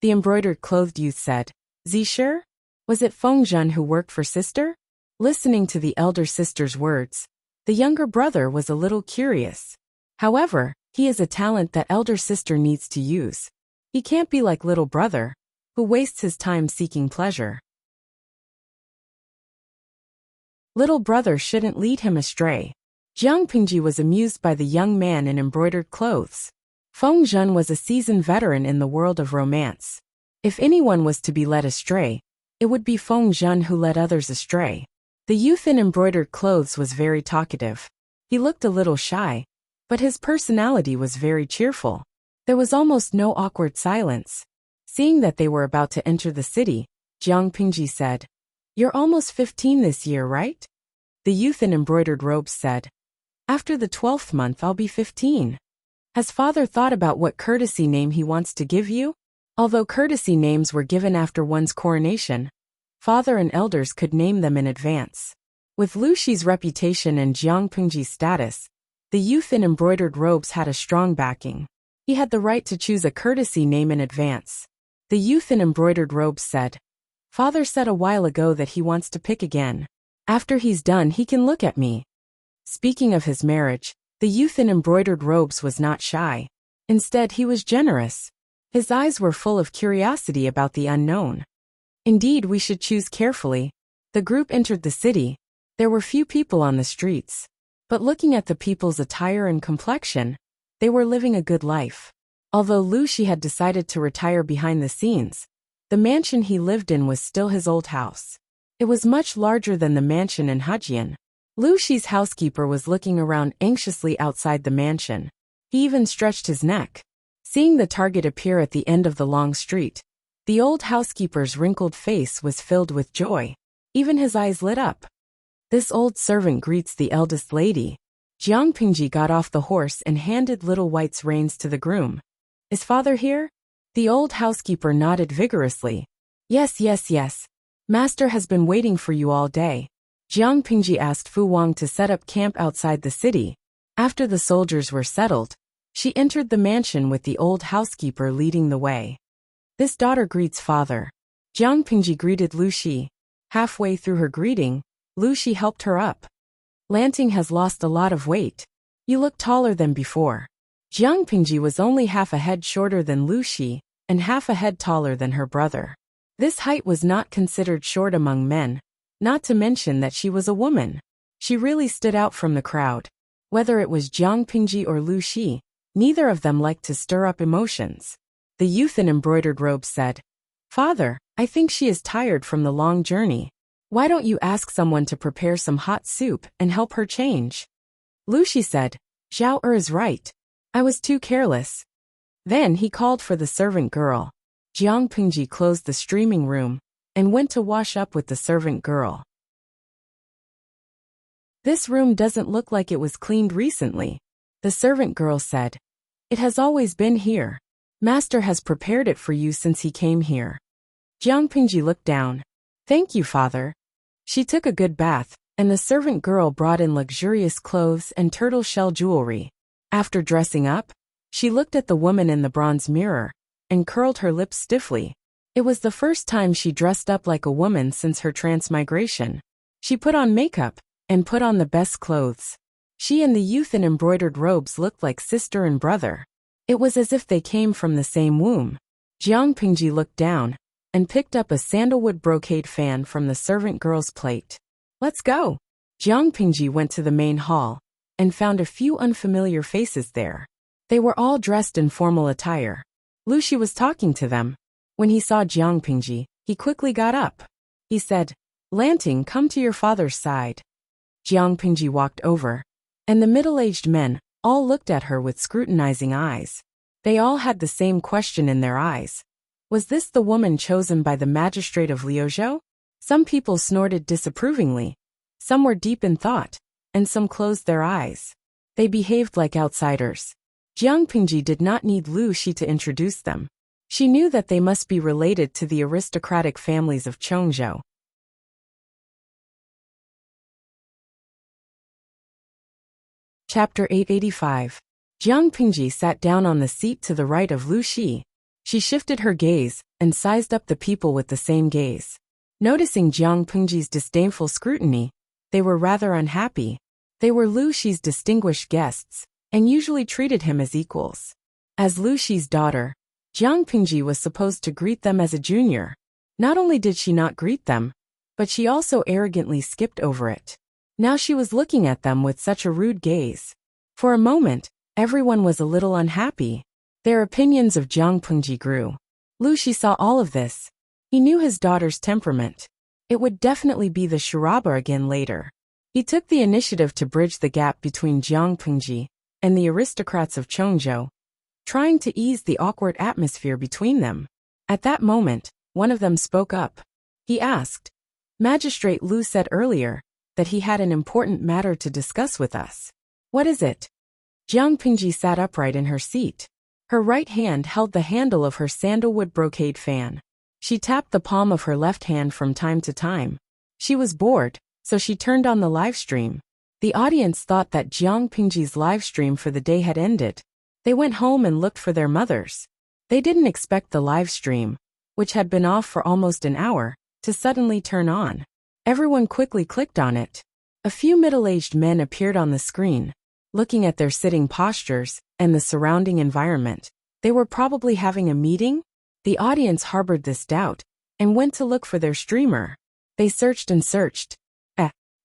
The embroidered-clothed youth said. "Zee sure? Was it Feng Zhen who worked for sister?" Listening to the elder sister's words, the younger brother was a little curious. However, he is a talent that elder sister needs to use. He can't be like little brother, who wastes his time seeking pleasure. Little brother shouldn't lead him astray. Jiang Pingji was amused by the young man in embroidered clothes. Feng Zhen was a seasoned veteran in the world of romance. If anyone was to be led astray, it would be Feng Zhen who led others astray. The youth in embroidered clothes was very talkative. He looked a little shy, but his personality was very cheerful. There was almost no awkward silence. Seeing that they were about to enter the city, Jiang Pingji said, "You're almost 15 this year, right?" The youth in embroidered robes said, "After the 12th month I'll be 15. Has father thought about what courtesy name he wants to give you?" Although courtesy names were given after one's coronation, father and elders could name them in advance. With Lu Shi's reputation and Jiang Pingji's status, the youth in embroidered robes had a strong backing. He had the right to choose a courtesy name in advance. The youth in embroidered robes said, "Father said a while ago that he wants to pick again. After he's done he can look at me." Speaking of his marriage, the youth in embroidered robes was not shy. Instead, he was generous. His eyes were full of curiosity about the unknown. "Indeed, we should choose carefully." The group entered the city. There were few people on the streets. But looking at the people's attire and complexion, they were living a good life. Although Lu Shi had decided to retire behind the scenes, the mansion he lived in was still his old house. It was much larger than the mansion in Hejian. Lu Shi's housekeeper was looking around anxiously outside the mansion. He even stretched his neck. Seeing the target appear at the end of the long street, the old housekeeper's wrinkled face was filled with joy. Even his eyes lit up. "This old servant greets the eldest lady." Jiang Pingji got off the horse and handed Little White's reins to the groom. "Is father here?" The old housekeeper nodded vigorously. Yes. Master has been waiting for you all day." Jiang Pingji asked Fu Wang to set up camp outside the city. After the soldiers were settled, she entered the mansion with the old housekeeper leading the way. "This daughter greets father." Jiang Pingji greeted Lu Shi. Halfway through her greeting, Lu Shi helped her up. "Lanting has lost a lot of weight. You look taller than before." Jiang Pingji was only half a head shorter than Lu Shi, and half a head taller than her brother. This height was not considered short among men, not to mention that she was a woman. She really stood out from the crowd. Whether it was Jiang Pingji or Lu Shi, neither of them liked to stir up emotions. The youth in embroidered robes said, "Father, I think she is tired from the long journey. Why don't you ask someone to prepare some hot soup and help her change?" Lu Shi said, "Zhao is right. I was too careless." Then he called for the servant girl. Jiang Pingji closed the streaming room and went to wash up with the servant girl. "This room doesn't look like it was cleaned recently," the servant girl said. "It has always been here. Master has prepared it for you since he came here." Jiang Pingji looked down. "Thank you, father." She took a good bath, and the servant girl brought in luxurious clothes and turtle shell jewelry. After dressing up, she looked at the woman in the bronze mirror and curled her lips stiffly. It was the first time she dressed up like a woman since her transmigration. She put on makeup and put on the best clothes. She and the youth in embroidered robes looked like sister and brother. It was as if they came from the same womb. Jiang Pingji looked down and picked up a sandalwood brocade fan from the servant girl's plate. "Let's go." Jiang Pingji went to the main hall and found a few unfamiliar faces there. They were all dressed in formal attire. Lu Shi was talking to them. When he saw Jiang Pingji, he quickly got up. He said, "Lanting, come to your father's side." Jiang Pingji walked over, and the middle-aged men all looked at her with scrutinizing eyes. They all had the same question in their eyes. Was this the woman chosen by the magistrate of Liuzhou? Some people snorted disapprovingly, some were deep in thought, and some closed their eyes. They behaved like outsiders. Jiang Pingji did not need Lu Shi to introduce them. She knew that they must be related to the aristocratic families of Chongzhou. Chapter 885. Jiang Pingji sat down on the seat to the right of Lu Shi. She shifted her gaze and sized up the people with the same gaze. Noticing Jiang Pingji's disdainful scrutiny, they were rather unhappy. They were Lu Shi's distinguished guests, and usually treated him as equals. As Lu Shi's daughter, Jiang Pingji was supposed to greet them as a junior. Not only did she not greet them, but she also arrogantly skipped over it. Now she was looking at them with such a rude gaze. For a moment, everyone was a little unhappy. Their opinions of Jiang Pingji grew. Lu Shi saw all of this. He knew his daughter's temperament. It would definitely be the charaba again later. He took the initiative to bridge the gap between Jiang Pingji and the aristocrats of Chongzhou, trying to ease the awkward atmosphere between them. At that moment, one of them spoke up. He asked, "Magistrate Lu said earlier that he had an important matter to discuss with us. What is it?" Jiang Pingji sat upright in her seat. Her right hand held the handle of her sandalwood brocade fan. She tapped the palm of her left hand from time to time. She was bored, so she turned on the live stream. The audience thought that Jiang Pingji's live stream for the day had ended. They went home and looked for their mothers. They didn't expect the live stream, which had been off for almost an hour, to suddenly turn on. Everyone quickly clicked on it. A few middle-aged men appeared on the screen, looking at their sitting postures and the surrounding environment. They were probably having a meeting? The audience harbored this doubt and went to look for their streamer. They searched and searched.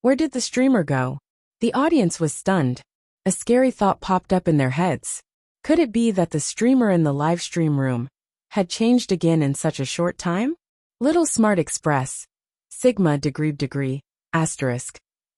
Where did the streamer go? The audience was stunned. A scary thought popped up in their heads. Could it be that the streamer in the live stream room had changed again in such a short time? Little Smart Express. Sigma degree, asterisk.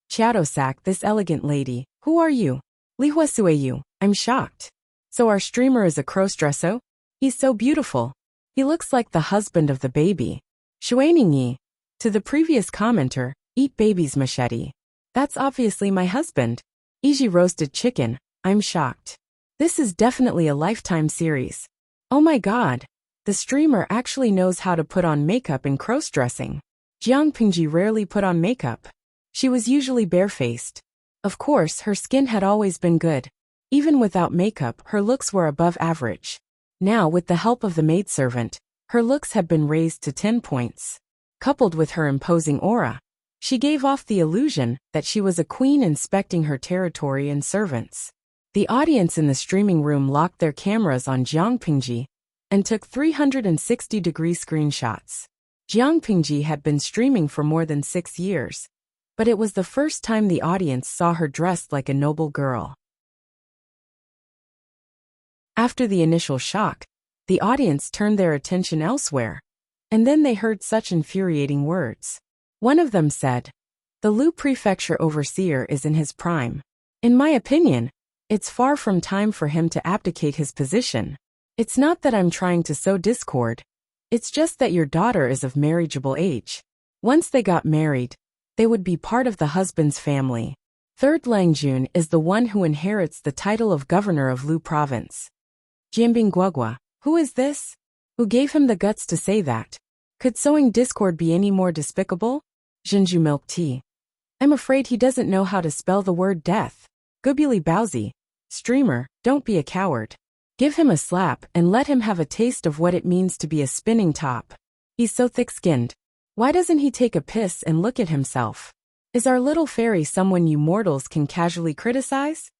Chaodosak, this elegant lady. Who are you? Lihuasueyu, I'm shocked. So our streamer is a crossdresser? He's so beautiful. He looks like the husband of the baby. Shuaningi. To the previous commenter, eat baby's machete. That's obviously my husband. Iji roasted chicken, I'm shocked. This is definitely a Lifetime series. Oh my god. The streamer actually knows how to put on makeup in cross-dressing. Jiang Pingji rarely put on makeup. She was usually barefaced. Of course, her skin had always been good. Even without makeup, her looks were above average. Now, with the help of the maidservant, her looks had been raised to 10 points. Coupled with her imposing aura, she gave off the illusion that she was a queen inspecting her territory and servants. The audience in the streaming room locked their cameras on Jiang Pingji and took 360-degree screenshots. Jiang Pingji had been streaming for more than 6 years, but it was the first time the audience saw her dressed like a noble girl. After the initial shock, the audience turned their attention elsewhere, and then they heard such infuriating words. One of them said, "The Lu Prefecture overseer is in his prime. In my opinion, it's far from time for him to abdicate his position. It's not that I'm trying to sow discord. It's just that your daughter is of marriageable age. Once they got married, they would be part of the husband's family. Third Langjun is the one who inherits the title of governor of Lu province." Jianbing Guogua, who is this? Who gave him the guts to say that? Could sowing discord be any more despicable? Jinju milk tea. I'm afraid he doesn't know how to spell the word death. Gubuli Baozi. Streamer, don't be a coward. Give him a slap and let him have a taste of what it means to be a spinning top. He's so thick-skinned. Why doesn't he take a piss and look at himself? Is our little fairy someone you mortals can casually criticize?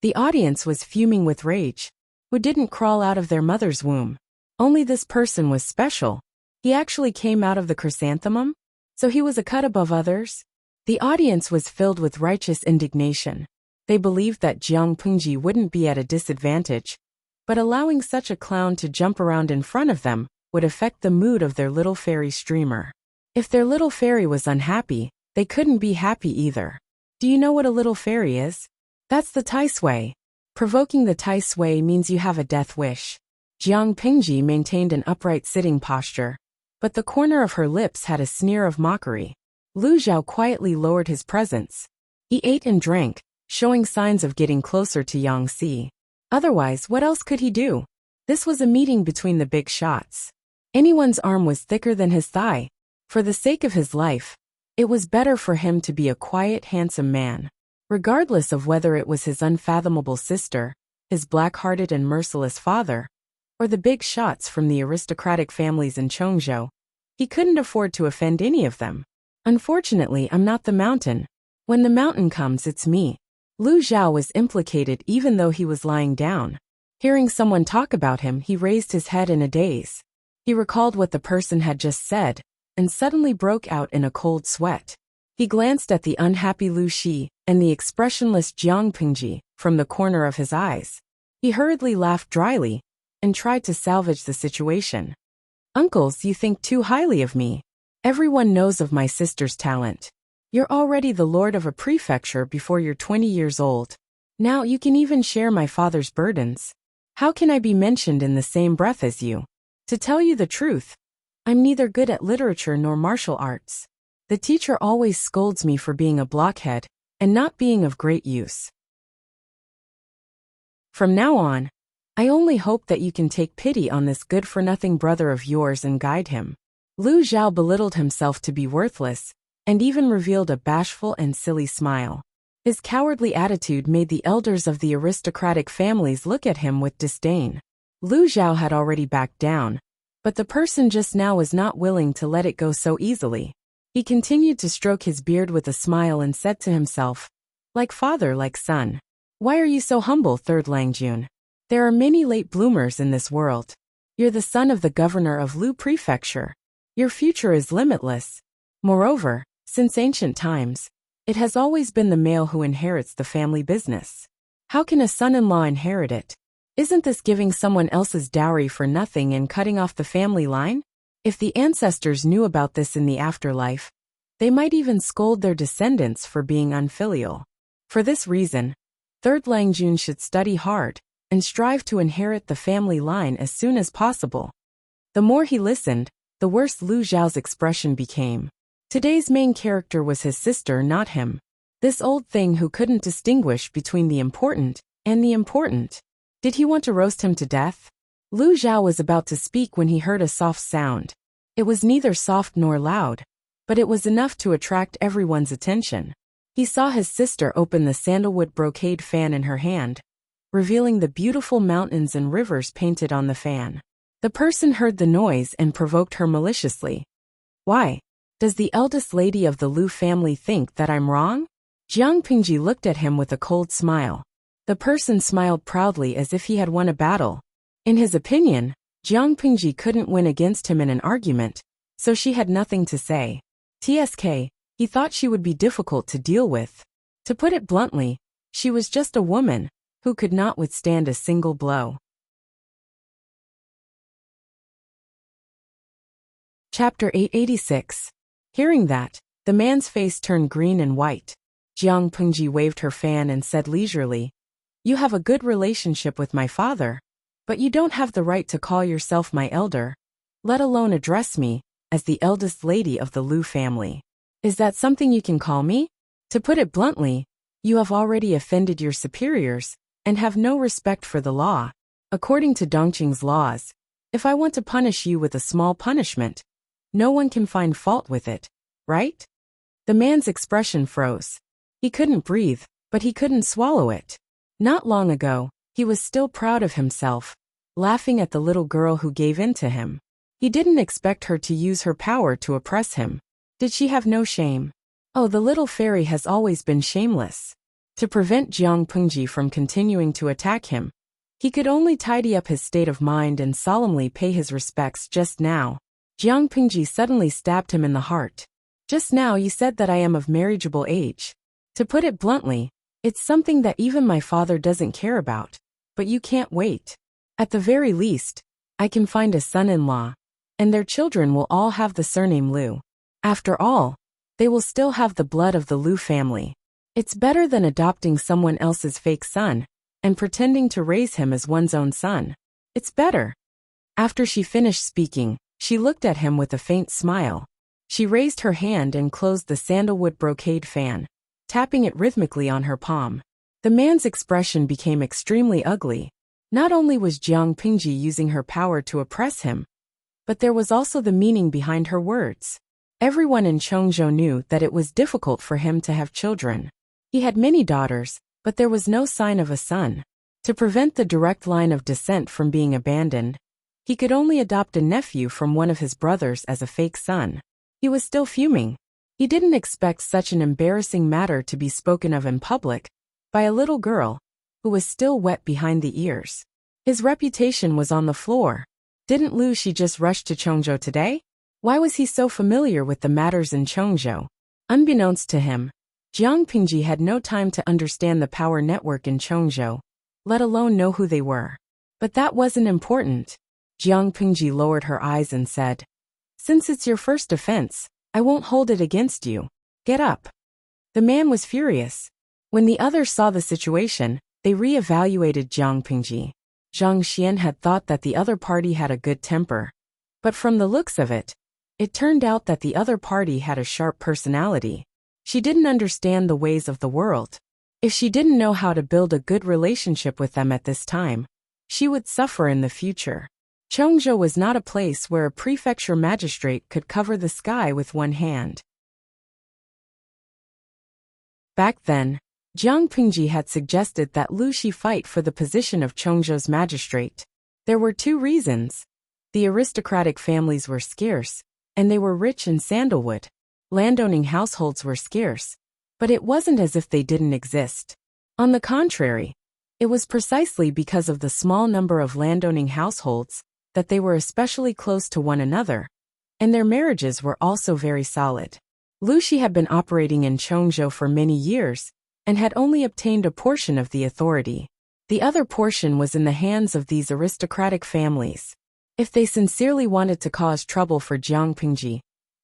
The audience was fuming with rage. Who didn't crawl out of their mother's womb? Only this person was special. He actually came out of the chrysanthemum? So he was a cut above others? The audience was filled with righteous indignation. They believed that Jiang Pingji wouldn't be at a disadvantage, but allowing such a clown to jump around in front of them would affect the mood of their little fairy streamer. If their little fairy was unhappy, they couldn't be happy either. Do you know what a little fairy is? That's the Tai Sui. Provoking the Tai Sui means you have a death wish. Jiang Pingji maintained an upright sitting posture, but the corner of her lips had a sneer of mockery. Lu Zhao quietly lowered his presence. He ate and drank, showing signs of getting closer to Yang Si. Otherwise, what else could he do? This was a meeting between the big shots. Anyone's arm was thicker than his thigh. For the sake of his life, it was better for him to be a quiet, handsome man. Regardless of whether it was his unfathomable sister, his black-hearted and merciless father, or the big shots from the aristocratic families in Chongzhou, he couldn't afford to offend any of them. Unfortunately, I'm not the mountain. When the mountain comes, it's me. Lu Zhao was implicated even though he was lying down. Hearing someone talk about him, he raised his head in a daze. He recalled what the person had just said, and suddenly broke out in a cold sweat. He glanced at the unhappy Lu Shi and the expressionless Jiang Pingji from the corner of his eyes. He hurriedly laughed dryly and tried to salvage the situation. Uncles, you think too highly of me. Everyone knows of my sister's talent. You're already the lord of a prefecture before you're 20 years old. Now you can even share my father's burdens. How can I be mentioned in the same breath as you? To tell you the truth, I'm neither good at literature nor martial arts. The teacher always scolds me for being a blockhead and not being of great use. From now on, I only hope that you can take pity on this good-for-nothing brother of yours and guide him. Lu Zhao belittled himself to be worthless, and even revealed a bashful and silly smile. His cowardly attitude made the elders of the aristocratic families look at him with disdain. Lu Zhao had already backed down, but the person just now was not willing to let it go so easily. He continued to stroke his beard with a smile and said to himself, like father, like son. Why are you so humble, Third Langjun? There are many late bloomers in this world. You're the son of the governor of Lu Prefecture. Your future is limitless. Moreover, since ancient times, it has always been the male who inherits the family business. How can a son-in-law inherit it? Isn't this giving someone else's dowry for nothing and cutting off the family line? If the ancestors knew about this in the afterlife, they might even scold their descendants for being unfilial. For this reason, Third Langjun should study hard and strive to inherit the family line as soon as possible. The more he listened, the worse Lu Zhao's expression became. Today's main character was his sister, not him. This old thing who couldn't distinguish between the important and the important. Did he want to roast him to death? Lu Zhao was about to speak when he heard a soft sound. It was neither soft nor loud, but it was enough to attract everyone's attention. He saw his sister open the sandalwood brocade fan in her hand, revealing the beautiful mountains and rivers painted on the fan. The person heard the noise and provoked her maliciously. Why? Does the eldest lady of the Lu family think that I'm wrong? Jiang Pingji looked at him with a cold smile. The person smiled proudly as if he had won a battle. In his opinion, Jiang Pingji couldn't win against him in an argument, so she had nothing to say. TSK, he thought she would be difficult to deal with. To put it bluntly, she was just a woman who could not withstand a single blow. Chapter 886. Hearing that, the man's face turned green and white. Jiang Pingji waved her fan and said leisurely, "You have a good relationship with my father, but you don't have the right to call yourself my elder, let alone address me as the eldest lady of the Lu family. Is that something you can call me? To put it bluntly, you have already offended your superiors and have no respect for the law. According to Dongqing's laws, if I want to punish you with a small punishment, no one can find fault with it, right?" The man's expression froze. He couldn't breathe, but he couldn't swallow it. Not long ago, he was still proud of himself, laughing at the little girl who gave in to him. He didn't expect her to use her power to oppress him. Did she have no shame? Oh, the little fairy has always been shameless. To prevent Jiang Pingji from continuing to attack him, he could only tidy up his state of mind and solemnly pay his respects. Just now, Jiang Pingji suddenly stabbed him in the heart. Just now you said that I am of marriageable age. To put it bluntly, it's something that even my father doesn't care about, but you can't wait. At the very least, I can find a son-in-law, and their children will all have the surname Lu. After all, they will still have the blood of the Lu family. It's better than adopting someone else's fake son and pretending to raise him as one's own son. It's better. After she finished speaking, she looked at him with a faint smile. She raised her hand and closed the sandalwood brocade fan, tapping it rhythmically on her palm. The man's expression became extremely ugly. Not only was Jiang Pingji using her power to oppress him, but there was also the meaning behind her words. Everyone in Chongzhou knew that it was difficult for him to have children. He had many daughters, but there was no sign of a son. To prevent the direct line of descent from being abandoned, he could only adopt a nephew from one of his brothers as a fake son. He was still fuming. He didn't expect such an embarrassing matter to be spoken of in public by a little girl who was still wet behind the ears. His reputation was on the floor. Didn't Lu Shi just rush to Chongzhou today? Why was he so familiar with the matters in Chongzhou? Unbeknownst to him, Jiang Pingji had no time to understand the power network in Chongzhou, let alone know who they were. But that wasn't important. Jiang Pingji lowered her eyes and said, "Since it's your first offense, I won't hold it against you. Get up." The man was furious. When the others saw the situation, they re-evaluated Jiang Pingji. Zhang Xian had thought that the other party had a good temper. But from the looks of it, it turned out that the other party had a sharp personality. She didn't understand the ways of the world. If she didn't know how to build a good relationship with them at this time, she would suffer in the future. Chongzhou was not a place where a prefecture magistrate could cover the sky with one hand. Back then, Jiang Pingji had suggested that Lu Shi fight for the position of Chongzhou's magistrate. There were two reasons. The aristocratic families were scarce, and they were rich in sandalwood. Landowning households were scarce, but it wasn't as if they didn't exist. On the contrary, it was precisely because of the small number of landowning households that they were especially close to one another, and their marriages were also very solid. Lu Shi had been operating in Chongzhou for many years, and had only obtained a portion of the authority. The other portion was in the hands of these aristocratic families. If they sincerely wanted to cause trouble for Jiang Pingji,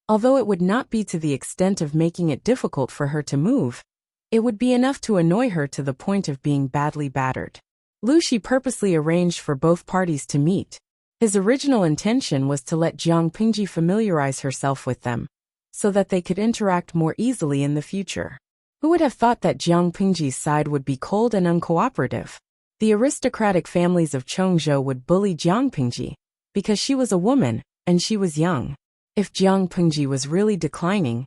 although it would not be to the extent of making it difficult for her to move, it would be enough to annoy her to the point of being badly battered. Lu Shi purposely arranged for both parties to meet. His original intention was to let Jiang Pingji familiarize herself with them, so that they could interact more easily in the future. Who would have thought that Jiang Pingji's side would be cold and uncooperative? The aristocratic families of Chongzhou would bully Jiang Pingji, because she was a woman, and she was young. If Jiang Pingji was really declining,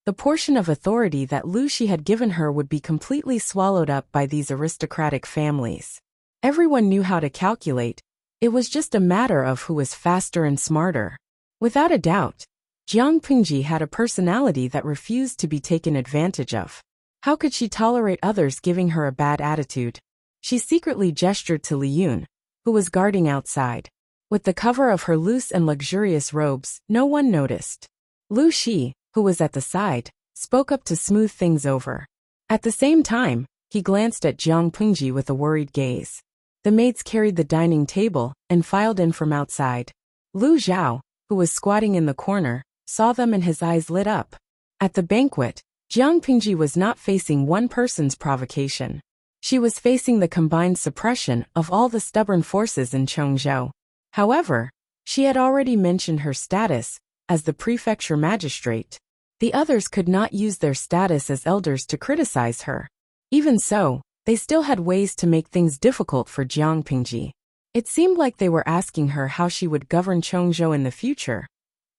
the portion of authority that Lu Shi had given her would be completely swallowed up by these aristocratic families. Everyone knew how to calculate. It was just a matter of who was faster and smarter. Without a doubt, Jiang Pingji had a personality that refused to be taken advantage of. How could she tolerate others giving her a bad attitude? She secretly gestured to Li Yun, who was guarding outside. With the cover of her loose and luxurious robes, no one noticed. Lu Shi, who was at the side, spoke up to smooth things over. At the same time, he glanced at Jiang Pingji with a worried gaze. The maids carried the dining table and filed in from outside. Lu Zhao, who was squatting in the corner, saw them and his eyes lit up. At the banquet, Jiang Pingji was not facing one person's provocation. She was facing the combined suppression of all the stubborn forces in Chongzhou. However, she had already mentioned her status as the prefecture magistrate. The others could not use their status as elders to criticize her. Even so, they still had ways to make things difficult for Jiang Pingji. It seemed like they were asking her how she would govern Chongzhou in the future.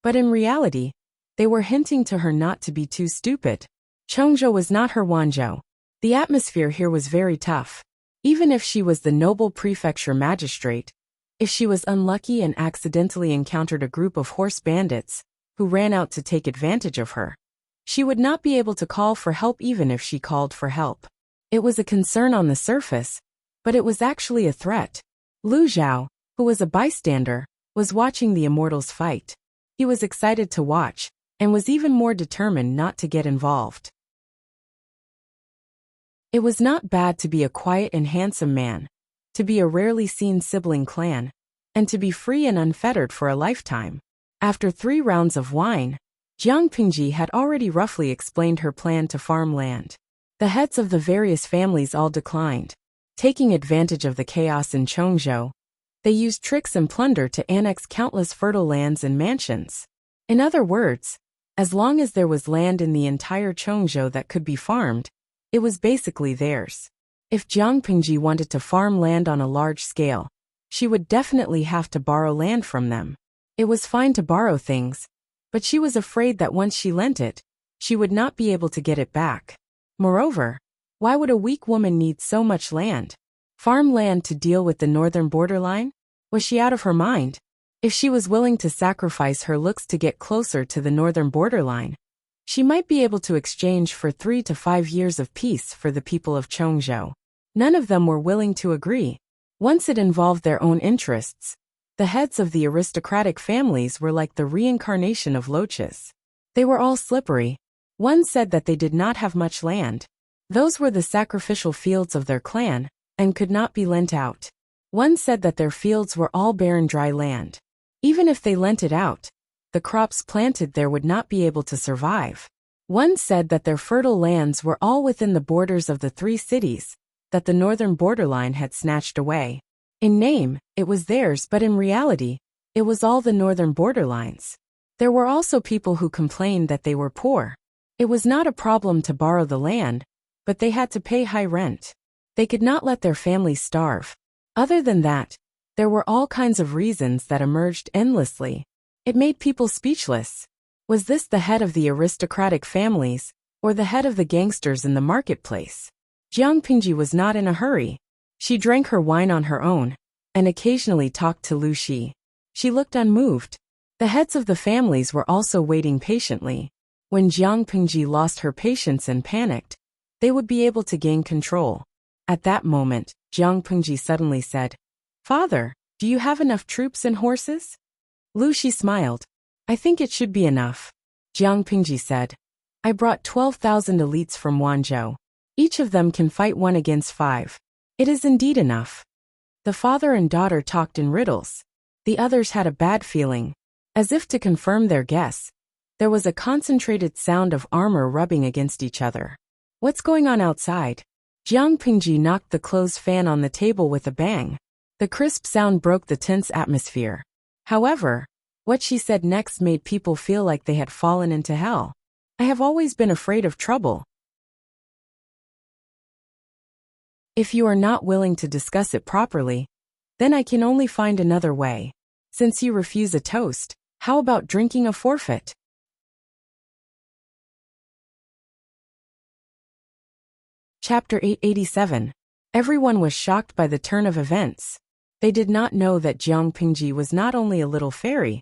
But in reality, they were hinting to her not to be too stupid. Chongzhou was not her Wanzhou. The atmosphere here was very tough. Even if she was the noble prefecture magistrate, if she was unlucky and accidentally encountered a group of horse bandits who ran out to take advantage of her, she would not be able to call for help even if she called for help. It was a concern on the surface, but it was actually a threat. Lu Zhao, who was a bystander, was watching the immortals fight. He was excited to watch, and was even more determined not to get involved. It was not bad to be a quiet and handsome man, to be a rarely seen sibling clan, and to be free and unfettered for a lifetime. After 3 rounds of wine, Jiang Pingji had already roughly explained her plan to farm land. The heads of the various families all declined. Taking advantage of the chaos in Chongzhou, they used tricks and plunder to annex countless fertile lands and mansions. In other words, as long as there was land in the entire Chongzhou that could be farmed, it was basically theirs. If Jiang Pingji wanted to farm land on a large scale, she would definitely have to borrow land from them. It was fine to borrow things, but she was afraid that once she lent it, she would not be able to get it back. Moreover, Why would a weak woman need so much land? Farmland to deal with the northern borderline? Was she out of her mind? If she was willing to sacrifice her looks to get closer to the northern borderline, she might be able to exchange for 3 to 5 years of peace for the people of Chongzhou. None of them were willing to agree. Once it involved their own interests, the heads of the aristocratic families were like the reincarnation of loaches. They were all slippery. One said that they did not have much land. Those were the sacrificial fields of their clan, and could not be lent out. One said that their fields were all barren dry land. Even if they lent it out, the crops planted there would not be able to survive. One said that their fertile lands were all within the borders of the 3 cities that the northern borderline had snatched away. In name, it was theirs, but in reality, it was all the northern borderlines. There were also people who complained that they were poor. It was not a problem to borrow the land, but they had to pay high rent. They could not let their families starve. Other than that, there were all kinds of reasons that emerged endlessly. It made people speechless. Was this the head of the aristocratic families, or the head of the gangsters in the marketplace? Jiang Pingji was not in a hurry. She drank her wine on her own, and occasionally talked to Lu Shi. She looked unmoved. The heads of the families were also waiting patiently. When Jiang Pingji lost her patience and panicked, they would be able to gain control. At that moment, Jiang Pingji suddenly said, "Father, do you have enough troops and horses?" Lu Shi smiled. "I think it should be enough." Jiang Pingji said, "I brought 12,000 elites from Wanzhou. Each of them can fight 1 against 5. It is indeed enough." The father and daughter talked in riddles. The others had a bad feeling. As if to confirm their guess, there was a concentrated sound of armor rubbing against each other. "What's going on outside?" Jiang Pingji knocked the clothes fan on the table with a bang. The crisp sound broke the tense atmosphere. However, what she said next made people feel like they had fallen into hell. "I have always been afraid of trouble. If you are not willing to discuss it properly, then I can only find another way. Since you refuse a toast, how about drinking a forfeit?" Chapter 887. Everyone was shocked by the turn of events. They did not know that Jiang Pingji was not only a little fairy,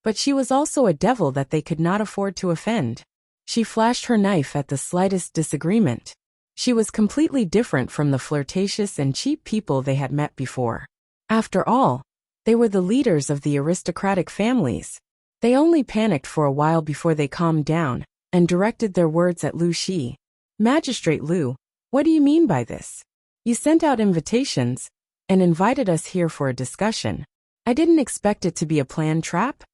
but she was also a devil that they could not afford to offend. She flashed her knife at the slightest disagreement. She was completely different from the flirtatious and cheap people they had met before. After all, they were the leaders of the aristocratic families. They only panicked for a while before they calmed down and directed their words at Lu Shi. "Magistrate Lu, what do you mean by this? You sent out invitations and invited us here for a discussion. I didn't expect it to be a planned trap.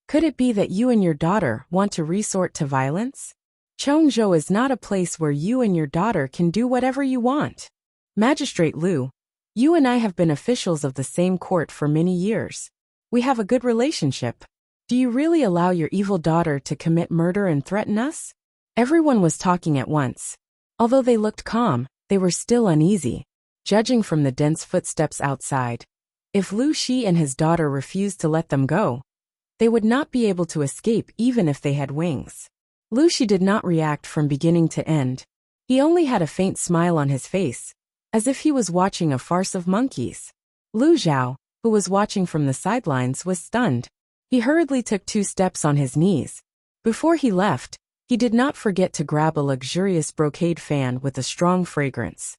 Could it be that you and your daughter want to resort to violence? Chongzhou is not a place where you and your daughter can do whatever you want. Magistrate Lu, you and I have been officials of the same court for many years. We have a good relationship. Do you really allow your evil daughter to commit murder and threaten us?" Everyone was talking at once. Although they looked calm, they were still uneasy, judging from the dense footsteps outside. If Lu Shi and his daughter refused to let them go, they would not be able to escape even if they had wings. Lu Shi did not react from beginning to end. He only had a faint smile on his face, as if he was watching a farce of monkeys. Lu Zhao, who was watching from the sidelines, was stunned. He hurriedly took 2 steps on his knees. Before he left, he did not forget to grab a luxurious brocade fan with a strong fragrance.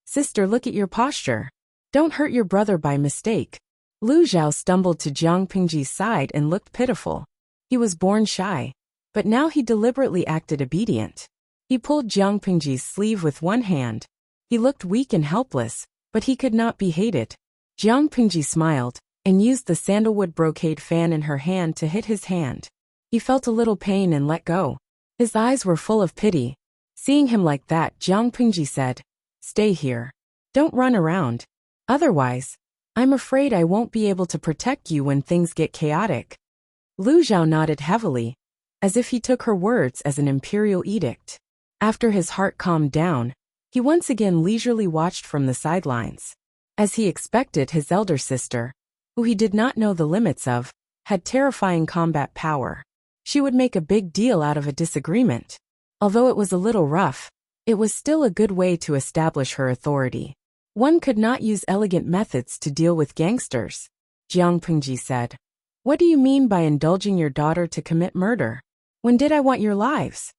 "Sister, look at your posture. Don't hurt your brother by mistake." Lu Zhao stumbled to Jiang Pingji's side and looked pitiful. He was born shy, but now he deliberately acted obedient. He pulled Jiang Pingji's sleeve with one hand. He looked weak and helpless, but he could not be hated. Jiang Pingji smiled and used the sandalwood brocade fan in her hand to hit his hand. He felt a little pain and let go. His eyes were full of pity. Seeing him like that, Jiang Pingji said, "Stay here. Don't run around. Otherwise, I'm afraid I won't be able to protect you when things get chaotic." Lu Zhao nodded heavily, as if he took her words as an imperial edict. After his heart calmed down, he once again leisurely watched from the sidelines. As he expected, his elder sister, who he did not know the limits of, had terrifying combat power. She would make a big deal out of a disagreement. Although it was a little rough, It was still a good way to establish her authority. One could not use elegant methods to deal with gangsters, Jiang Pingji said. What do you mean by indulging your daughter to commit murder? When did I want your lives?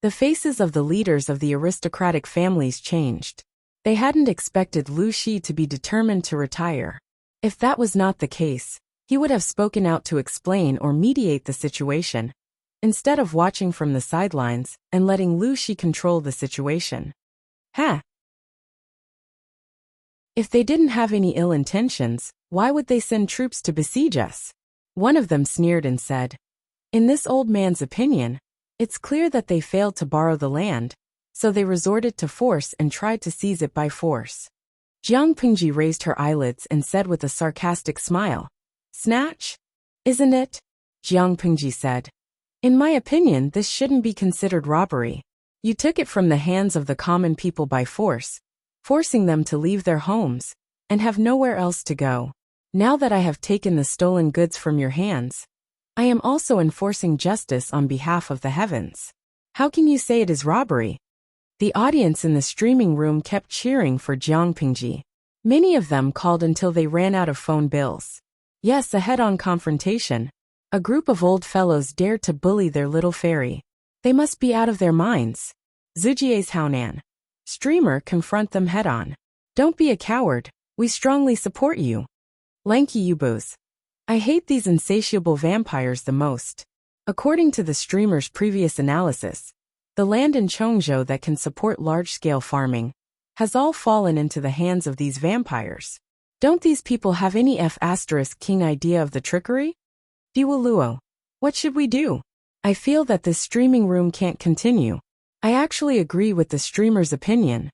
The faces of the leaders of the aristocratic families changed. They hadn't expected Lu Shi to be determined to retire. If that was not the case, he would have spoken out to explain or mediate the situation, instead of watching from the sidelines and letting Lu Shi control the situation. Huh? If they didn't have any ill intentions, why would they send troops to besiege us? One of them sneered and said, in this old man's opinion, it's clear that they failed to borrow the land, so they resorted to force and tried to seize it by force. Jiang Pingji raised her eyelids and said with a sarcastic smile, snatch? Isn't it? Jiang Pingji said. In my opinion, this shouldn't be considered robbery. You took it from the hands of the common people by force, forcing them to leave their homes and have nowhere else to go. Now that I have taken the stolen goods from your hands, I am also enforcing justice on behalf of the heavens. How can you say it is robbery? The audience in the streaming room kept cheering for Jiang Pingji. Many of them called until they ran out of phone bills. Yes, a head-on confrontation. A group of old fellows dared to bully their little fairy. They must be out of their minds. Zujie's Haonan. Streamer, confront them head-on. Don't be a coward, we strongly support you. Lanky Yubos. I hate these insatiable vampires the most. According to the streamer's previous analysis, the land in Chongzhou that can support large-scale farming has all fallen into the hands of these vampires. Don't these people have any F***king idea of the trickery? Luo, what should we do? I feel that this streaming room can't continue. I actually agree with the streamer's opinion.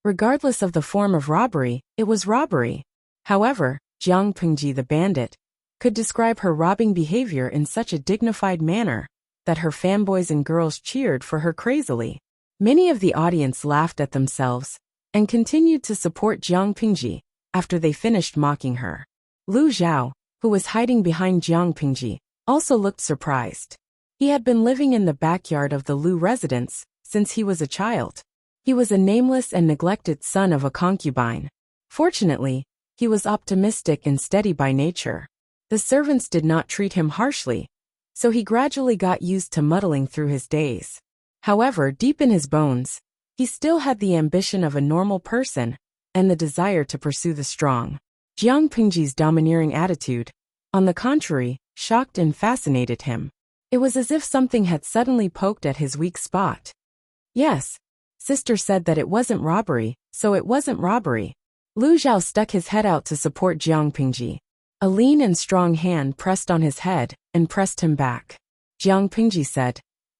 Regardless of the form of robbery, it was robbery. However, Jiang Pingji the bandit could describe her robbing behavior in such a dignified manner that her fanboys and girls cheered for her crazily. Many of the audience laughed at themselves and continued to support Jiang Pingji after they finished mocking her. Lu Zhao, who was hiding behind Jiang Pingji, also looked surprised. He had been living in the backyard of the Lu residence since he was a child. He was a nameless and neglected son of a concubine. Fortunately, he was optimistic and steady by nature. The servants did not treat him harshly, so he gradually got used to muddling through his days. However, deep in his bones, he still had the ambition of a normal person and the desire to pursue the strong. Jiang Pingji's domineering attitude, on the contrary, shocked and fascinated him. It was as if something had suddenly poked at his weak spot. Yes, sister said that it wasn't robbery, so it wasn't robbery. Lu Zhao stuck his head out to support Jiang Pingji. A lean and strong hand pressed on his head and pressed him back. Jiang Pingji said,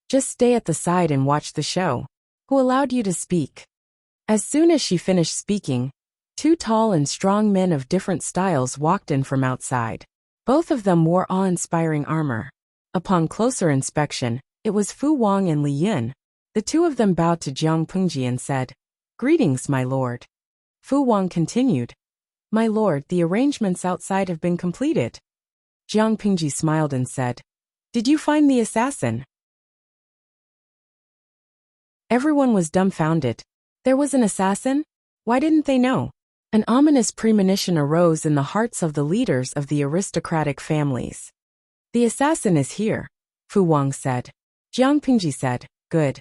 just stay at the side and watch the show. Who allowed you to speak? As soon as she finished speaking, two tall and strong men of different styles walked in from outside. Both of them wore awe-inspiring armor. Upon closer inspection, it was Fu Wang and Li Yun. The two of them bowed to Jiang Pingji and said, greetings, my lord. Fu Wang continued, my lord, the arrangements outside have been completed. Jiang Pingji smiled and said, did you find the assassin? Everyone was dumbfounded. There was an assassin? Why didn't they know? An ominous premonition arose in the hearts of the leaders of the aristocratic families. The assassin is here, Fu Wang said. Jiang Pingji said, good.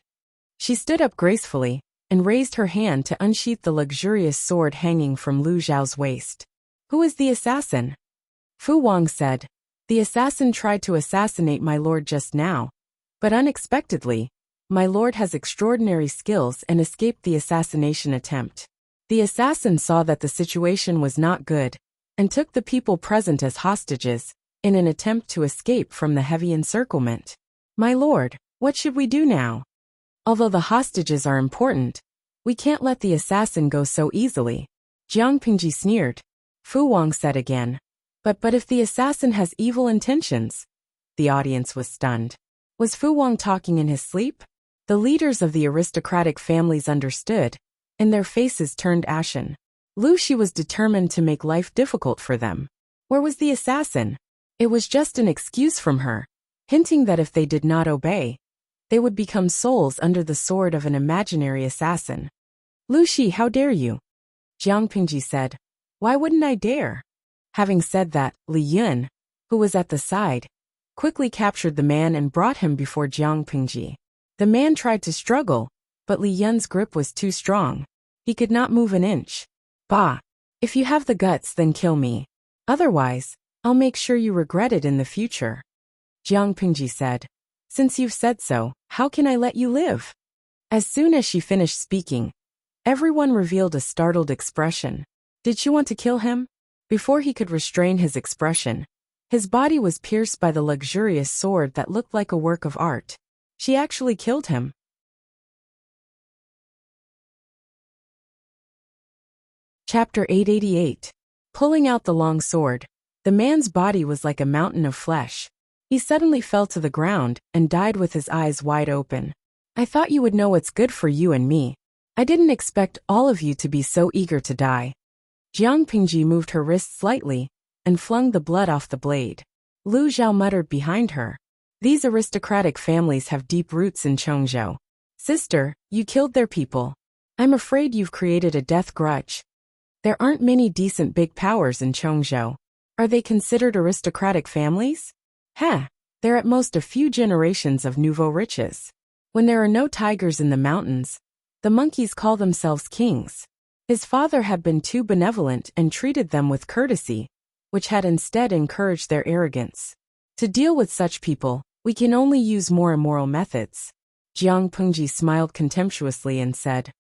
She stood up gracefully and raised her hand to unsheath the luxurious sword hanging from Lu Zhao's waist. Who is the assassin? Fu Wang said, the assassin tried to assassinate my lord just now, but unexpectedly, my lord has extraordinary skills and escaped the assassination attempt. The assassin saw that the situation was not good and took the people present as hostages in an attempt to escape from the heavy encirclement. My lord, what should we do now? Although the hostages are important, we can't let the assassin go so easily. Jiang Pingji sneered. Fu Wang said again, but if the assassin has evil intentions? The audience was stunned. Was Fu Wang talking in his sleep? The leaders of the aristocratic families understood, and their faces turned ashen. Lu Shi was determined to make life difficult for them. Where was the assassin? It was just an excuse from her, hinting that if they did not obey, They would become souls under the sword of an imaginary assassin. Lu Shi, how dare you? Jiang Pingji said. Why wouldn't I dare? Having said that, Li Yun, who was at the side, quickly captured the man and brought him before Jiang Pingji. The man tried to struggle, but Li Yun's grip was too strong. He could not move an inch. Bah! If you have the guts, then kill me. Otherwise, I'll make sure you regret it in the future. Jiang Pingji said. Since you've said so, how can I let you live? As soon as she finished speaking, everyone revealed a startled expression. Did she want to kill him? Before he could restrain his expression, his body was pierced by the luxurious sword that looked like a work of art. She actually killed him. Chapter 888. Pulling out the long sword, the man's body was like a mountain of flesh. He suddenly fell to the ground and died with his eyes wide open. I thought you would know what's good for you and me. I didn't expect all of you to be so eager to die. Jiang Pingji moved her wrist slightly and flung the blood off the blade. Lu Zhao muttered behind her. These aristocratic families have deep roots in Chongzhou. Sister, you killed their people. I'm afraid you've created a death grudge. There aren't many decent big powers in Chongzhou. Are they considered aristocratic families? They're at most a few generations of nouveau riches. When there are no tigers in the mountains, the monkeys call themselves kings. His father had been too benevolent and treated them with courtesy, which had instead encouraged their arrogance. To deal with such people, we can only use more immoral methods. Jiang Pingji smiled contemptuously and said,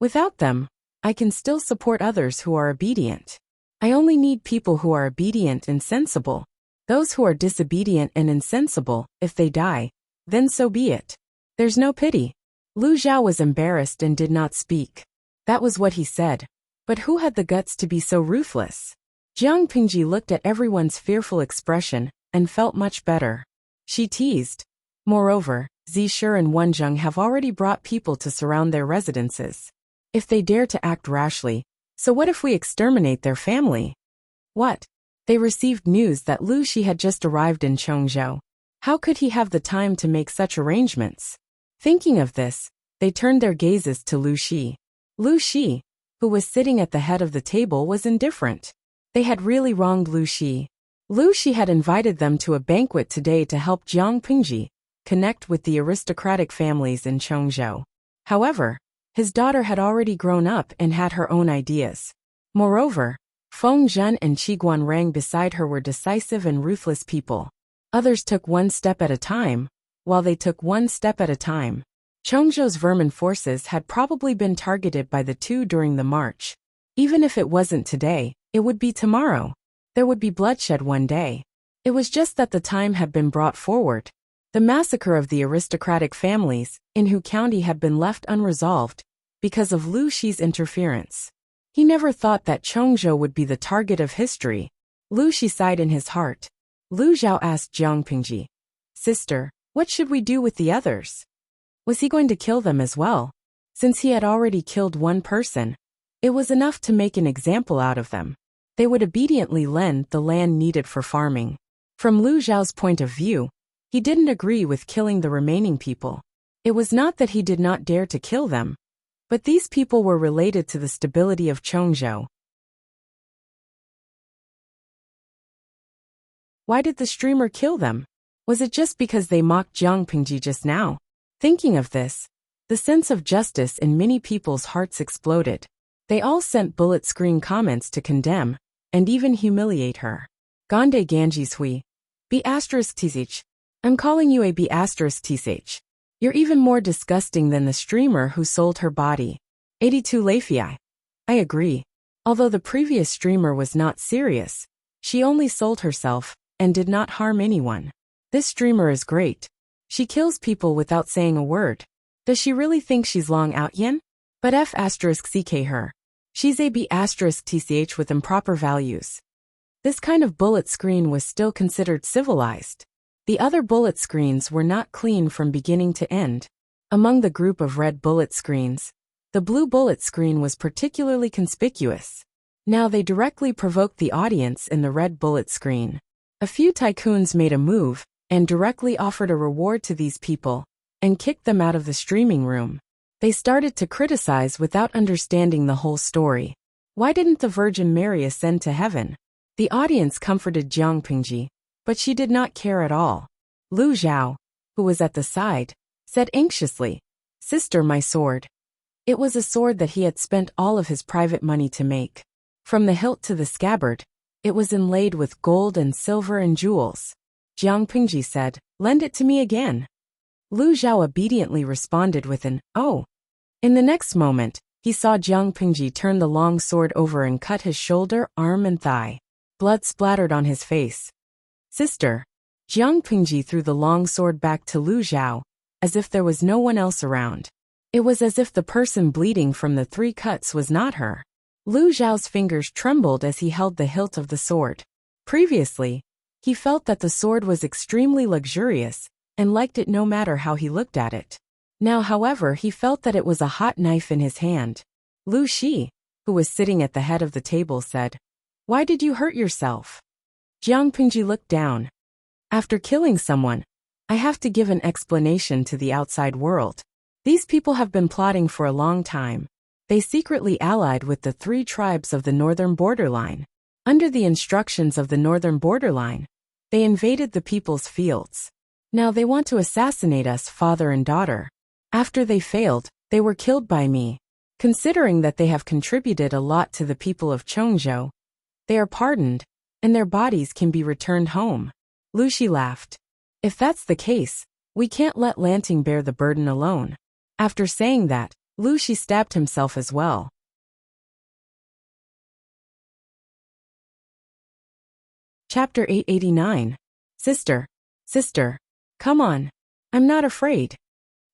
without them, I can still support others who are obedient. I only need people who are obedient and sensible. Those who are disobedient and insensible, if they die, then so be it. There's no pity. Lu Zhao was embarrassed and did not speak. That was what he said. But who had the guts to be so ruthless? Jiang Pingji looked at everyone's fearful expression and felt much better. She teased. Moreover, Zishur and Wenzheng have already brought people to surround their residences. If they dare to act rashly, so what if we exterminate their family? What? They received news that Lu Shi had just arrived in Chongzhou. How could he have the time to make such arrangements? Thinking of this, they turned their gazes to Lu Shi. Lu Shi, who was sitting at the head of the table, was indifferent. They had really wronged Lu Shi. Lu Shi had invited them to a banquet today to help Jiang Pingji connect with the aristocratic families in Chongzhou. However, his daughter had already grown up and had her own ideas. Moreover, Feng Zhen and Qiguan Rang beside her were decisive and ruthless people. Others took one step at a time, while they took one step at a time. Chongzhou's vermin forces had probably been targeted by the two during the march. Even if it wasn't today, it would be tomorrow. There would be bloodshed one day. It was just that the time had been brought forward. The massacre of the aristocratic families in Hu County had been left unresolved because of Lu Shi's interference. He never thought that Chongzhou would be the target of history. Lu Shi sighed in his heart. Lu Zhao asked Jiang Pingji, Sister, what should we do with the others? Was he going to kill them as well? Since he had already killed one person, it was enough to make an example out of them. They would obediently lend the land needed for farming. From Lu Zhao's point of view, he didn't agree with killing the remaining people. It was not that he did not dare to kill them, but these people were related to the stability of Chongzhou. Why did the streamer kill them? Was it just because they mocked Jiang Pingji just now? Thinking of this, the sense of justice in many people's hearts exploded. They all sent bullet screen comments to condemn and even humiliate her. Gande Ganji's Hui. B*TSH. I'm calling you a B*TSH. You're even more disgusting than the streamer who sold her body. 82 Lafei. I agree. Although the previous streamer was not serious, she only sold herself and did not harm anyone. This streamer is great. She kills people without saying a word. Does she really think she's Long Outyin? But F*CK her. She's a B*TSH with improper values. This kind of bullet screen was still considered civilized. The other bullet screens were not clean from beginning to end. Among the group of red bullet screens, the blue bullet screen was particularly conspicuous. Now they directly provoked the audience in the red bullet screen. A few tycoons made a move and directly offered a reward to these people, and kicked them out of the streaming room. They started to criticize without understanding the whole story. Why didn't the Virgin Mary ascend to heaven? The audience comforted Jiang Pingji, but she did not care at all. Lu Zhao, who was at the side, said anxiously, "Sister, my sword." It was a sword that he had spent all of his private money to make. From the hilt to the scabbard, it was inlaid with gold and silver and jewels. Jiang Pingji said, "Lend it to me again." Lu Zhao obediently responded with an, "Oh." In the next moment, he saw Jiang Pingji turn the long sword over and cut his shoulder, arm and thigh. Blood splattered on his face. "Sister." Jiang Pingji threw the long sword back to Lu Zhao, as if there was no one else around. It was as if the person bleeding from the 3 cuts was not her. Lu Zhao's fingers trembled as he held the hilt of the sword. Previously, he felt that the sword was extremely luxurious and liked it no matter how he looked at it. Now, however, he felt that it was a hot knife in his hand. Lu Shi, who was sitting at the head of the table, said, "Why did you hurt yourself?" Jiang Pingji looked down. "After killing someone, I have to give an explanation to the outside world. These people have been plotting for a long time. They secretly allied with the 3 tribes of the northern borderline. Under the instructions of the northern borderline, they invaded the people's fields. Now they want to assassinate us, father and daughter. After they failed, they were killed by me. Considering that they have contributed a lot to the people of Chongzhou, they are pardoned, and their bodies can be returned home." Lu Shi laughed. "If that's the case, we can't let Lanting bear the burden alone." After saying that, Lu Shi stabbed himself as well. Chapter 889. Sister. Sister. Come on. I'm not afraid.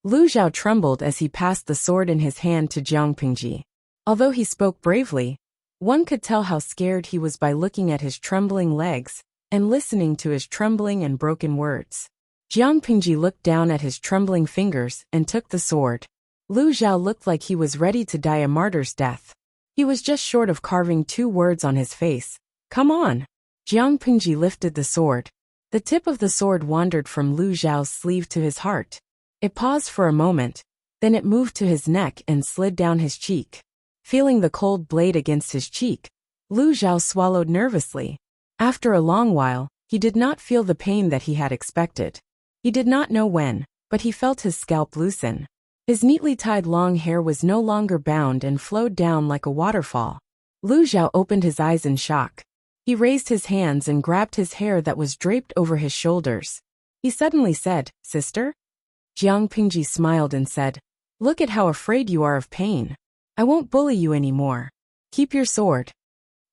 Lu Zhao trembled as he passed the sword in his hand to Jiang Pingji. Although he spoke bravely, one could tell how scared he was by looking at his trembling legs and listening to his trembling and broken words. Jiang Pingji looked down at his trembling fingers and took the sword. Lu Zhao looked like he was ready to die a martyr's death. He was just short of carving 2 words on his face. "Come on." Jiang Pingji lifted the sword. The tip of the sword wandered from Lu Zhao's sleeve to his heart. It paused for a moment, then it moved to his neck and slid down his cheek. Feeling the cold blade against his cheek, Lu Zhao swallowed nervously. After a long while, he did not feel the pain that he had expected. He did not know when, but he felt his scalp loosen. His neatly tied long hair was no longer bound and flowed down like a waterfall. Lu Zhao opened his eyes in shock. He raised his hands and grabbed his hair that was draped over his shoulders. He suddenly said, "Sister?" Jiang Pingji smiled and said, "Look at how afraid you are of pain. I won't bully you anymore. Keep your sword."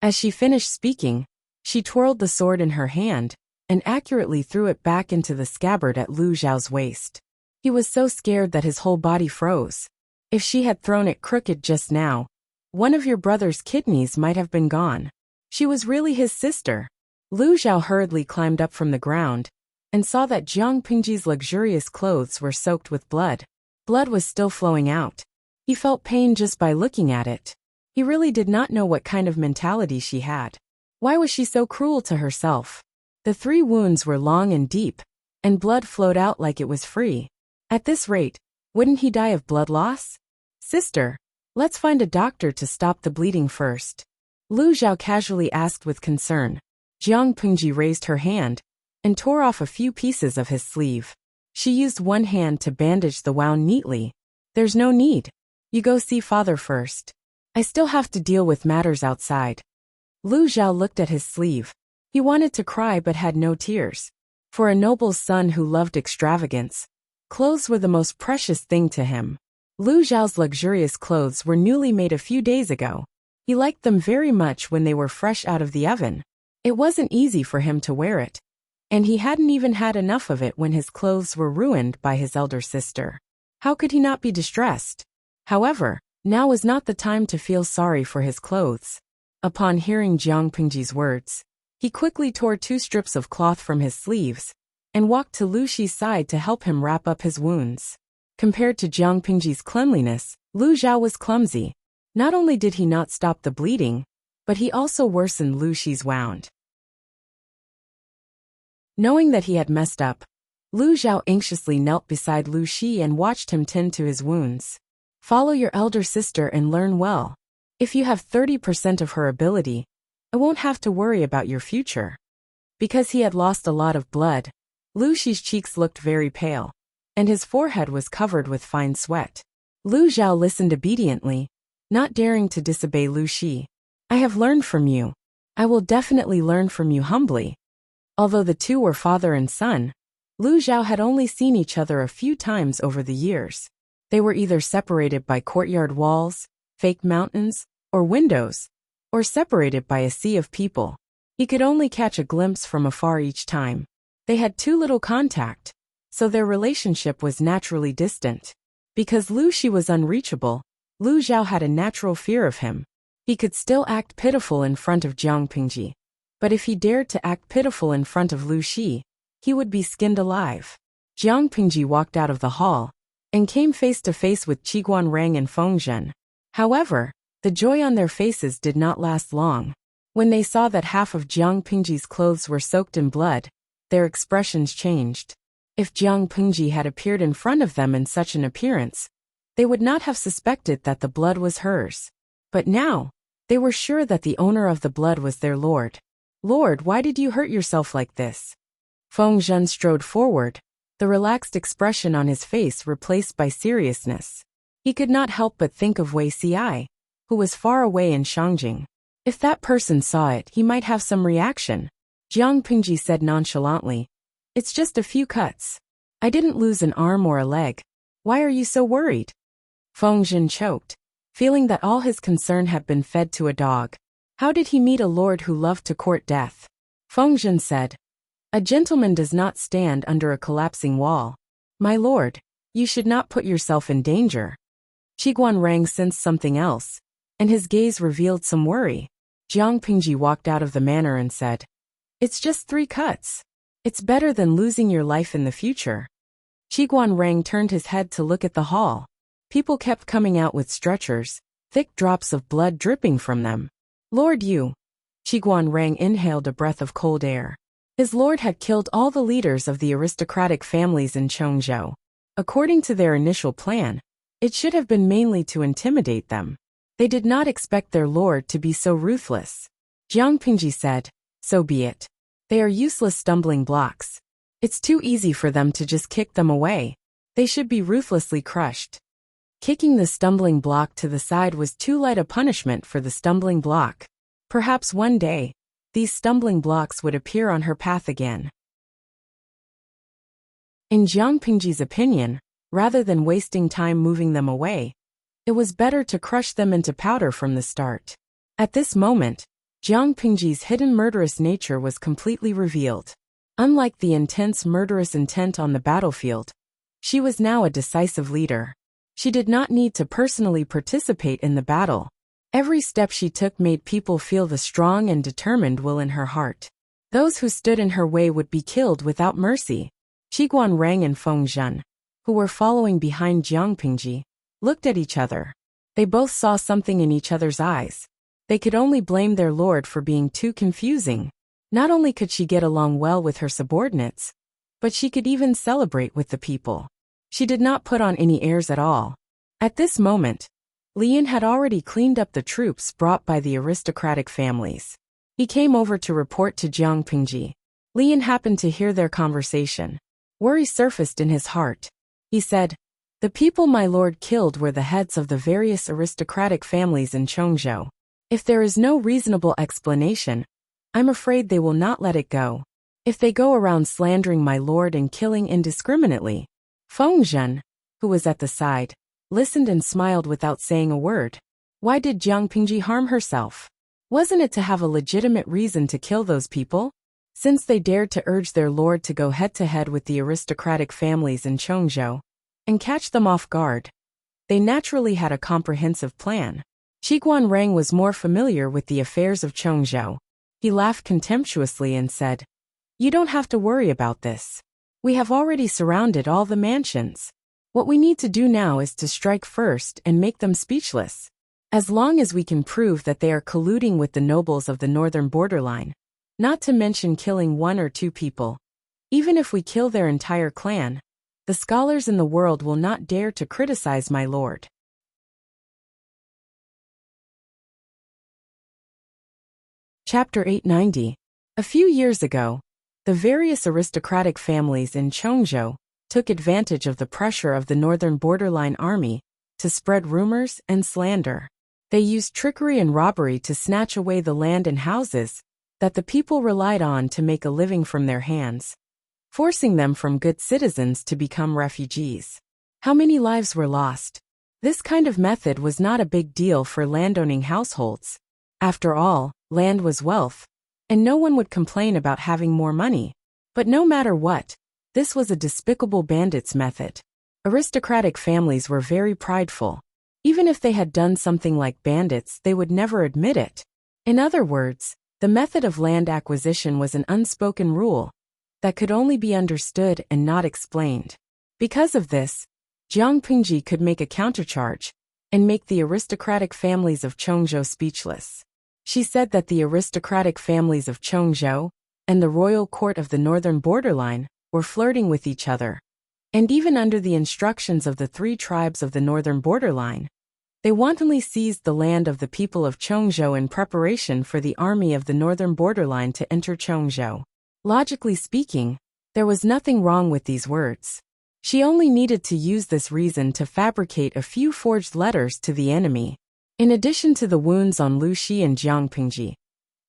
As she finished speaking, she twirled the sword in her hand and accurately threw it back into the scabbard at Lu Zhao's waist. He was so scared that his whole body froze. If she had thrown it crooked just now, one of your brother's kidneys might have been gone. She was really his sister. Lu Zhao hurriedly climbed up from the ground and saw that Jiang Pingji's luxurious clothes were soaked with blood. Blood was still flowing out. He felt pain just by looking at it. He really did not know what kind of mentality she had. Why was she so cruel to herself? The 3 wounds were long and deep, and blood flowed out like it was free. At this rate, wouldn't he die of blood loss? "Sister, let's find a doctor to stop the bleeding first." Lu Zhao casually asked with concern. Jiang Pingji raised her hand and tore off a few pieces of his sleeve. She used one hand to bandage the wound neatly. "There's no need. You go see father first. I still have to deal with matters outside." Lu Zhao looked at his sleeve. He wanted to cry but had no tears. For a noble's son who loved extravagance, clothes were the most precious thing to him. Lu Zhao's luxurious clothes were newly made a few days ago. He liked them very much when they were fresh out of the oven. It wasn't easy for him to wear it, and he hadn't even had enough of it when his clothes were ruined by his elder sister. How could he not be distressed? However, now was not the time to feel sorry for his clothes. Upon hearing Jiang Pingji's words, he quickly tore 2 strips of cloth from his sleeves and walked to Lu Shi's side to help him wrap up his wounds. Compared to Jiang Pingji's cleanliness, Lu Zhao was clumsy. Not only did he not stop the bleeding, but he also worsened Lu Shi's wound. Knowing that he had messed up, Lu Zhao anxiously knelt beside Lu Shi and watched him tend to his wounds. Follow your elder sister and learn well. If you have 30% of her ability, I won't have to worry about your future. Because he had lost a lot of blood, Lu Shi's cheeks looked very pale, and his forehead was covered with fine sweat. Lu Zhao listened obediently, not daring to disobey Lu Shi. I have learned from you. I will definitely learn from you humbly. Although the two were father and son, Lu Zhao had only seen each other a few times over the years. They were either separated by courtyard walls, fake mountains, or windows, or separated by a sea of people. He could only catch a glimpse from afar each time. They had too little contact, so their relationship was naturally distant. Because Lu Shi was unreachable, Lu Zhao had a natural fear of him. He could still act pitiful in front of Jiang Pingji. But if he dared to act pitiful in front of Lu Shi, he would be skinned alive. Jiang Pingji walked out of the hall and came face to face with Qiguan Rang and Feng Zhen. However, the joy on their faces did not last long. When they saw that half of Jiang Pingji's clothes were soaked in blood, their expressions changed. If Jiang Pingji had appeared in front of them in such an appearance, they would not have suspected that the blood was hers. But now, they were sure that the owner of the blood was their lord. Lord, why did you hurt yourself like this? Feng Zhen strode forward, the relaxed expression on his face replaced by seriousness. He could not help but think of Wei Ci, who was far away in Shangjing. If that person saw it, he might have some reaction. Jiang Pingji said nonchalantly, "It's just a few cuts. I didn't lose an arm or a leg. Why are you so worried?" Feng Zhen choked, feeling that all his concern had been fed to a dog. How did he meet a lord who loved to court death? Feng Zhen said, "A gentleman does not stand under a collapsing wall. My lord, you should not put yourself in danger." Qiguan Rang sensed something else, and his gaze revealed some worry. Jiang Pingji walked out of the manor and said, "It's just 3 cuts. It's better than losing your life in the future." Qiguan Rang turned his head to look at the hall. People kept coming out with stretchers, thick drops of blood dripping from them. "Lord Yu." Qiguan Rang inhaled a breath of cold air. His lord had killed all the leaders of the aristocratic families in Chongzhou. According to their initial plan, it should have been mainly to intimidate them. They did not expect their lord to be so ruthless. Jiang Pingji said, "So be it. They are useless stumbling blocks. It's too easy for them to just kick them away. They should be ruthlessly crushed." Kicking the stumbling block to the side was too light a punishment for the stumbling block. Perhaps one day, these stumbling blocks would appear on her path again. In Jiang Pingji's opinion, rather than wasting time moving them away, it was better to crush them into powder from the start. At this moment, Jiang Pingji's hidden murderous nature was completely revealed. Unlike the intense murderous intent on the battlefield, she was now a decisive leader. She did not need to personally participate in the battle. Every step she took made people feel the strong and determined will in her heart. Those who stood in her way would be killed without mercy. Qiguan Rang and Feng Zhen, who were following behind Jiang Pingji, looked at each other. They both saw something in each other's eyes. They could only blame their lord for being too confusing. Not only could she get along well with her subordinates, but she could even celebrate with the people. She did not put on any airs at all. At this moment, Lian had already cleaned up the troops brought by the aristocratic families. He came over to report to Jiang Pingji. Lian happened to hear their conversation. Worry surfaced in his heart. He said, "The people my lord killed were the heads of the various aristocratic families in Chongzhou. If there is no reasonable explanation, I'm afraid they will not let it go. If they go around slandering my lord and killing indiscriminately." Feng Zhen, who was at the side, listened and smiled without saying a word. Why did Jiang Pingji harm herself? Wasn't it to have a legitimate reason to kill those people? Since they dared to urge their lord to go head-to-head with the aristocratic families in Chongzhou and catch them off guard, they naturally had a comprehensive plan. Qiguan Rang was more familiar with the affairs of Chongzhou. He laughed contemptuously and said, "You don't have to worry about this. We have already surrounded all the mansions. What we need to do now is to strike first and make them speechless. As long as we can prove that they are colluding with the nobles of the northern borderline, not to mention killing 1 or 2 people, Even if we kill their entire clan, the scholars in the world will not dare to criticize my lord. Chapter 890. A few years ago, the various aristocratic families in Cheongjo took advantage of the pressure of the northern borderline army to spread rumors and slander. They used trickery and robbery to snatch away the land and houses that the people relied on to make a living from their hands, forcing them from good citizens to become refugees. How many lives were lost? This kind of method was not a big deal for landowning households. After all, land was wealth, and no one would complain about having more money. But no matter what, this was a despicable bandits' method. Aristocratic families were very prideful. Even if they had done something like bandits, they would never admit it. In other words, the method of land acquisition was an unspoken rule that could only be understood and not explained. Because of this, Jiang Pingji could make a countercharge and make the aristocratic families of Cheongjo speechless. She said that the aristocratic families of Cheongjo and the royal court of the northern borderline were flirting with each other. And even under the instructions of the 3 tribes of the northern borderline, they wantonly seized the land of the people of Cheongjo in preparation for the army of the northern borderline to enter Cheongjo. Logically speaking, there was nothing wrong with these words. She only needed to use this reason to fabricate a few forged letters to the enemy. In addition to the wounds on Lu Shi and Jiang Pingji,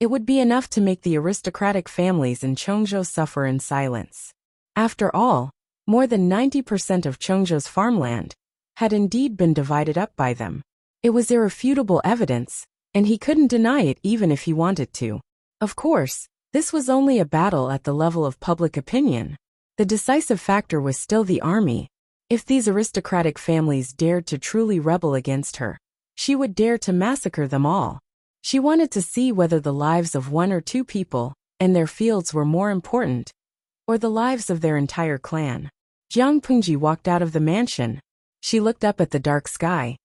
it would be enough to make the aristocratic families in Cheongjo suffer in silence. After all, more than 90% of Cheongjo's farmland had indeed been divided up by them. It was irrefutable evidence, and he couldn't deny it even if he wanted to. Of course, this was only a battle at the level of public opinion. The decisive factor was still the army. If these aristocratic families dared to truly rebel against her, she would dare to massacre them all. She wanted to see whether the lives of 1 or 2 people and their fields were more important, or the lives of their entire clan. Jiang Pingji walked out of the mansion. She looked up at the dark sky,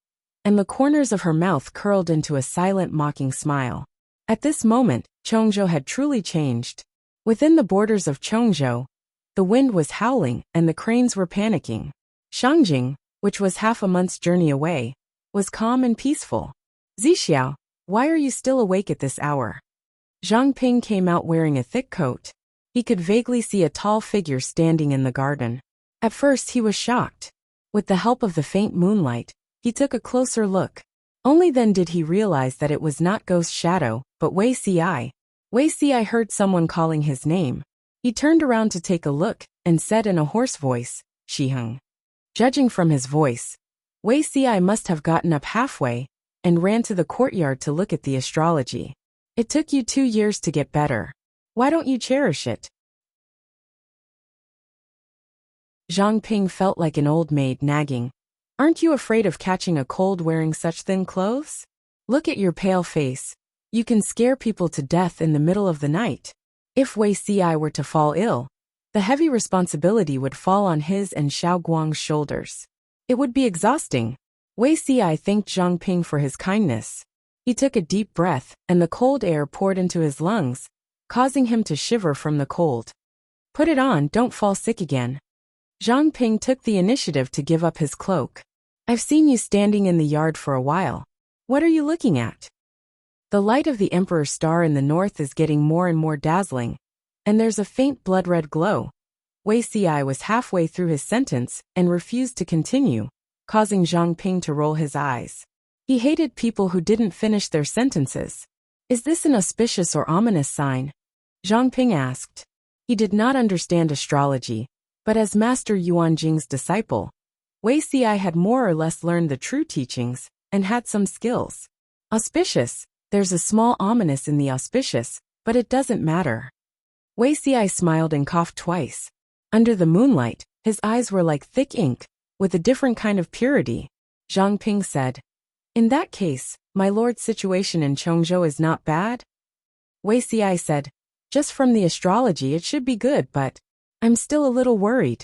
and the corners of her mouth curled into a silent mocking smile. At this moment, Cheongjo had truly changed. Within the borders of Cheongjo, the wind was howling and the cranes were panicking. Shangjing, which was half a month's journey away, was calm and peaceful. Zixiao, why are you still awake at this hour? Zhang Ping came out wearing a thick coat. He could vaguely see a tall figure standing in the garden. At first he was shocked. With the help of the faint moonlight, he took a closer look. Only then did he realize that it was not Ghost Shadow, but Wei Ci. Wei Ci heard someone calling his name. He turned around to take a look, and said in a hoarse voice, Shiheng. Judging from his voice, Wei Ci must have gotten up halfway, and ran to the courtyard to look at the astrology. It took you 2 years to get better. Why don't you cherish it? Zhang Ping felt like an old maid nagging. Aren't you afraid of catching a cold wearing such thin clothes? Look at your pale face. You can scare people to death in the middle of the night. If Wei Ci were to fall ill, the heavy responsibility would fall on his and Xiao Guang's shoulders. It would be exhausting. Wei Ci thanked Zhang Ping for his kindness. He took a deep breath, and the cold air poured into his lungs, causing him to shiver from the cold. Put it on, don't fall sick again. Zhang Ping took the initiative to give up his cloak. I've seen you standing in the yard for a while. What are you looking at? The light of the Emperor's star in the north is getting more and more dazzling, and there's a faint blood-red glow. Wei Ci was halfway through his sentence and refused to continue, causing Zhang Ping to roll his eyes. He hated people who didn't finish their sentences. Is this an auspicious or ominous sign? Zhang Ping asked. He did not understand astrology, but as Master Yuan Jing's disciple, Wei Ci had more or less learned the true teachings and had some skills. Auspicious, there's a small ominous in the auspicious, but it doesn't matter. Wei Ci smiled and coughed twice. Under the moonlight, his eyes were like thick ink, with a different kind of purity. Zhang Ping said, in that case, my lord's situation in Cheongjo is not bad? Wei Ci said, just from the astrology it should be good, but I'm still a little worried.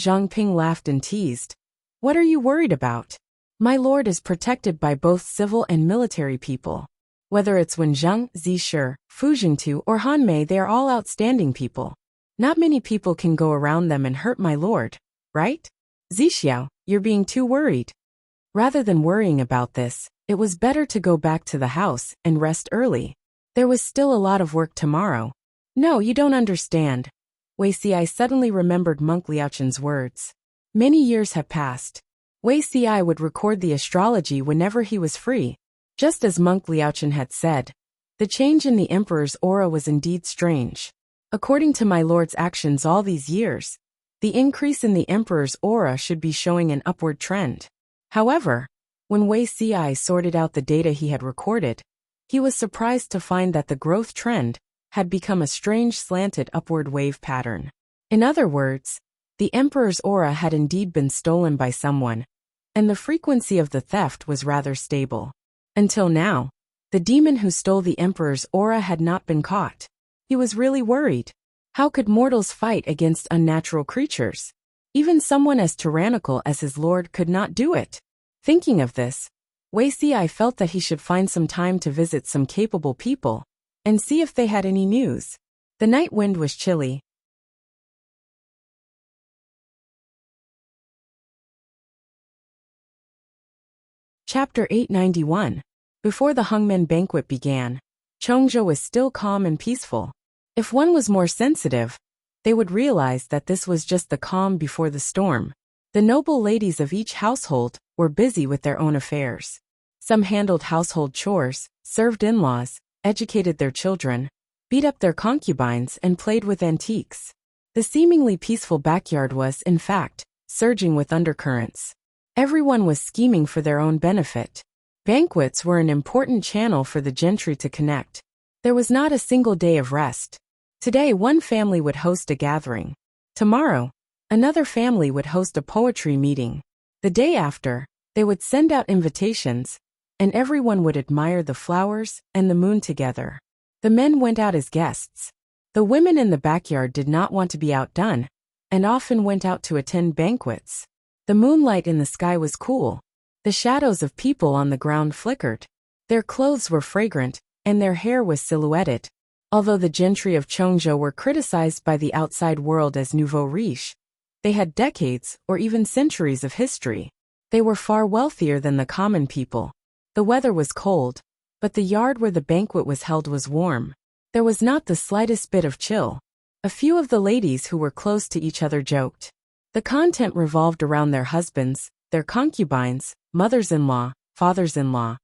Zhang Ping laughed and teased. What are you worried about? My lord is protected by both civil and military people. Whether it's Wenzheng, Zhishi, Fujingtu, or Hanmei, they are all outstanding people. Not many people can go around them and hurt my lord, right? Zixiao, you're being too worried. Rather than worrying about this, it was better to go back to the house and rest early. There was still a lot of work tomorrow. No, you don't understand. Wei Xi suddenly remembered Monk Liaochen's words. Many years have passed. Wei Xi would record the astrology whenever he was free. Just as Monk Liaochen had said, the change in the emperor's aura was indeed strange. According to my lord's actions all these years, the increase in the emperor's aura should be showing an upward trend. However, when Wei Xi sorted out the data he had recorded, he was surprised to find that the growth trend had become a strange slanted upward wave pattern. In other words, the emperor's aura had indeed been stolen by someone, and the frequency of the theft was rather stable. Until now, the demon who stole the emperor's aura had not been caught. He was really worried. How could mortals fight against unnatural creatures? Even someone as tyrannical as his lord could not do it. Thinking of this, Wei Xi felt that he should find some time to visit some capable people and see if they had any news. The night wind was chilly. Chapter 891. Before the Hungmen banquet began, Chongzhou was still calm and peaceful. If one was more sensitive, they would realize that this was just the calm before the storm. The noble ladies of each household were busy with their own affairs. Some handled household chores, served in-laws, educated their children, beat up their concubines, and played with antiques. The seemingly peaceful backyard was, in fact, surging with undercurrents. Everyone was scheming for their own benefit. Banquets were an important channel for the gentry to connect. There was not a single day of rest. Today one family would host a gathering. Tomorrow, another family would host a poetry meeting. The day after, they would send out invitations, and everyone would admire the flowers and the moon together. The men went out as guests. The women in the backyard did not want to be outdone, and often went out to attend banquets. The moonlight in the sky was cool. The shadows of people on the ground flickered. Their clothes were fragrant, and their hair was silhouetted. Although the gentry of Chongzhou were criticized by the outside world as nouveau riche, they had decades or even centuries of history. They were far wealthier than the common people. The weather was cold, but the yard where the banquet was held was warm. There was not the slightest bit of chill. A few of the ladies who were close to each other joked. The content revolved around their husbands, their concubines, mothers-in-law, fathers-in-law,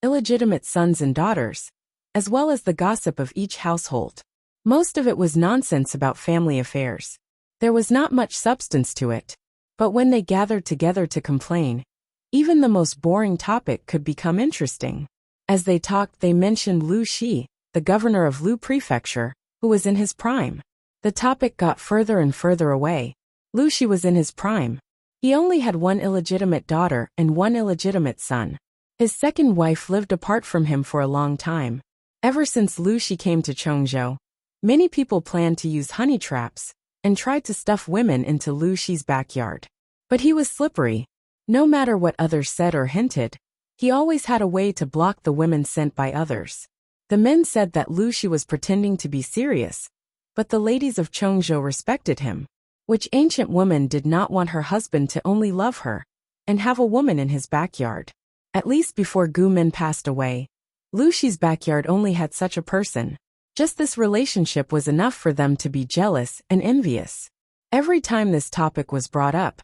illegitimate sons and daughters, as well as the gossip of each household. Most of it was nonsense about family affairs. There was not much substance to it. But when they gathered together to complain, even the most boring topic could become interesting. As they talked, they mentioned Lu Shi, the governor of Lu Prefecture, who was in his prime. The topic got further and further away. Lu Shi was in his prime. He only had one illegitimate daughter and one illegitimate son. His second wife lived apart from him for a long time. Ever since Lu Shi came to Chongzhou, many people planned to use honey traps and tried to stuff women into Lu Shi's backyard. But he was slippery. No matter what others said or hinted, he always had a way to block the women sent by others. The men said that Lu Shi was pretending to be serious, but the ladies of Chongzhou respected him. Which ancient woman did not want her husband to only love her and have a woman in his backyard? At least before Gu Min passed away, Lu Shi's backyard only had such a person. Just this relationship was enough for them to be jealous and envious. Every time this topic was brought up,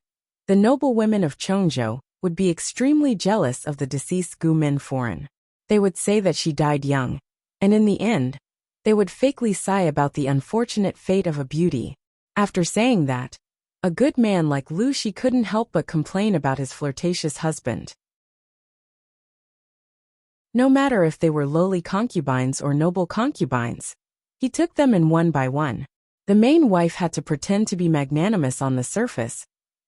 the noble women of Chongzhou would be extremely jealous of the deceased Gu Min foreign. They would say that she died young, and in the end, they would fakely sigh about the unfortunate fate of a beauty. After saying that, a good man like Lu Shi couldn't help but complain about his flirtatious husband. No matter if they were lowly concubines or noble concubines, he took them in one by one. The main wife had to pretend to be magnanimous on the surface,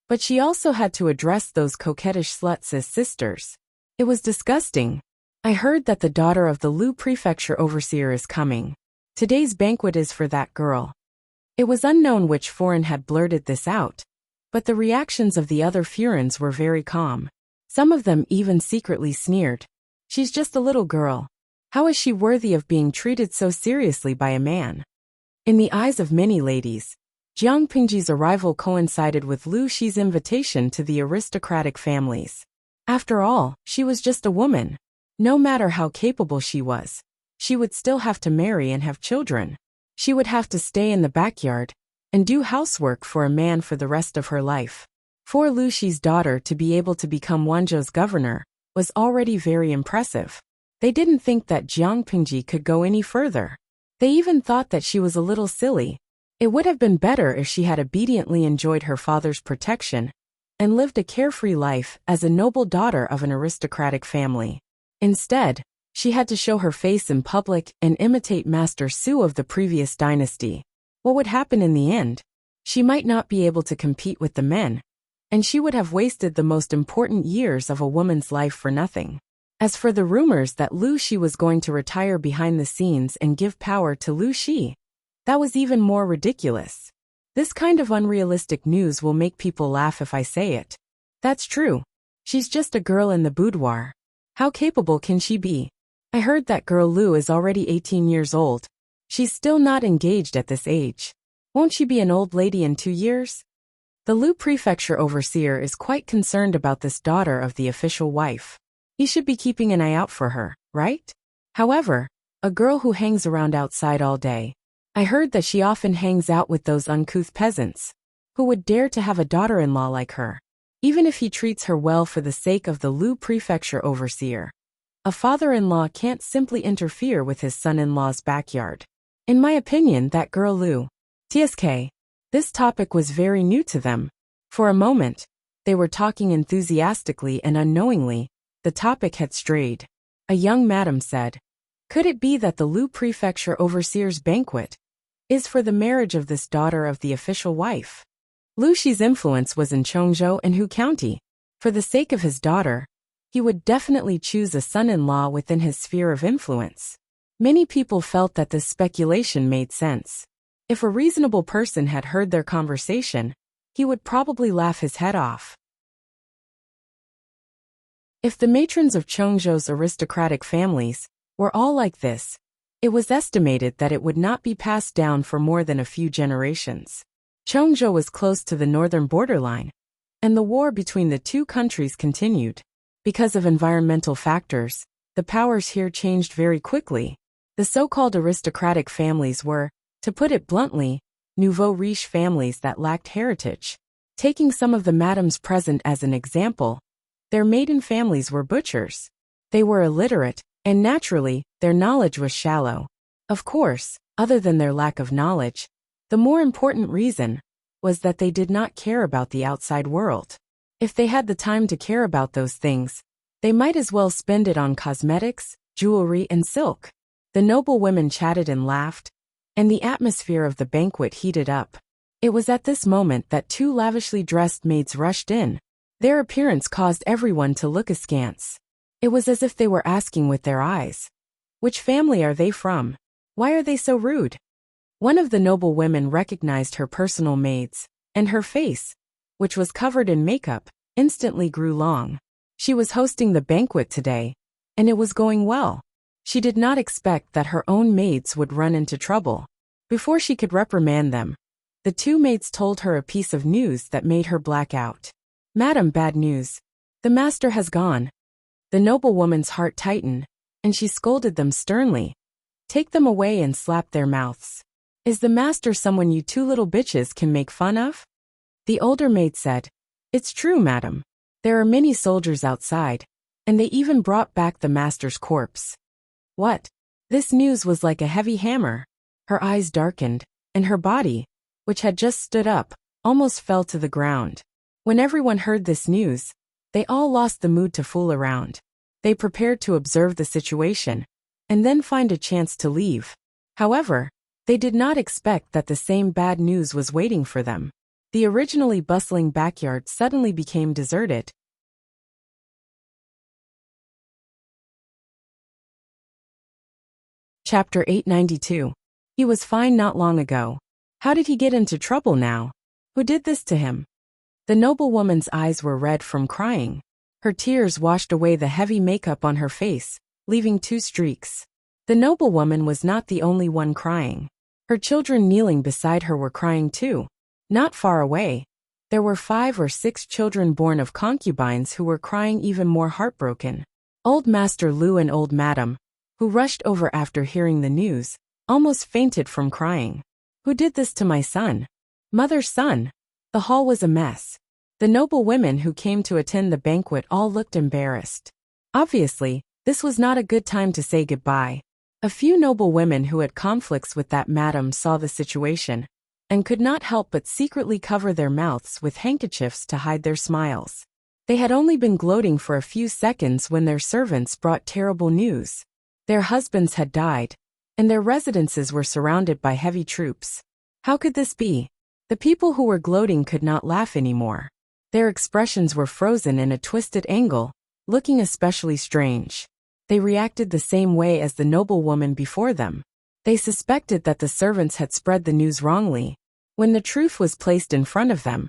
but she also had to address those coquettish sluts as sisters. It was disgusting. I heard that the daughter of the Lu Prefecture overseer is coming. Today's banquet is for that girl. It was unknown which foreign had blurted this out, but the reactions of the other Furins were very calm. Some of them even secretly sneered. She's just a little girl. How is she worthy of being treated so seriously by a man? In the eyes of many ladies, Jiang Pingji's arrival coincided with Lu Shi's invitation to the aristocratic families. After all, she was just a woman. No matter how capable she was, she would still have to marry and have children. She would have to stay in the backyard and do housework for a man for the rest of her life. For Lu Shi's daughter to be able to become Wanzhou's governor was already very impressive. They didn't think that Jiang Pingji could go any further. They even thought that she was a little silly. It would have been better if she had obediently enjoyed her father's protection and lived a carefree life as a noble daughter of an aristocratic family. Instead, she had to show her face in public and imitate Master Su of the previous dynasty. What would happen in the end? She might not be able to compete with the men, and she would have wasted the most important years of a woman's life for nothing. As for the rumors that Lu Shi was going to retire behind the scenes and give power to Lu Shi, that was even more ridiculous. This kind of unrealistic news will make people laugh if I say it. That's true. She's just a girl in the boudoir. How capable can she be? I heard that girl Lu is already 18 years old. She's still not engaged at this age. Won't she be an old lady in 2 years? The Lu prefecture overseer is quite concerned about this daughter of the official wife. He should be keeping an eye out for her, right? However, a girl who hangs around outside all day. I heard that she often hangs out with those uncouth peasants. Who would dare to have a daughter-in-law like her? Even if he treats her well for the sake of the Lu prefecture overseer, a father-in-law can't simply interfere with his son-in-law's backyard. In my opinion, that girl Lu. TSK. This topic was very new to them. For a moment, they were talking enthusiastically and unknowingly, the topic had strayed. A young madam said, "Could it be that the Lu prefecture overseer's banquet is for the marriage of this daughter of the official wife?" Lu Shi's influence was in Chongzhou and Hu County. For the sake of his daughter, he would definitely choose a son-in-law within his sphere of influence. Many people felt that this speculation made sense. If a reasonable person had heard their conversation, he would probably laugh his head off. If the matrons of Chongzhou's aristocratic families were all like this, it was estimated that it would not be passed down for more than a few generations. Chongzhou was close to the northern borderline, and the war between the two countries continued. Because of environmental factors, the powers here changed very quickly. The so-called aristocratic families were, to put it bluntly, nouveau riche families that lacked heritage. Taking some of the madams present as an example, their maiden families were butchers. They were illiterate, and naturally, their knowledge was shallow. Of course, other than their lack of knowledge, the more important reason was that they did not care about the outside world. If they had the time to care about those things, they might as well spend it on cosmetics, jewelry, and silk. The noble women chatted and laughed, and the atmosphere of the banquet heated up. It was at this moment that 2 lavishly dressed maids rushed in. Their appearance caused everyone to look askance. It was as if they were asking with their eyes, "Which family are they from? Why are they so rude?" One of the noble women recognized her personal maids, and her face, which was covered in makeup, instantly grew long. She was hosting the banquet today, and it was going well. She did not expect that her own maids would run into trouble. Before she could reprimand them, the 2 maids told her a piece of news that made her black out. "Madam, bad news. The master has gone." The noblewoman's heart tightened, and she scolded them sternly. "Take them away and slap their mouths. Is the master someone you 2 little bitches can make fun of?" The older maid said, "It's true, madam. There are many soldiers outside, and they even brought back the master's corpse." What? This news was like a heavy hammer. Her eyes darkened, and her body, which had just stood up, almost fell to the ground. When everyone heard this news, they all lost the mood to fool around. They prepared to observe the situation, and then find a chance to leave. However, they did not expect that the same bad news was waiting for them. The originally bustling backyard suddenly became deserted. Chapter 892. He was fine not long ago. How did he get into trouble now? Who did this to him? The noblewoman's eyes were red from crying. Her tears washed away the heavy makeup on her face, leaving 2 streaks. The noblewoman was not the only one crying. Her children kneeling beside her were crying too. Not far away, there were 5 or 6 children born of concubines who were crying even more heartbroken. Old Master Lu and Old Madam, who rushed over after hearing the news, almost fainted from crying. Who did this to my son? Mother's son. The hall was a mess. The noble women who came to attend the banquet all looked embarrassed. Obviously, this was not a good time to say goodbye. A few noble women who had conflicts with that madam saw the situation and could not help but secretly cover their mouths with handkerchiefs to hide their smiles. They had only been gloating for a few seconds when their servants brought terrible news. Their husbands had died, and their residences were surrounded by heavy troops. How could this be? The people who were gloating could not laugh anymore. Their expressions were frozen in a twisted angle, looking especially strange. They reacted the same way as the noblewoman before them. They suspected that the servants had spread the news wrongly. When the truth was placed in front of them,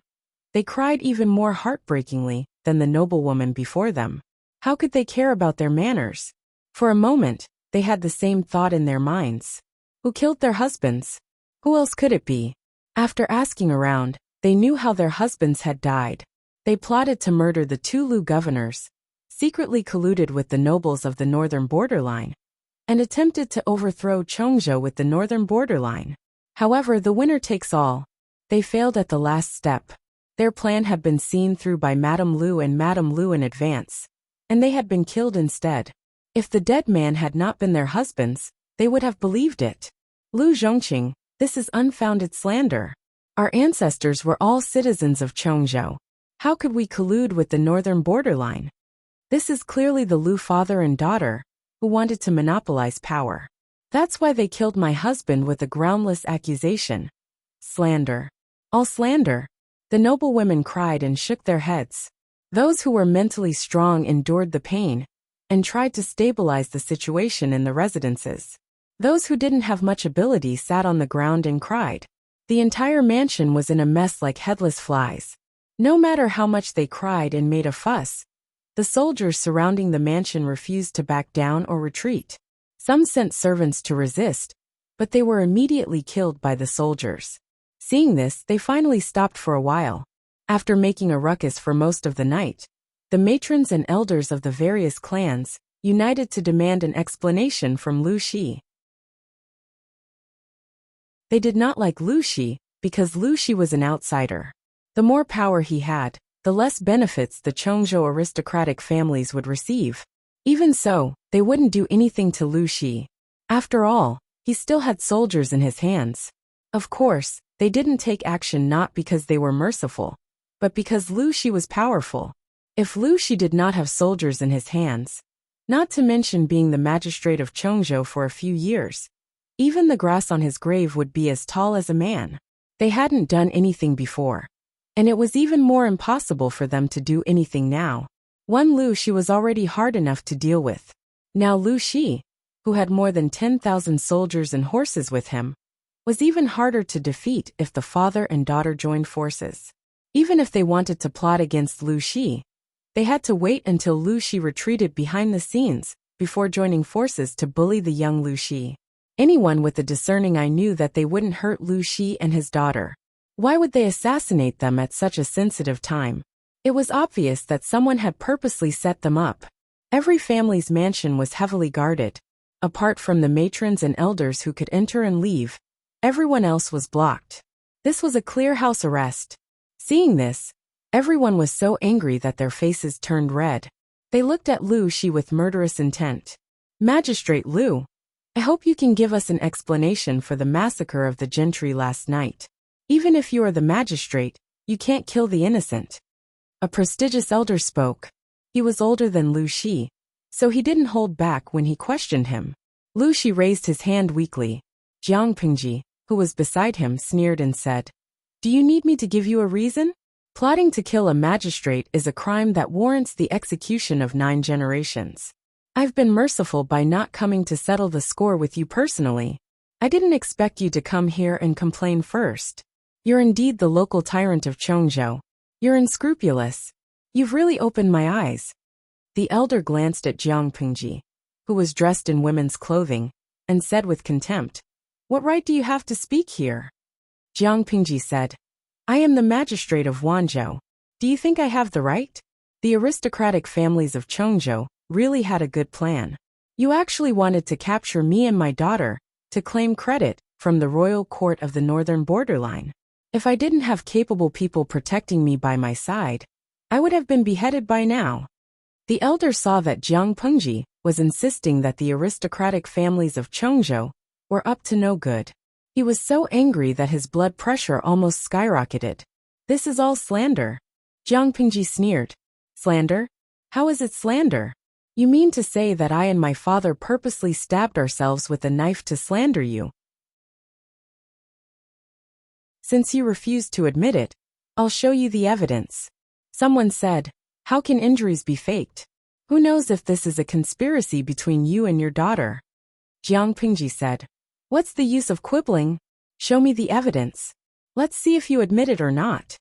they cried even more heartbreakingly than the noblewoman before them. How could they care about their manners? For a moment, they had the same thought in their minds. Who killed their husbands? Who else could it be? After asking around, they knew how their husbands had died. They plotted to murder the 2 Lu governors, secretly colluded with the nobles of the northern borderline, and attempted to overthrow Chongzhou with the northern borderline. However, the winner takes all. They failed at the last step. Their plan had been seen through by Madame Lu and Madame Lu in advance, and they had been killed instead. If the dead man had not been their husbands, they would have believed it. Lu Zhongqing, this is unfounded slander. Our ancestors were all citizens of Chongzhou. How could we collude with the northern borderline? This is clearly the Lu father and daughter, who wanted to monopolize power. That's why they killed my husband with a groundless accusation. Slander. All slander. The noblewomen cried and shook their heads. Those who were mentally strong endured the pain and tried to stabilize the situation in the residences. Those who didn't have much ability sat on the ground and cried. The entire mansion was in a mess like headless flies. No matter how much they cried and made a fuss, the soldiers surrounding the mansion refused to back down or retreat. Some sent servants to resist, but they were immediately killed by the soldiers. Seeing this, they finally stopped for a while. After making a ruckus for most of the night, the matrons and elders of the various clans united to demand an explanation from Lu Shi. They did not like Lu Shi because Lu Shi was an outsider. The more power he had, the less benefits the Chongzhou aristocratic families would receive. Even so, they wouldn't do anything to Lu Shi. After all, he still had soldiers in his hands. Of course, they didn't take action not because they were merciful, but because Lu Shi was powerful. If Lu Shi did not have soldiers in his hands, not to mention being the magistrate of Chongzhou for a few years, even the grass on his grave would be as tall as a man. They hadn't done anything before, and it was even more impossible for them to do anything now. One Lu Shi was already hard enough to deal with. Now Lu Shi, who had more than 10,000 soldiers and horses with him, was even harder to defeat if the father and daughter joined forces. Even if they wanted to plot against Lu Shi, they had to wait until Lu Shi retreated behind the scenes before joining forces to bully the young Lu Shi. Anyone with a discerning eye knew that they wouldn't hurt Lu Shi and his daughter. Why would they assassinate them at such a sensitive time? It was obvious that someone had purposely set them up. Every family's mansion was heavily guarded. Apart from the matrons and elders who could enter and leave, everyone else was blocked. This was a clear house arrest. Seeing this, everyone was so angry that their faces turned red. They looked at Lu Shi with murderous intent. Magistrate Lu, I hope you can give us an explanation for the massacre of the gentry last night. Even if you are the magistrate, you can't kill the innocent. A prestigious elder spoke. He was older than Lu Shi, so he didn't hold back when he questioned him. Lu Shi raised his hand weakly. Jiang Pingji, who was beside him, sneered and said, "Do you need me to give you a reason? Plotting to kill a magistrate is a crime that warrants the execution of 9 generations. I've been merciful by not coming to settle the score with you personally. I didn't expect you to come here and complain first. You're indeed the local tyrant of Chongzhou. You're unscrupulous. You've really opened my eyes." The elder glanced at Jiang Pingji, who was dressed in women's clothing, and said with contempt, "What right do you have to speak here?" Jiang Pingji said, I am the magistrate of Wanzhou. Do you think I have the right? The aristocratic families of Chongzhou really had a good plan. You actually wanted to capture me and my daughter, to claim credit from the royal court of the northern borderline. If I didn't have capable people protecting me by my side, I would have been beheaded by now. The elder saw that Jiang Pengji was insisting that the aristocratic families of Chongzhou were up to no good. He was so angry that his blood pressure almost skyrocketed. This is all slander. Jiang Pengji sneered. Slander? How is it slander? You mean to say that I and my father purposely stabbed ourselves with a knife to slander you? Since you refuse to admit it, I'll show you the evidence. Someone said, how can injuries be faked? Who knows if this is a conspiracy between you and your daughter? Jiang Pengji said, what's the use of quibbling? Show me the evidence. Let's see if you admit it or not.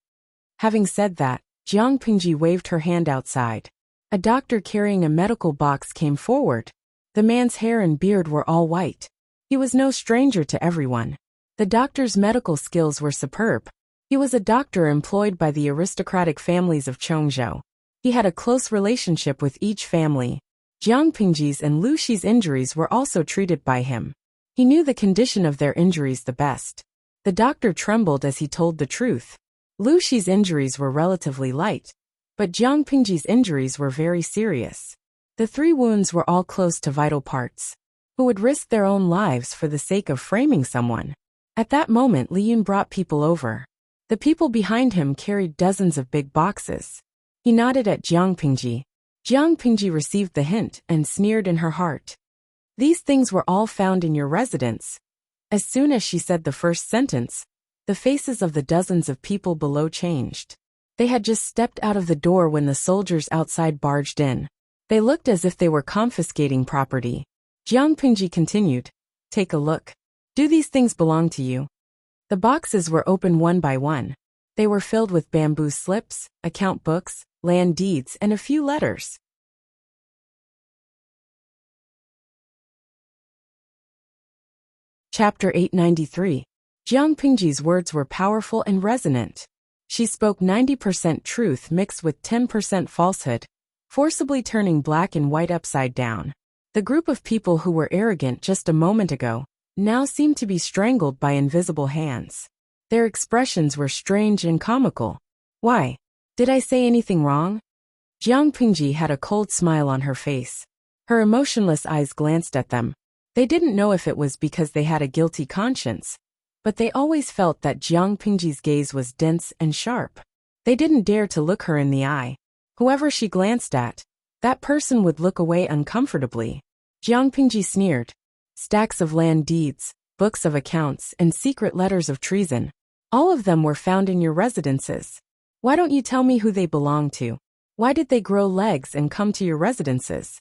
Having said that, Jiang Pengji waved her hand outside. A doctor carrying a medical box came forward. The man's hair and beard were all white. He was no stranger to everyone. The doctor's medical skills were superb. He was a doctor employed by the aristocratic families of Chongzhou. He had a close relationship with each family. Jiang Pengji's and Lu Shi's injuries were also treated by him. He knew the condition of their injuries the best. The doctor trembled as he told the truth. Lu Shi's injuries were relatively light, but Jiang Pengji's injuries were very serious. The 3 wounds were all close to vital parts. Who would risk their own lives for the sake of framing someone? At that moment, Li Yun brought people over. The people behind him carried dozens of big boxes. He nodded at Jiang Pengji. Jiang Pengji received the hint and sneered in her heart. These things were all found in your residence. As soon as she said the first sentence, the faces of the dozens of people below changed. They had just stepped out of the door when the soldiers outside barged in. They looked as if they were confiscating property. Jiang Pengji continued, take a look. Do these things belong to you? The boxes were opened one by one. They were filled with bamboo slips, account books, land deeds, and a few letters. Chapter 893. Jiang Pengji's words were powerful and resonant. She spoke 90% truth mixed with 10% falsehood, forcibly turning black and white upside down. The group of people who were arrogant just a moment ago now seemed to be strangled by invisible hands. Their expressions were strange and comical. Why? Did I say anything wrong? Jiang Pengji had a cold smile on her face. Her emotionless eyes glanced at them. They didn't know if it was because they had a guilty conscience, but they always felt that Jiang Pengji's gaze was dense and sharp. They didn't dare to look her in the eye. Whoever she glanced at, that person would look away uncomfortably. Jiang Pengji sneered. Stacks of land deeds, books of accounts, and secret letters of treason. All of them were found in your residences. Why don't you tell me who they belong to? Why did they grow legs and come to your residences?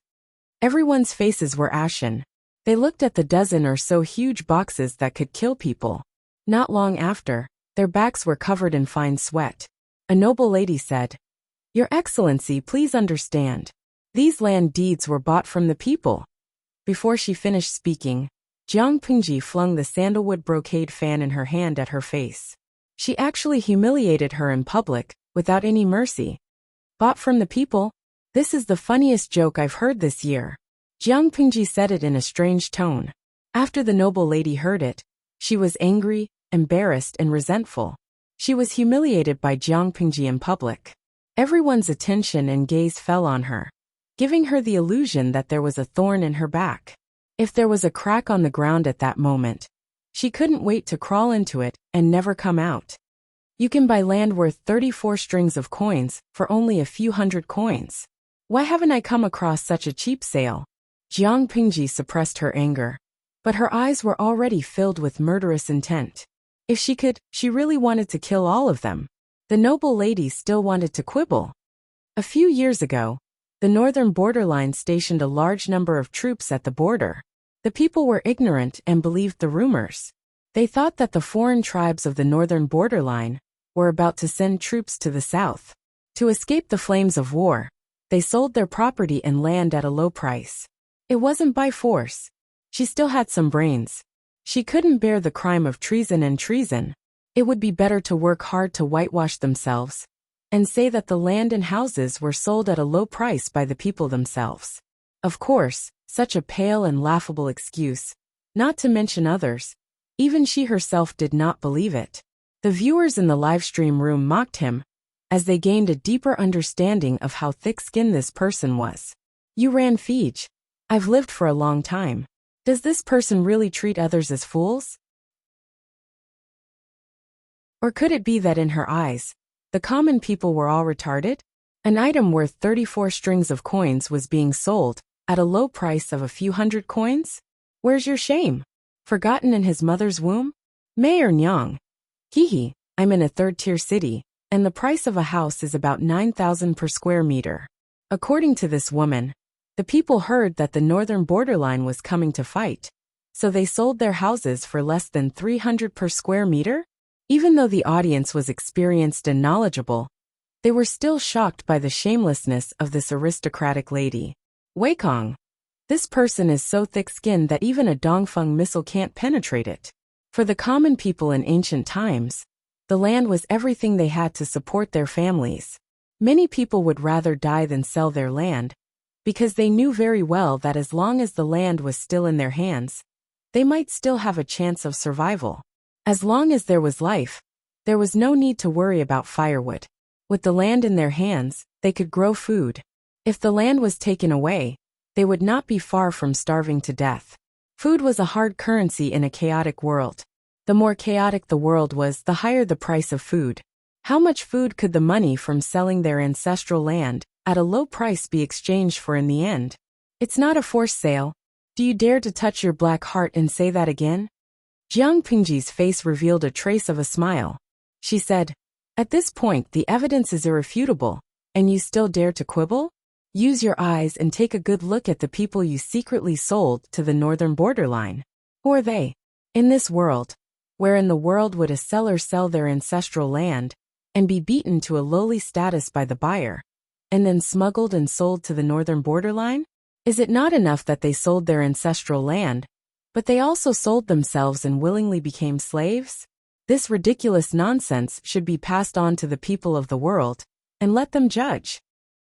Everyone's faces were ashen. They looked at the dozen or so huge boxes that could kill people. Not long after, their backs were covered in fine sweat. A noble lady said, Your Excellency, please understand. These land deeds were bought from the people. Before she finished speaking, Jiang Pengji flung the sandalwood brocade fan in her hand at her face. She actually humiliated her in public, without any mercy. Bought from the people? This is the funniest joke I've heard this year. Jiang Pengji said it in a strange tone. After the noble lady heard it, she was angry, embarrassed, and resentful. She was humiliated by Jiang Pengji in public. Everyone's attention and gaze fell on her, giving her the illusion that there was a thorn in her back. If there was a crack on the ground at that moment, she couldn't wait to crawl into it and never come out. You can buy land worth 34 strings of coins for only a few hundred coins. Why haven't I come across such a cheap sale? Jiang Pengji suppressed her anger, but her eyes were already filled with murderous intent. If she could, she really wanted to kill all of them. The noble lady still wanted to quibble. A few years ago, the northern borderline stationed a large number of troops at the border. The people were ignorant and believed the rumors. They thought that the foreign tribes of the northern borderline were about to send troops to the south. To escape the flames of war, they sold their property and land at a low price. It wasn't by force. She still had some brains. She couldn't bear the crime of treason and treason. It would be better to work hard to whitewash themselves and say that the land and houses were sold at a low price by the people themselves. Of course, such a pale and laughable excuse, not to mention others. Even she herself did not believe it. The viewers in the livestream room mocked him as they gained a deeper understanding of how thick-skinned this person was. You ran Fij. I've lived for a long time. Does this person really treat others as fools? Or could it be that in her eyes, the common people were all retarded? An item worth 34 strings of coins was being sold at a low price of a few hundred coins? Where's your shame? Forgotten in his mother's womb? Mayor Nyang. Hihi, I'm in a third-tier city, and the price of a house is about 9,000 per square meter. According to this woman, the people heard that the northern borderline was coming to fight, so they sold their houses for less than 300 per square meter? Even though the audience was experienced and knowledgeable, they were still shocked by the shamelessness of this aristocratic lady. Weikong. This person is so thick-skinned that even a Dongfeng missile can't penetrate it. For the common people in ancient times, the land was everything they had to support their families. Many people would rather die than sell their land, because they knew very well that as long as the land was still in their hands, they might still have a chance of survival. As long as there was life, there was no need to worry about firewood. With the land in their hands, they could grow food. If the land was taken away, they would not be far from starving to death. Food was a hard currency in a chaotic world. The more chaotic the world was, the higher the price of food. How much food could the money from selling their ancestral land at a low price be exchanged for in the end? It's not a forced sale. Do you dare to touch your black heart and say that again? Jiang Pingji's face revealed a trace of a smile. She said, "At this point the evidence is irrefutable, and you still dare to quibble? Use your eyes and take a good look at the people you secretly sold to the northern borderline. Who are they? In this world, where in the world would a seller sell their ancestral land and be beaten to a lowly status by the buyer, and then smuggled and sold to the northern borderline? Is it not enough that they sold their ancestral land, but they also sold themselves and willingly became slaves? This ridiculous nonsense should be passed on to the people of the world, and let them judge."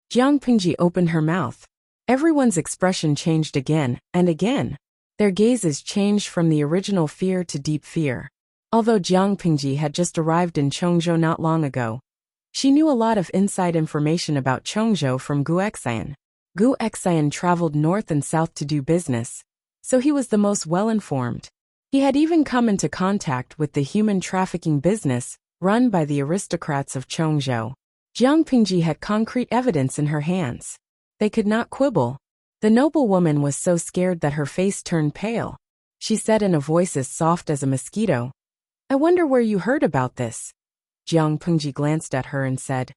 Jiang Pingji opened her mouth. Everyone's expression changed again and again. Their gazes changed from the original fear to deep fear. Although Jiang Pingji had just arrived in Chongzhou not long ago, she knew a lot of inside information about Chongzhou from Gu Xian. Gu Xian traveled north and south to do business, so he was the most well-informed. He had even come into contact with the human trafficking business run by the aristocrats of Chongzhou. Jiang Pingji had concrete evidence in her hands. They could not quibble. The noblewoman was so scared that her face turned pale. She said in a voice as soft as a mosquito, "I wonder where you heard about this." Jiang Pingji glanced at her and said,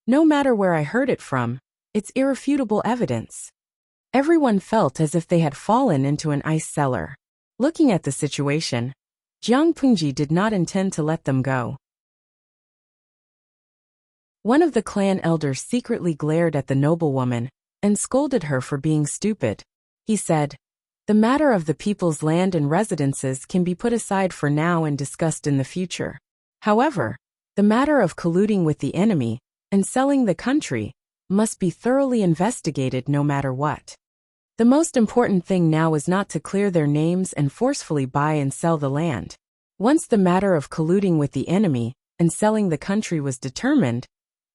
"No matter where I heard it from, it's irrefutable evidence." Everyone felt as if they had fallen into an ice cellar. Looking at the situation, Jiang Pingji did not intend to let them go. One of the clan elders secretly glared at the noblewoman and scolded her for being stupid. He said, "The matter of the people's land and residences can be put aside for now and discussed in the future. However, the matter of colluding with the enemy and selling the country must be thoroughly investigated no matter what. The most important thing now is not to clear their names and forcefully buy and sell the land. Once the matter of colluding with the enemy and selling the country was determined,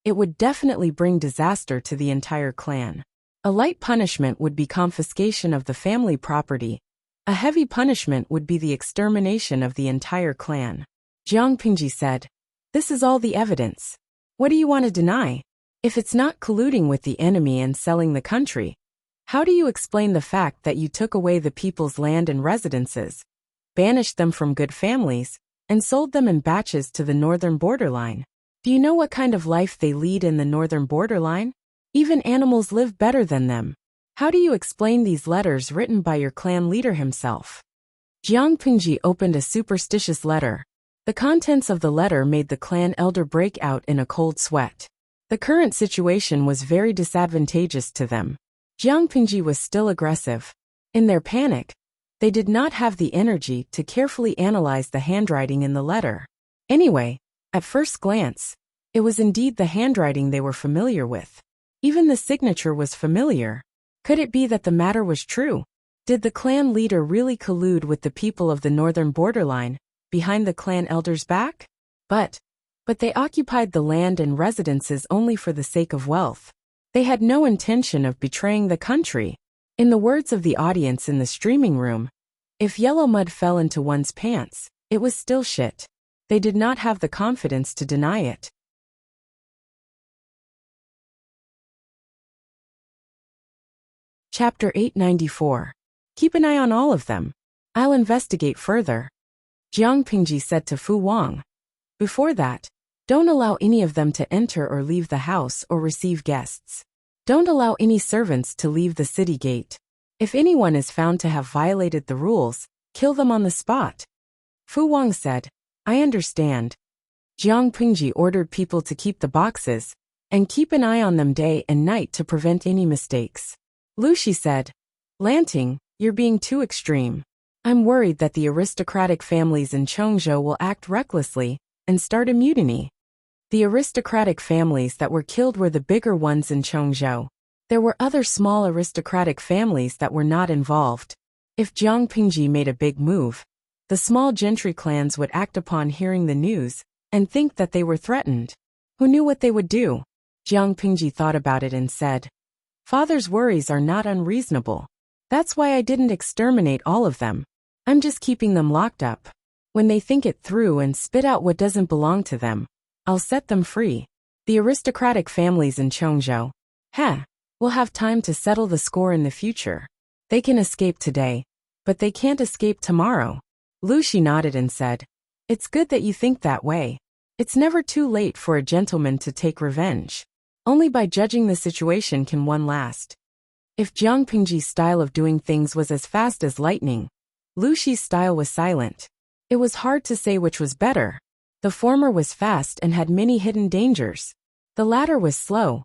it would definitely bring disaster to the entire clan. A light punishment would be confiscation of the family property. A heavy punishment would be the extermination of the entire clan." Jiang Pingji said, "This is all the evidence. What do you want to deny? If it's not colluding with the enemy and selling the country, how do you explain the fact that you took away the people's land and residences, banished them from good families, and sold them in batches to the northern borderline? Do you know what kind of life they lead in the northern borderline? Even animals live better than them. How do you explain these letters written by your clan leader himself?" Jiang Pingji opened a superstitious letter. The contents of the letter made the clan elder break out in a cold sweat. The current situation was very disadvantageous to them. Jiang Pingji was still aggressive. In their panic, they did not have the energy to carefully analyze the handwriting in the letter. Anyway, at first glance, it was indeed the handwriting they were familiar with. Even the signature was familiar. Could it be that the matter was true? Did the clan leader really collude with the people of the northern borderline, behind the clan elder's back? But they occupied the land and residences only for the sake of wealth. They had no intention of betraying the country. In the words of the audience in the streaming room, if yellow mud fell into one's pants, it was still shit. They did not have the confidence to deny it. Chapter 894. Keep an eye on all of them. I'll investigate further. Jiang Pingji said to Fu Wang. Before that, don't allow any of them to enter or leave the house or receive guests. Don't allow any servants to leave the city gate. If anyone is found to have violated the rules, kill them on the spot. Fu Wang said, I understand. Jiang Pingji ordered people to keep the boxes and keep an eye on them day and night to prevent any mistakes. Lu Shi said, Lanting, you're being too extreme. I'm worried that the aristocratic families in Chongzhou will act recklessly and start a mutiny. The aristocratic families that were killed were the bigger ones in Chongzhou. There were other small aristocratic families that were not involved. If Jiang Pingji made a big move, the small gentry clans would act upon hearing the news and think that they were threatened. Who knew what they would do? Jiang Pingji thought about it and said, Father's worries are not unreasonable. That's why I didn't exterminate all of them. I'm just keeping them locked up. When they think it through and spit out what doesn't belong to them, I'll set them free. The aristocratic families in Chongzhou, will have time to settle the score in the future. They can escape today, but they can't escape tomorrow. Lu Shi nodded and said, It's good that you think that way. It's never too late for a gentleman to take revenge. Only by judging the situation can one last. If Jiang Pingji's style of doing things was as fast as lightning, Lu Shi's style was silent. It was hard to say which was better. The former was fast and had many hidden dangers. The latter was slow,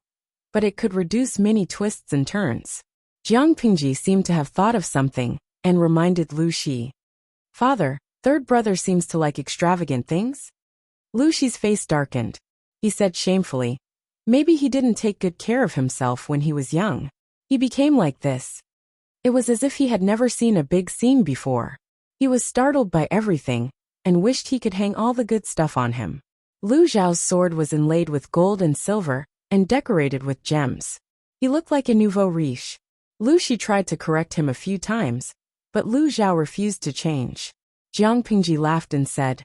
but it could reduce many twists and turns. Jiang Pingji seemed to have thought of something and reminded Lu Shi. Father, third brother seems to like extravagant things? Lu Shi's face darkened. He said shamefully, Maybe he didn't take good care of himself when he was young. He became like this. It was as if he had never seen a big scene before. He was startled by everything and wished he could hang all the good stuff on him. Lu Zhao's sword was inlaid with gold and silver and decorated with gems. He looked like a nouveau riche. Lu Shi tried to correct him a few times, but Lu Zhao refused to change. Jiang Pingji laughed and said,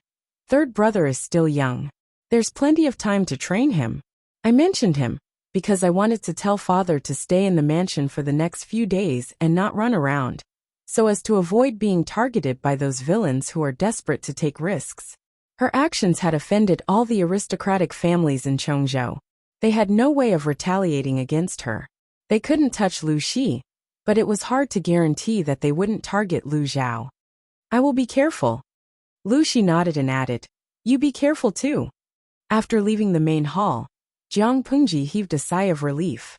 Third brother is still young. There's plenty of time to train him. I mentioned him because I wanted to tell father to stay in the mansion for the next few days and not run around, so as to avoid being targeted by those villains who are desperate to take risks. Her actions had offended all the aristocratic families in Chongzhou. They had no way of retaliating against her. They couldn't touch Lu Shi, but it was hard to guarantee that they wouldn't target Lu Zhao. I will be careful. Lu Shi nodded and added, You be careful too. After leaving the main hall, Jiang Pingji heaved a sigh of relief.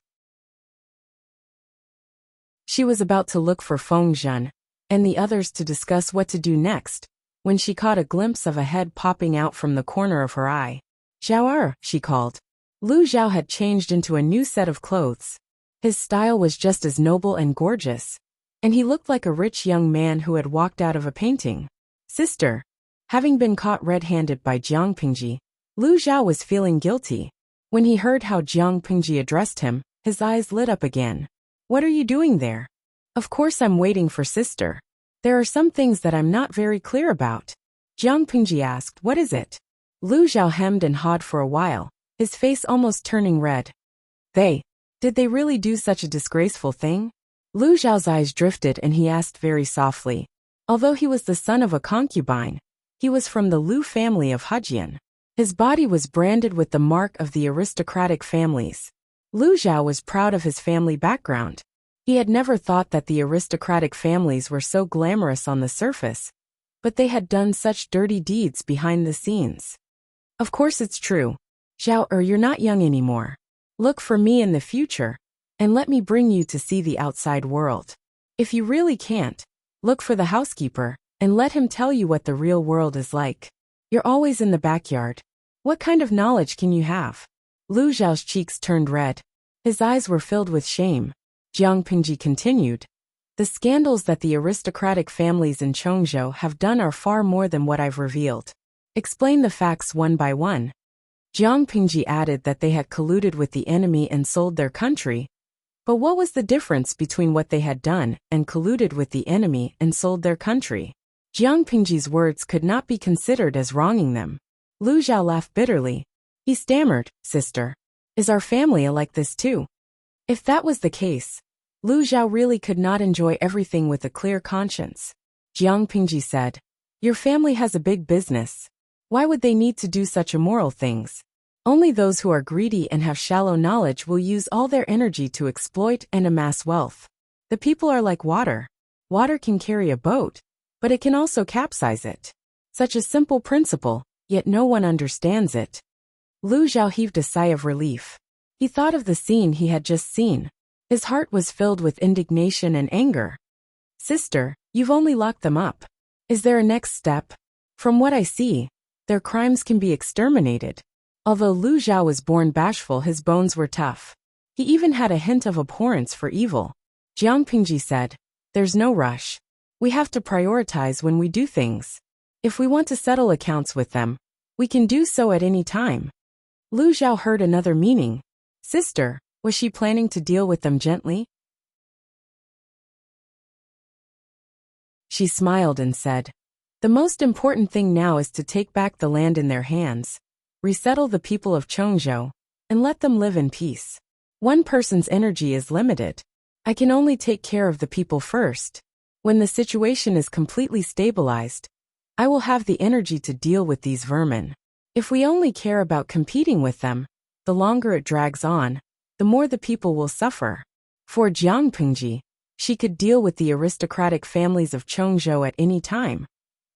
She was about to look for Feng Zhen and the others to discuss what to do next, when she caught a glimpse of a head popping out from the corner of her eye. Zhao, she called. Lu Zhao had changed into a new set of clothes. His style was just as noble and gorgeous, and he looked like a rich young man who had walked out of a painting. Sister. Having been caught red-handed by Jiang Pingji, Lu Zhao was feeling guilty. When he heard how Jiang Pingji addressed him, his eyes lit up again. What are you doing there? Of course I'm waiting for sister. There are some things that I'm not very clear about. Jiang Pingji asked, What is it? Lu Zhao hemmed and hawed for a while, his face almost turning red. Did they really do such a disgraceful thing? Lu Zhao's eyes drifted and he asked very softly. Although he was the son of a concubine, he was from the Lu family of Hejian. His body was branded with the mark of the aristocratic families. Lu Zhao was proud of his family background. He had never thought that the aristocratic families were so glamorous on the surface, but they had done such dirty deeds behind the scenes. Of course it's true. Zhao, you're not young anymore. Look for me in the future, and let me bring you to see the outside world. If you really can't, look for the housekeeper, and let him tell you what the real world is like. You're always in the backyard. What kind of knowledge can you have? Lu Zhao's cheeks turned red. His eyes were filled with shame. Jiang Pingji continued. The scandals that the aristocratic families in Chongzhou have done are far more than what I've revealed. Explain the facts one by one. Jiang Pingji added that they had colluded with the enemy and sold their country. But what was the difference between what they had done and colluded with the enemy and sold their country? Jiang Pingji's words could not be considered as wronging them. Lu Zhao laughed bitterly. He stammered, Sister, is our family like this too? If that was the case, Lu Zhao really could not enjoy everything with a clear conscience. Jiang Pingji said, Your family has a big business. Why would they need to do such immoral things? Only those who are greedy and have shallow knowledge will use all their energy to exploit and amass wealth. The people are like water. Water can carry a boat, but it can also capsize it. Such a simple principle, yet no one understands it. Lu Zhao heaved a sigh of relief. He thought of the scene he had just seen. His heart was filled with indignation and anger. Sister, you've only locked them up. Is there a next step? From what I see, their crimes can be exterminated. Although Lu Zhao was born bashful, his bones were tough. He even had a hint of abhorrence for evil. Jiang Pingji said, There's no rush. We have to prioritize when we do things. If we want to settle accounts with them, we can do so at any time. Lu Zhao heard another meaning. Sister, was she planning to deal with them gently? She smiled and said, The most important thing now is to take back the land in their hands, resettle the people of Chongzhou, and let them live in peace. One person's energy is limited. I can only take care of the people first. When the situation is completely stabilized, I will have the energy to deal with these vermin. If we only care about competing with them, the longer it drags on, the more the people will suffer. For Jiang Pingji, she could deal with the aristocratic families of Chongzhou at any time,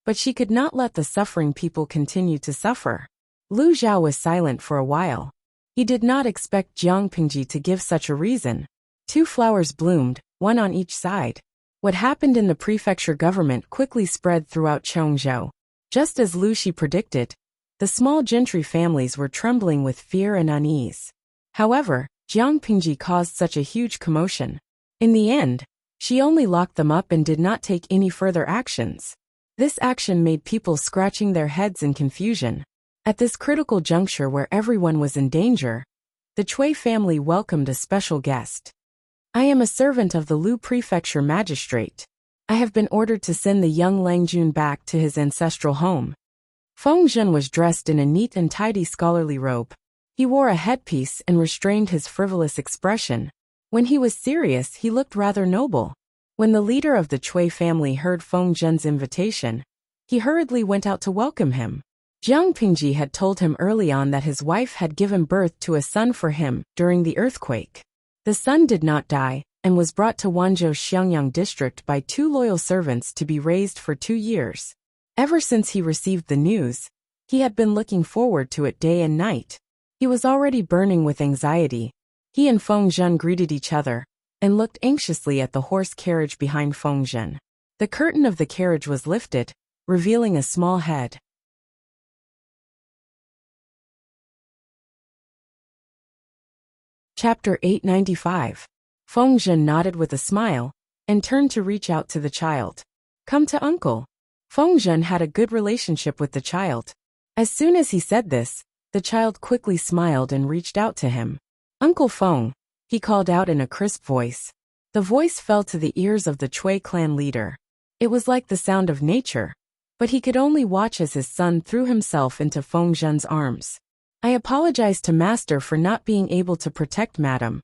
but she could not let the suffering people continue to suffer. Lu Zhao was silent for a while. He did not expect Jiang Pingji to give such a reason. 2 flowers bloomed, one on each side. What happened in the prefecture government quickly spread throughout Chongzhou. Just as Lu Shi predicted, the small gentry families were trembling with fear and unease. However, Jiang Pingji caused such a huge commotion. In the end, she only locked them up and did not take any further actions. This action made people scratching their heads in confusion. At this critical juncture where everyone was in danger, the Cui family welcomed a special guest. I am a servant of the Lu Prefecture magistrate. I have been ordered to send the young Lang Jun back to his ancestral home. Feng Zhen was dressed in a neat and tidy scholarly robe. He wore a headpiece and restrained his frivolous expression. When he was serious, he looked rather noble. When the leader of the Cui family heard Feng Zhen's invitation, he hurriedly went out to welcome him. Jiang Pingji had told him early on that his wife had given birth to a son for him during the earthquake. The son did not die, and was brought to Wanzhou's Xiangyang district by 2 loyal servants to be raised for 2 years. Ever since he received the news, he had been looking forward to it day and night. He was already burning with anxiety. He and Feng Zhen greeted each other, and looked anxiously at the horse carriage behind Feng Zhen. The curtain of the carriage was lifted, revealing a small head. Chapter 895. Feng Zhen nodded with a smile, and turned to reach out to the child. Come to uncle. Feng Zhen had a good relationship with the child. As soon as he said this, the child quickly smiled and reached out to him. Uncle Feng, he called out in a crisp voice. The voice fell to the ears of the Cui clan leader. It was like the sound of nature, but he could only watch as his son threw himself into Feng Zhen's arms. I apologize to Master for not being able to protect Madam.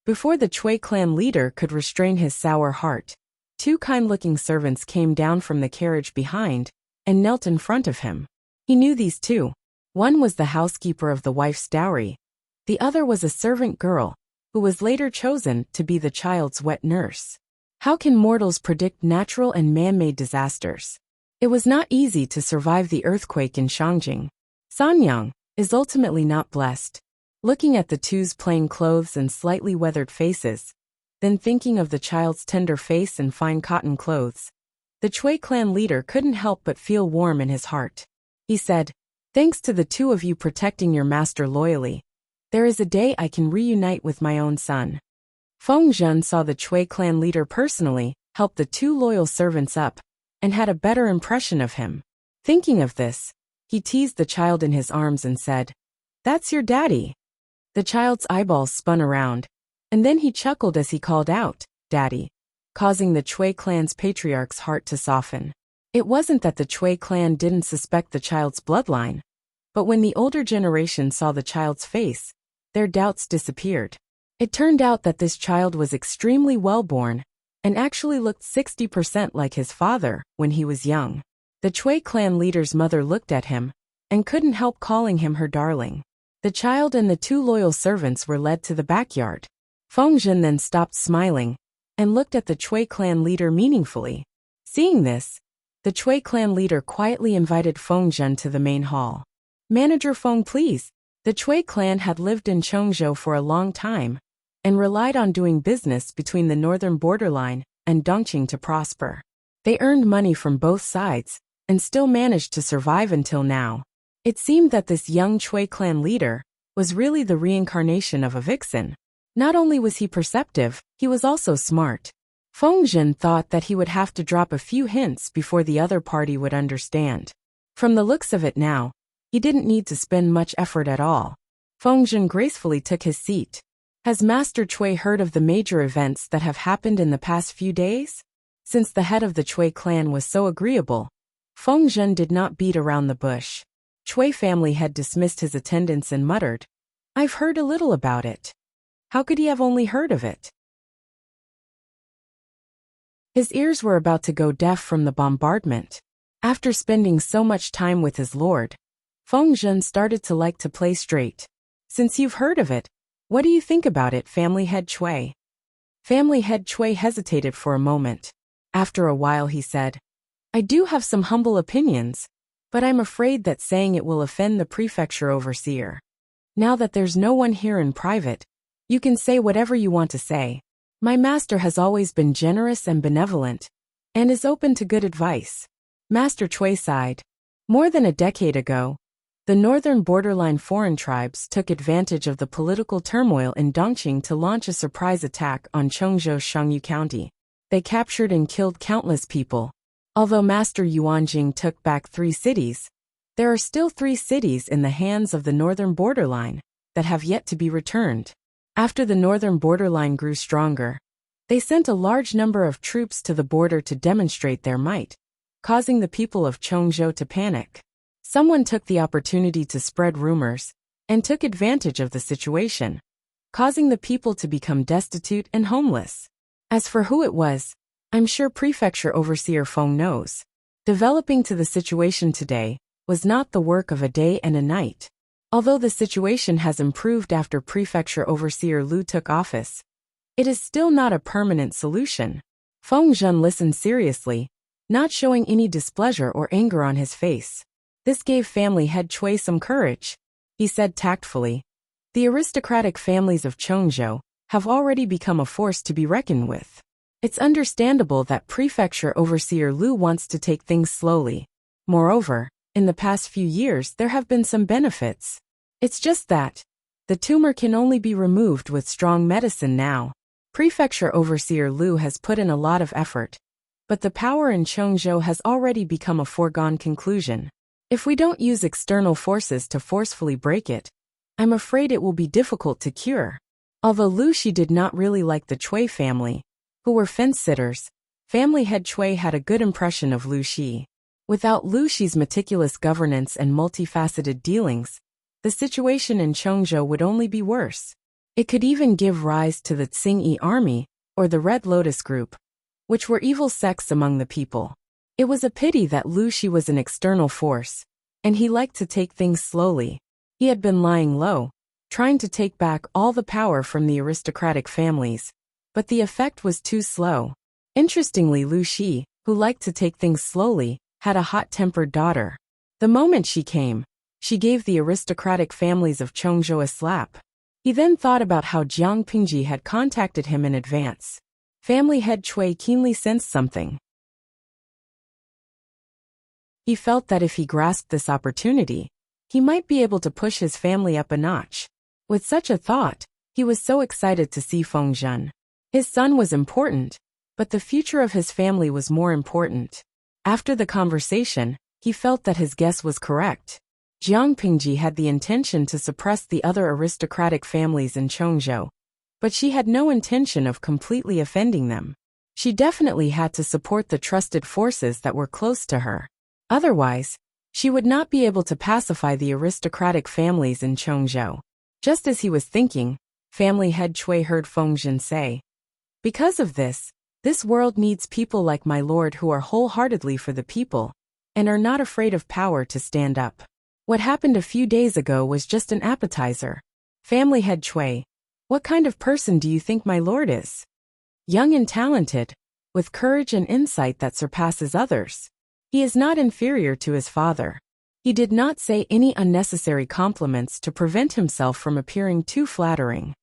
Before the Cui clan leader could restrain his sour heart, 2 kind-looking servants came down from the carriage behind and knelt in front of him. He knew these 2. One was the housekeeper of the wife's dowry. The other was a servant girl, who was later chosen to be the child's wet nurse. How can mortals predict natural and man-made disasters? It was not easy to survive the earthquake in Shangjing. Sanyang is ultimately not blessed. Looking at the 2's plain clothes and slightly weathered faces, then thinking of the child's tender face and fine cotton clothes, the Cui clan leader couldn't help but feel warm in his heart. He said, "Thanks to the two of you protecting your master loyally, there is a day I can reunite with my own son." Feng Zhen saw the Chui clan leader personally, help the two loyal servants up, and had a better impression of him. Thinking of this, he teased the child in his arms and said, "That's your daddy." The child's eyeballs spun around, and then he chuckled as he called out, "Daddy," causing the Chui clan's patriarch's heart to soften. It wasn't that the Chui clan didn't suspect the child's bloodline, but when the older generation saw the child's face, their doubts disappeared. It turned out that this child was extremely well-born and actually looked 60% like his father when he was young. The Chui clan leader's mother looked at him and couldn't help calling him her darling. The child and the two loyal servants were led to the backyard. Feng Zhen then stopped smiling and looked at the Chui clan leader meaningfully. Seeing this, the Chui clan leader quietly invited Feng Zhen to the main hall. "Manager Feng, please." The Chui clan had lived in Chongzhou for a long time and relied on doing business between the northern borderline and Dongqing to prosper. They earned money from both sides and still managed to survive until now. It seemed that this young Chui clan leader was really the reincarnation of a vixen. Not only was he perceptive, he was also smart. Feng Zhen thought that he would have to drop a few hints before the other party would understand. From the looks of it now, he didn't need to spend much effort at all. Feng Zhen gracefully took his seat. Has Master Chui heard of the major events that have happened in the past few days? Since the head of the Chui clan was so agreeable, Feng Zhen did not beat around the bush. Chui family had dismissed his attendance and muttered, "I've heard a little about it." How could he have only heard of it? His ears were about to go deaf from the bombardment. After spending so much time with his lord, Feng Zhen started to like to play straight. "Since you've heard of it, what do you think about it, Family Head Chui?" Family Head Chui hesitated for a moment. After a while he said, "I do have some humble opinions, but I'm afraid that saying it will offend the prefecture overseer. Now that there's no one here in private, you can say whatever you want to say. My master has always been generous and benevolent, and is open to good advice." Master Chui sighed. More than a decade ago, the northern borderline foreign tribes took advantage of the political turmoil in Dongqing to launch a surprise attack on Chongzhou's Shangyu County. They captured and killed countless people. Although Master Yuanjing took back 3 cities, there are still 3 cities in the hands of the northern borderline that have yet to be returned. After the northern borderline grew stronger, they sent a large number of troops to the border to demonstrate their might, causing the people of Chongzhou to panic. Someone took the opportunity to spread rumors and took advantage of the situation, causing the people to become destitute and homeless. As for who it was, I'm sure Prefecture Overseer Feng knows. Developing to the situation today was not the work of a day and a night. Although the situation has improved after Prefecture Overseer Lu took office, it is still not a permanent solution. Feng Zhen listened seriously, not showing any displeasure or anger on his face. This gave Family Head Chui some courage. He said tactfully, "The aristocratic families of Chongzhou have already become a force to be reckoned with. It's understandable that Prefecture Overseer Lu wants to take things slowly. Moreover, in the past few years there have been some benefits. It's just that the tumor can only be removed with strong medicine now. Prefecture Overseer Lu has put in a lot of effort, but the power in Chongzhou has already become a foregone conclusion. If we don't use external forces to forcefully break it, I'm afraid it will be difficult to cure." Although Lu Shi did not really like the Chui family, who were fence-sitters, Family Head Chui had a good impression of Lu Shi. Without Lu Shi's meticulous governance and multifaceted dealings, the situation in Chongzhou would only be worse. It could even give rise to the Tsingyi army, or the Red Lotus group, which were evil sects among the people. It was a pity that Lu Shi was an external force, and he liked to take things slowly. He had been lying low, trying to take back all the power from the aristocratic families, but the effect was too slow. Interestingly, Lu Shi, who liked to take things slowly, had a hot-tempered daughter. The moment she came, she gave the aristocratic families of Chongzhou a slap. He then thought about how Jiang Pingji had contacted him in advance. Family Head Chui keenly sensed something. He felt that if he grasped this opportunity, he might be able to push his family up a notch. With such a thought, he was so excited to see Feng Zhen. His son was important, but the future of his family was more important. After the conversation, he felt that his guess was correct. Jiang Pingji had the intention to suppress the other aristocratic families in Chongzhou, but she had no intention of completely offending them. She definitely had to support the trusted forces that were close to her. Otherwise, she would not be able to pacify the aristocratic families in Chongzhou. Just as he was thinking, family head Cui heard Feng Zhen say, "Because of this world needs people like my lord who are wholeheartedly for the people, and are not afraid of power to stand up. What happened a few days ago was just an appetizer. Family head Cui, what kind of person do you think my lord is? Young and talented, with courage and insight that surpasses others. He is not inferior to his father." He did not say any unnecessary compliments to prevent himself from appearing too flattering.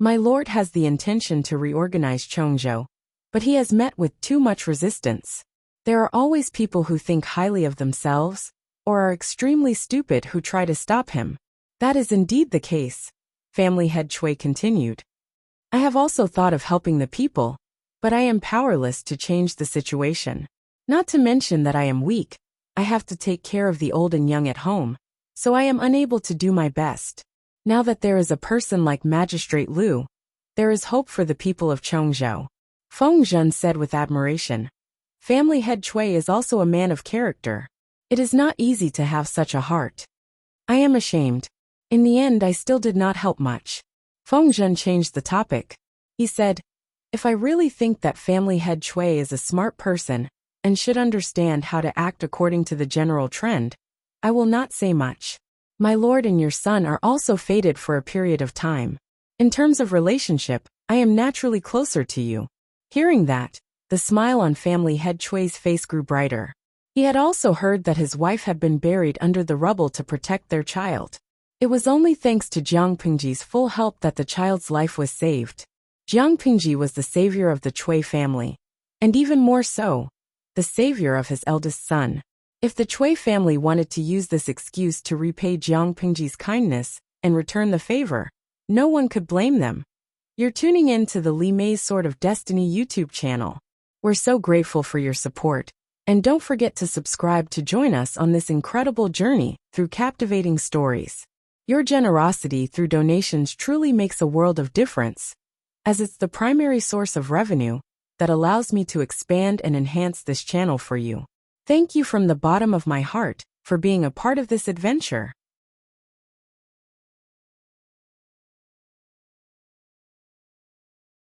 My lord has the intention to reorganize Chongzhou, but he has met with too much resistance. There are always people who think highly of themselves, or are extremely stupid who try to stop him. That is indeed the case, family head Cui continued. I have also thought of helping the people, but I am powerless to change the situation. Not to mention that I am weak, I have to take care of the old and young at home, so I am unable to do my best. Now that there is a person like Magistrate Liu, there is hope for the people of Chongzhou. Feng Zhen said with admiration. Family head Cui is also a man of character. It is not easy to have such a heart. I am ashamed. In the end, I still did not help much. Feng Zhen changed the topic. He said, if I really think that family head Cui is a smart person, and should understand how to act according to the general trend, I will not say much. My lord and your son are also fated for a period of time. In terms of relationship, I am naturally closer to you. Hearing that, the smile on family head Cui's face grew brighter. He had also heard that his wife had been buried under the rubble to protect their child. It was only thanks to Jiang Pingji's full help that the child's life was saved. Jiang Pingji was the savior of the Cui family, and even more so, the savior of his eldest son. If the Cui family wanted to use this excuse to repay Jiang Pingji's kindness and return the favor, no one could blame them. You're tuning in to the Li Mei's Sword of Destiny YouTube channel. We're so grateful for your support, and don't forget to subscribe to join us on this incredible journey through captivating stories. Your generosity through donations truly makes a world of difference, as it's the primary source of revenue that allows me to expand and enhance this channel for you. Thank you from the bottom of my heart for being a part of this adventure.